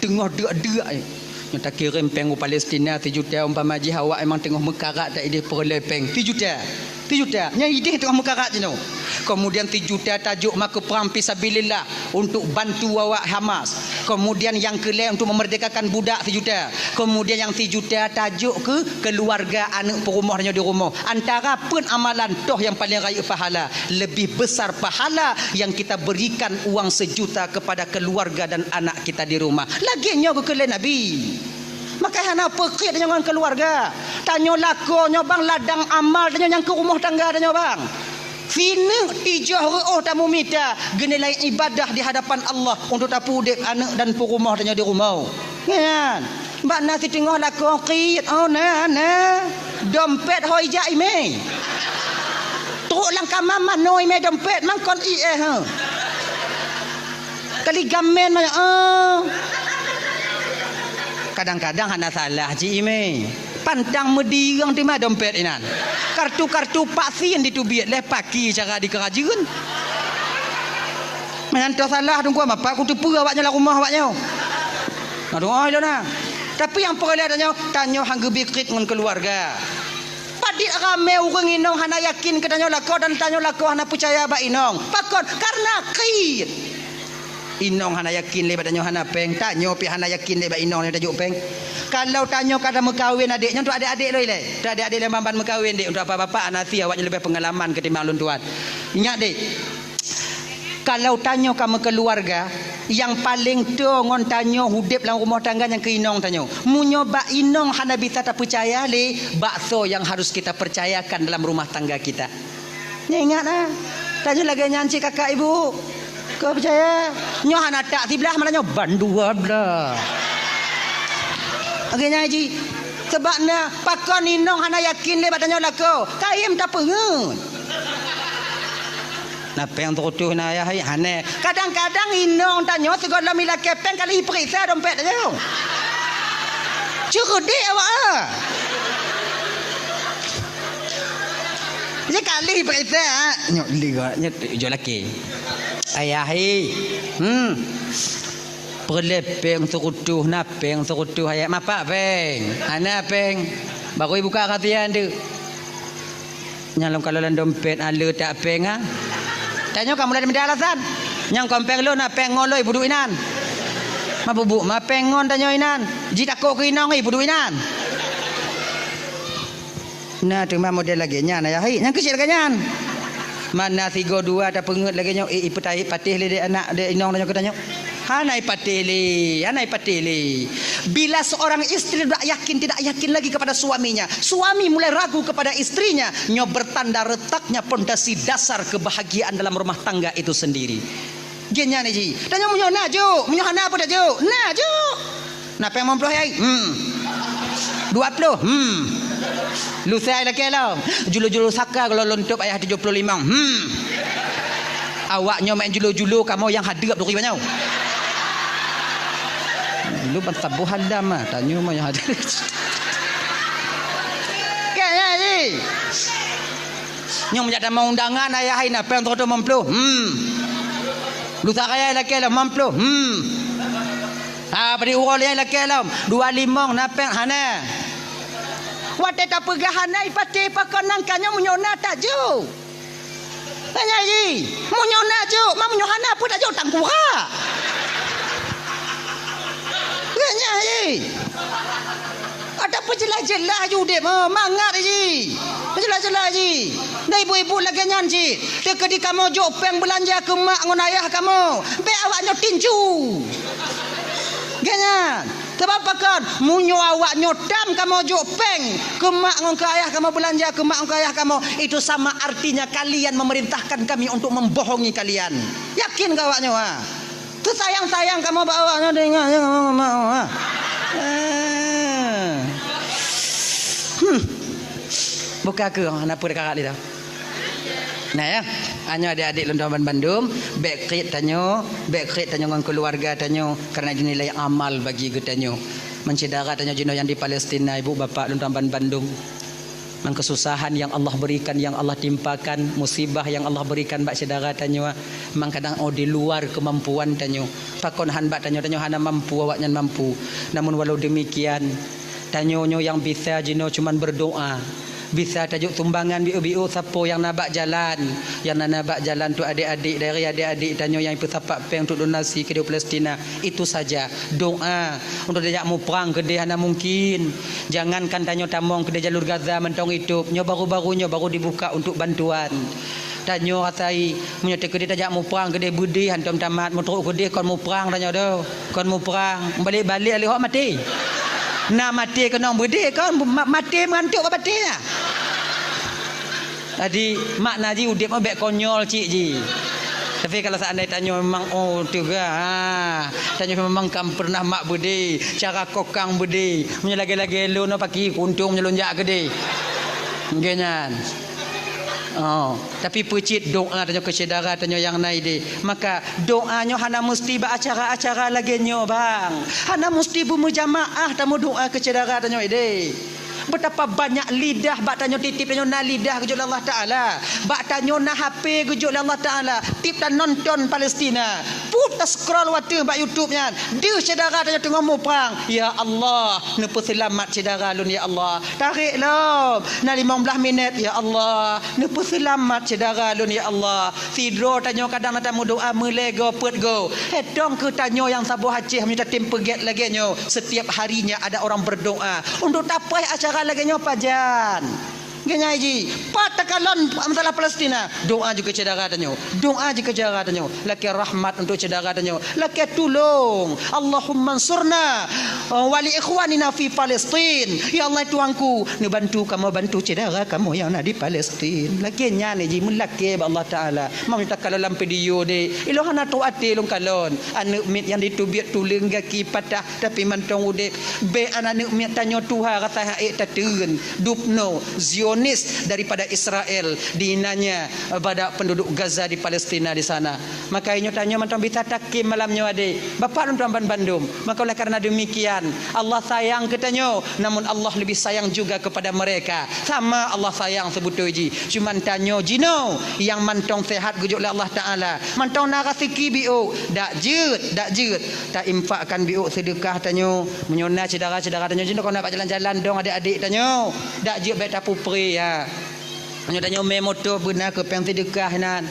Tengah deak-deak. Yang tak kirim peng Palestina 7 juta umpama ji awak memang tengah mekarat tak ide perle peng 7 juta. 7 juta. Nya ide tengah mekarat je no. Kemudian 7 juta tajuk maka perang fisabilillah untuk bantu awak Hamas. Kemudian yang kelima untuk memerdekakan budak 7 juta. Kemudian yang 7 juta tajuk ke keluarga anak perumahnya di rumah. Antara pun amalan toh yang paling raya pahala. Lebih besar pahala yang kita berikan uang 1 juta kepada keluarga dan anak kita di rumah. Laginya ke kelai Nabi. Maka hana pekit dengan keluarga. Tanyo lako nyo bang ladang amal tanyo yang ke rumah tangga tanyo bang. Fina tijah ru'uh tamu mita genilai ibadah di hadapan Allah untuk tapu dek anak dan perumah tanyo di rumah. Kan? Mbak nasi tengah lako qit. Oh na. Dompet hoi jai me. Teruk langkah mama noi me dompet mangkon ha. Kali gamen mah kadang-kadang hana salah ji ime. Pantang medirang di mana dompet inan. Kartu-kartu vaksin ditubiat leh pagi cara di kerajaan. Menyantar salah tunggu apa aku tu pura awaknya lah rumah awaknya. Aduh ai lah. Tapi yang perlu tanya hang gebikrit dengan keluarga. Padik rame urang inong hana yakin ke tanya lako dan tanya lako hana percaya ba inong. Pakon karena kit. Inong hana yakin lebat tanyo hana peng tanyo pi hana yakin lebat inong ni tajuk peng. Kalau tanyo kada mekawin adiknya untuk adik-adik loi le. Untuk adik-adik lemban mekawin dik untuk apa-apa anasi awaknya lebih pengalaman ketimbang lun tuan. Ingat dik. Kalau tanyo kamu keluarga yang paling tu ngon tanyo hudip dalam rumah tangga yang ke inong tanyo. Munyo ba inong hana bisa tak percaya le bakso yang harus kita percayakan dalam rumah tangga kita. Nya ingatlah. Tanyo lagi nyanci kakak ibu. Kau percaya? Nyo hana tak sebelah mana nyo bandua belah. Okey nyaji. Sebabnya pakon inong hana yakin le badanyo lako. Kaim tak pengut. Napa yang terutuh na ya hane. Kadang-kadang inong tanyo segala mila kepeng kali periksa dompet tanyo. Cerdik awak ah. Dia kali periksa nyok liga nyok jo laki. Ayah perlepeng serutuh napeng serutuh ayat mapak peng ana peng baru buka kasihan tu nyalong kalau dompet ala tak peng ah tanya kamu ada alasan yang kompeng lo nak peng ngoloi budu inan mabubuk ma pengon tanya inan ji takok ke inang budu inan nah tu mah model lagi nya ayah yang kecil kanyan mana 3 2 ada pengut lagi nyo ipetai patih le anak de inong nyo katanya hanai patili bila seorang istri tidak yakin lagi kepada suaminya suami mulai ragu kepada istrinya nyo bertanda retaknya pondasi dasar kebahagiaan dalam rumah tangga itu sendiri genya ni ji dan nyo munyo naju munyo hana apa naju naju napa yang memploh ai 20 lu saya lagi lah julu-julu saka kalau lontok ayah 75 awaknya main julu-julu kamu yang hadap duri banyak lu bantabuh hadam ah tanya mah yang hadap kayaknya ni nyong menjadi mau undangan ayah ini apa yang terus mempluh lu tak kaya lagi lah mempluh pada urol yang lagi lah 25 napeng hana wate tak pegahanai pati pakonang kanyo munyona tajo. Tanya ji, munyona jo, ma munyohana pun tajo tangkura. Tanya ji. Ada apa jelas-jelas je udip. Mangat je. Jelas-jelas je. Dah ibu-ibu lagi nyanyi. Dekedi kamu jok peng belanja ke mak ngon ayah kamu. Be awaknya tinju. Ganyan. Sebab apa kan? Munyo awak nyodam kamu jok peng ke mak ngon ke ayah kamu belanja ke mak ngon ke ayah kamu. Itu sama artinya kalian memerintahkan kami untuk membohongi kalian. Yakin ke awaknya? Tu sayang-sayang kamu bawa dengan mak. Buka ke apa dekat dia. Nah ya, hanya adik-adik Lontaman Bandung, backcrate tanyo dengan keluarga tanyo karena dinilai amal bagi getanyo. Mencedera tanyo jino yang di Palestina, ibu bapa Lontaman Bandung. Mang kesusahan yang Allah berikan, yang Allah timpakan, musibah yang Allah berikan bak saudara tanyo, mang kadang di luar kemampuan tanyo. Pakon han bak tanyo hana mampu, awaknya mampu. Namun walau demikian, tanyo yang bisa jino cuman berdoa. Bisa tajuk tumbangan biu-biu siapa yang nak jalan, yang nak jalan tu adik-adik dari adik-adik tanyo yang bersapak peng untuk donasi ke Palestina. Itu saja doa untuk dia mau perang ke dia hana mungkin. Jangankan tanyo tamong ke jalur Gaza mentong hidup nyo baru-barunya baru dibuka untuk bantuan. Tanyo rasai menyata ke dia tajak mau perang ke dia budi hantam tamat mau teruk ke dia kon mau perang tanyo dah. Kon mau perang balik-balik alih hok mati. Nak mati ke nong budi kan mati mengantuk apa mati lah. Tadi makna ji udip ambek konyol cik ji. Tapi kalau seandainya tanya memang juga tanya memang kam pernah mak budi cara kokang budi menyelagi-lagi lu no pagi kuntung menyelunjak gede. Genyan. Tapi pecit doa tanya ke saudara tanya yang naik deh. Maka doanya hana mesti acara-acara lagi nyo bang. Hana mesti berjamaah tamu doa ke saudara tanya deh. Betapa banyak lidah bak tanyo titip tanyo na lidah ke Allah Taala. Bak tanyo na HP ke Allah Taala. Tip dan nonton Palestina. Putar scroll waktu bak YouTube-nya. Dia saudara tanyo tengah mau perang. Ya Allah, nepo selamat saudara lun ya Allah. Tarik lo. Na 15 minit ya Allah. Nepo selamat saudara lun ya Allah. Tidro tanyo kadang tamu doa melego put go. Hedong ke tanyo yang sabu Aceh minta tim peget lagi nyo. Setiap harinya ada orang berdoa untuk tapai acara lagi nyo pajan. Genya ji, patakalon masalah Palestina. Doa juga saudara tanyo. Doa juga saudara tanyo. Laki rahmat untuk saudara tanyo. Laki tolong. Allahumma ansurna wali ikhwanina fi Palestin. Ya Allah Tuhanku, ni bantu kamu bantu saudara kamu yang ada di Palestin. Laki nya ni ji melaki Allah Taala. Mau minta kalau dalam video de. Ilohana tu ati long kalon. Anu mit yang ditubiat tuling gaki patah tapi mantong ude. Be anak mit tanyo Tuhan kata haik tatun. Dupno Zionis daripada Israel dinanya pada penduduk Gaza di Palestina di sana. Maka inyo tanya mantong bisa takim malamnya ade. Bapak Lontaman Bandung. Maka oleh karena demikian Allah sayang ketanyo, namun Allah lebih sayang juga kepada mereka. Sama Allah sayang sebutu ji. Cuman tanyo jino yang mantong sehat gujuk oleh Allah Taala. Mantong narasiki biu dak jeut tak infakkan biu sedekah tanyo menyona saudara-saudara tanyo jino kau nak jalan-jalan dong adik-adik tanyo. Dak jeut baik tapu pri ya. Hanya tanya motor benar ke peng sedekah nan.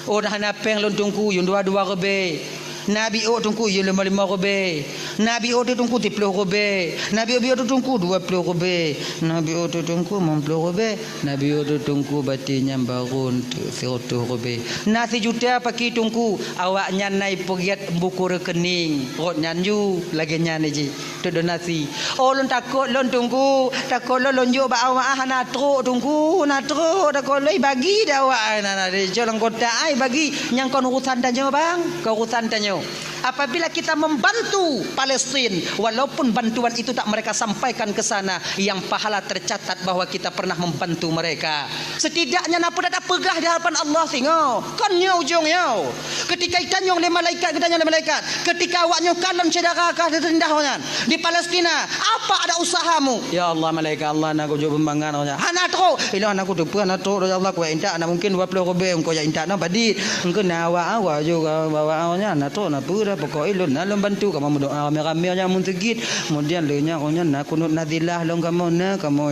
Oh dah nak peng lontongku yung 22 rebe. Nabi tungku ye 55 rebe. Nabi tungku 30 rebe. Nabi tungku 20 rebe. Nabi tungku 50 rebe. Nabi tungku batinya barun 100 rebe. Nasi juta pakai tungku awaknya naik pegiat buku rekening. Rot nyanju lagi nyan ji. Tu donasi. Oh lon takut lon tungku. Takut lon jo ba awak na truk tungku. Na truk takut loi bagi dah awak na de jalan kota ai bagi yang kon urusan tanya bang. Kau urusan tanya. Apabila kita membantu Palestin, walaupun bantuan itu tak mereka sampaikan ke sana, yang pahala tercatat bahwa kita pernah membantu mereka. Setidaknya napa dak pegah di hadapan Allah singo. Kan nyo ujung yo. Ketika itanyong le malaikat ketanya le malaikat, ketika awaknya kalon saudara ka rendahnya di Palestina, apa ada usahamu? Ya Allah malaikat Allah nak ujo pembangan nya. Hana tro, ilo anak ku depan anak tro ya Allah ku inta anak mungkin 20 rebe engko ya inta na badit. Engko na awak juga bawa nya anak tro na pura pokok ilun lon bantu kamu doa rame-rame nya mun tegit kemudian leunya kunut nazilah long kamu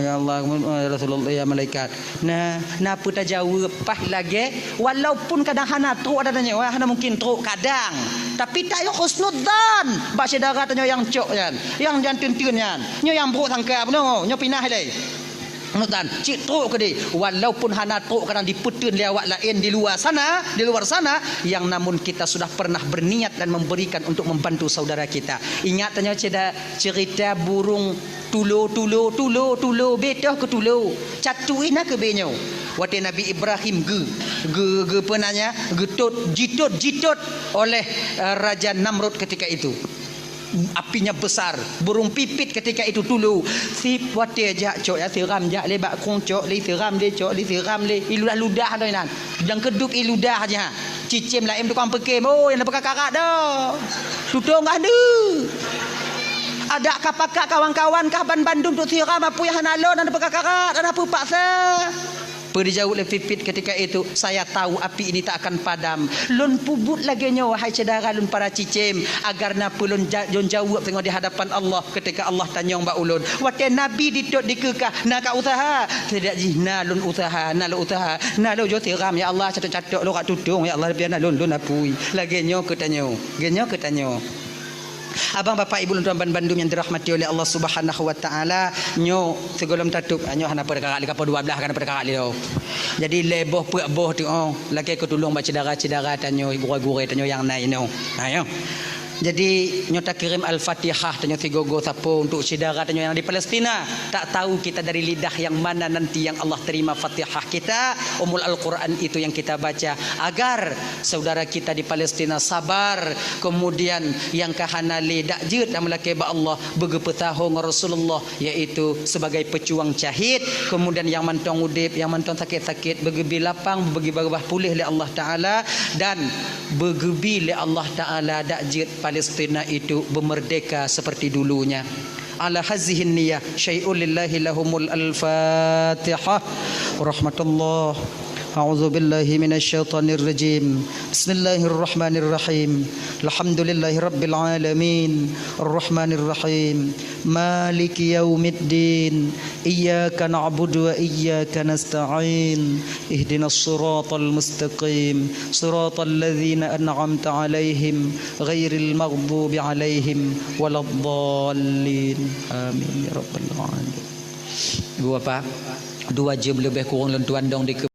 ya Allah ya Rasulullah ya malaikat napa tak jawab pas lagi walaupun kadang hana teruk ada tanya hana mungkin teruk kadang tapi tak yo husnudzan bak saudara tanya yang cok yang jantun-tun nyo yang buruk sangka beno nyo pinah dai nutan cik teruk ke dia walaupun hana teruk kadang diputun lewat lain di luar sana yang namun kita sudah pernah berniat dan memberikan untuk membantu saudara kita. Ingat tanya cerita burung tulo betoh ke tulo catuina ke benyo waktu Nabi Ibrahim ge penanya jitot oleh Raja Namrud ketika itu. Apinya besar, burung pipit ketika itu dulu. Si wate aja cok ya siram ja le bak kong cok le siram le cok le siram le iludah dah nan. Yang keduk iludah aja. Cicim lah em tukang pekim. Oh yang dapat kakak dah. Tutung ada. Ada kapakak kawan-kawan kaban Bandung tu siram apa yang hanalon dan dapat kakak dan apa paksa. Dijauh oleh pipit ketika itu saya tahu api ini tak akan padam. Lun pubut lagi nyo wahai saudara lun para cicim agar napa lun jawab tengok di hadapan Allah ketika Allah tanya mbak ulun. Waktu Nabi ditot dikekah nak usaha tidak jihna lun usaha na lo jo tiram ya Allah catok-catok lo kat tudung ya Allah biar lun apui. Lagi nyo ketanyo. Abang bapak ibu tuan Bandung yang dirahmati oleh Allah Subhanahu wa taala nyo segolom tatuk nyo hana pada kakak dekat 12 kan pada kakak dia. Jadi leboh puak boh tu laki aku tolong baca cidara tanyo ibu gure tanyo yang naik no. Ayo. Jadi nyo tak kirim al-Fatihah tanyo tigogo sapo untuk saudara tanyo yang di Palestina. Tak tahu kita dari lidah yang mana nanti yang Allah terima Fatihah kita, Al-Quran itu yang kita baca agar saudara kita di Palestina sabar. Kemudian yang kahanali dak jeut amalake ba Allah begepetahong Rasulullah yaitu sebagai pejuang syahid. Kemudian yang mantong udip, yang mantong sakit-sakit begebi lapang, bagi bagah pulih oleh Allah taala dan begebi oleh Allah taala dak jeut Palestina itu bermerdeka seperti dulunya. Ala hazihin niyah syai'un lillahi lahumul al-fatihah rahmatullah. A'udzu billahi minasy syaithanir rajim. Bismillahirrahmanirrahim. Alhamdulillahi rabbil alamin. Arrahmanir rahim. Maliki yaumiddin. Iyyaka na'budu wa iyyaka nasta'in. Ihdinas siratal mustaqim. Siratal ladzina an'amta 'alaihim ghairil maghdubi 'alaihim waladdallin. Amin ya rabbal alamin. Ibu bapa, 2 jam lebih kurang lentuan dong di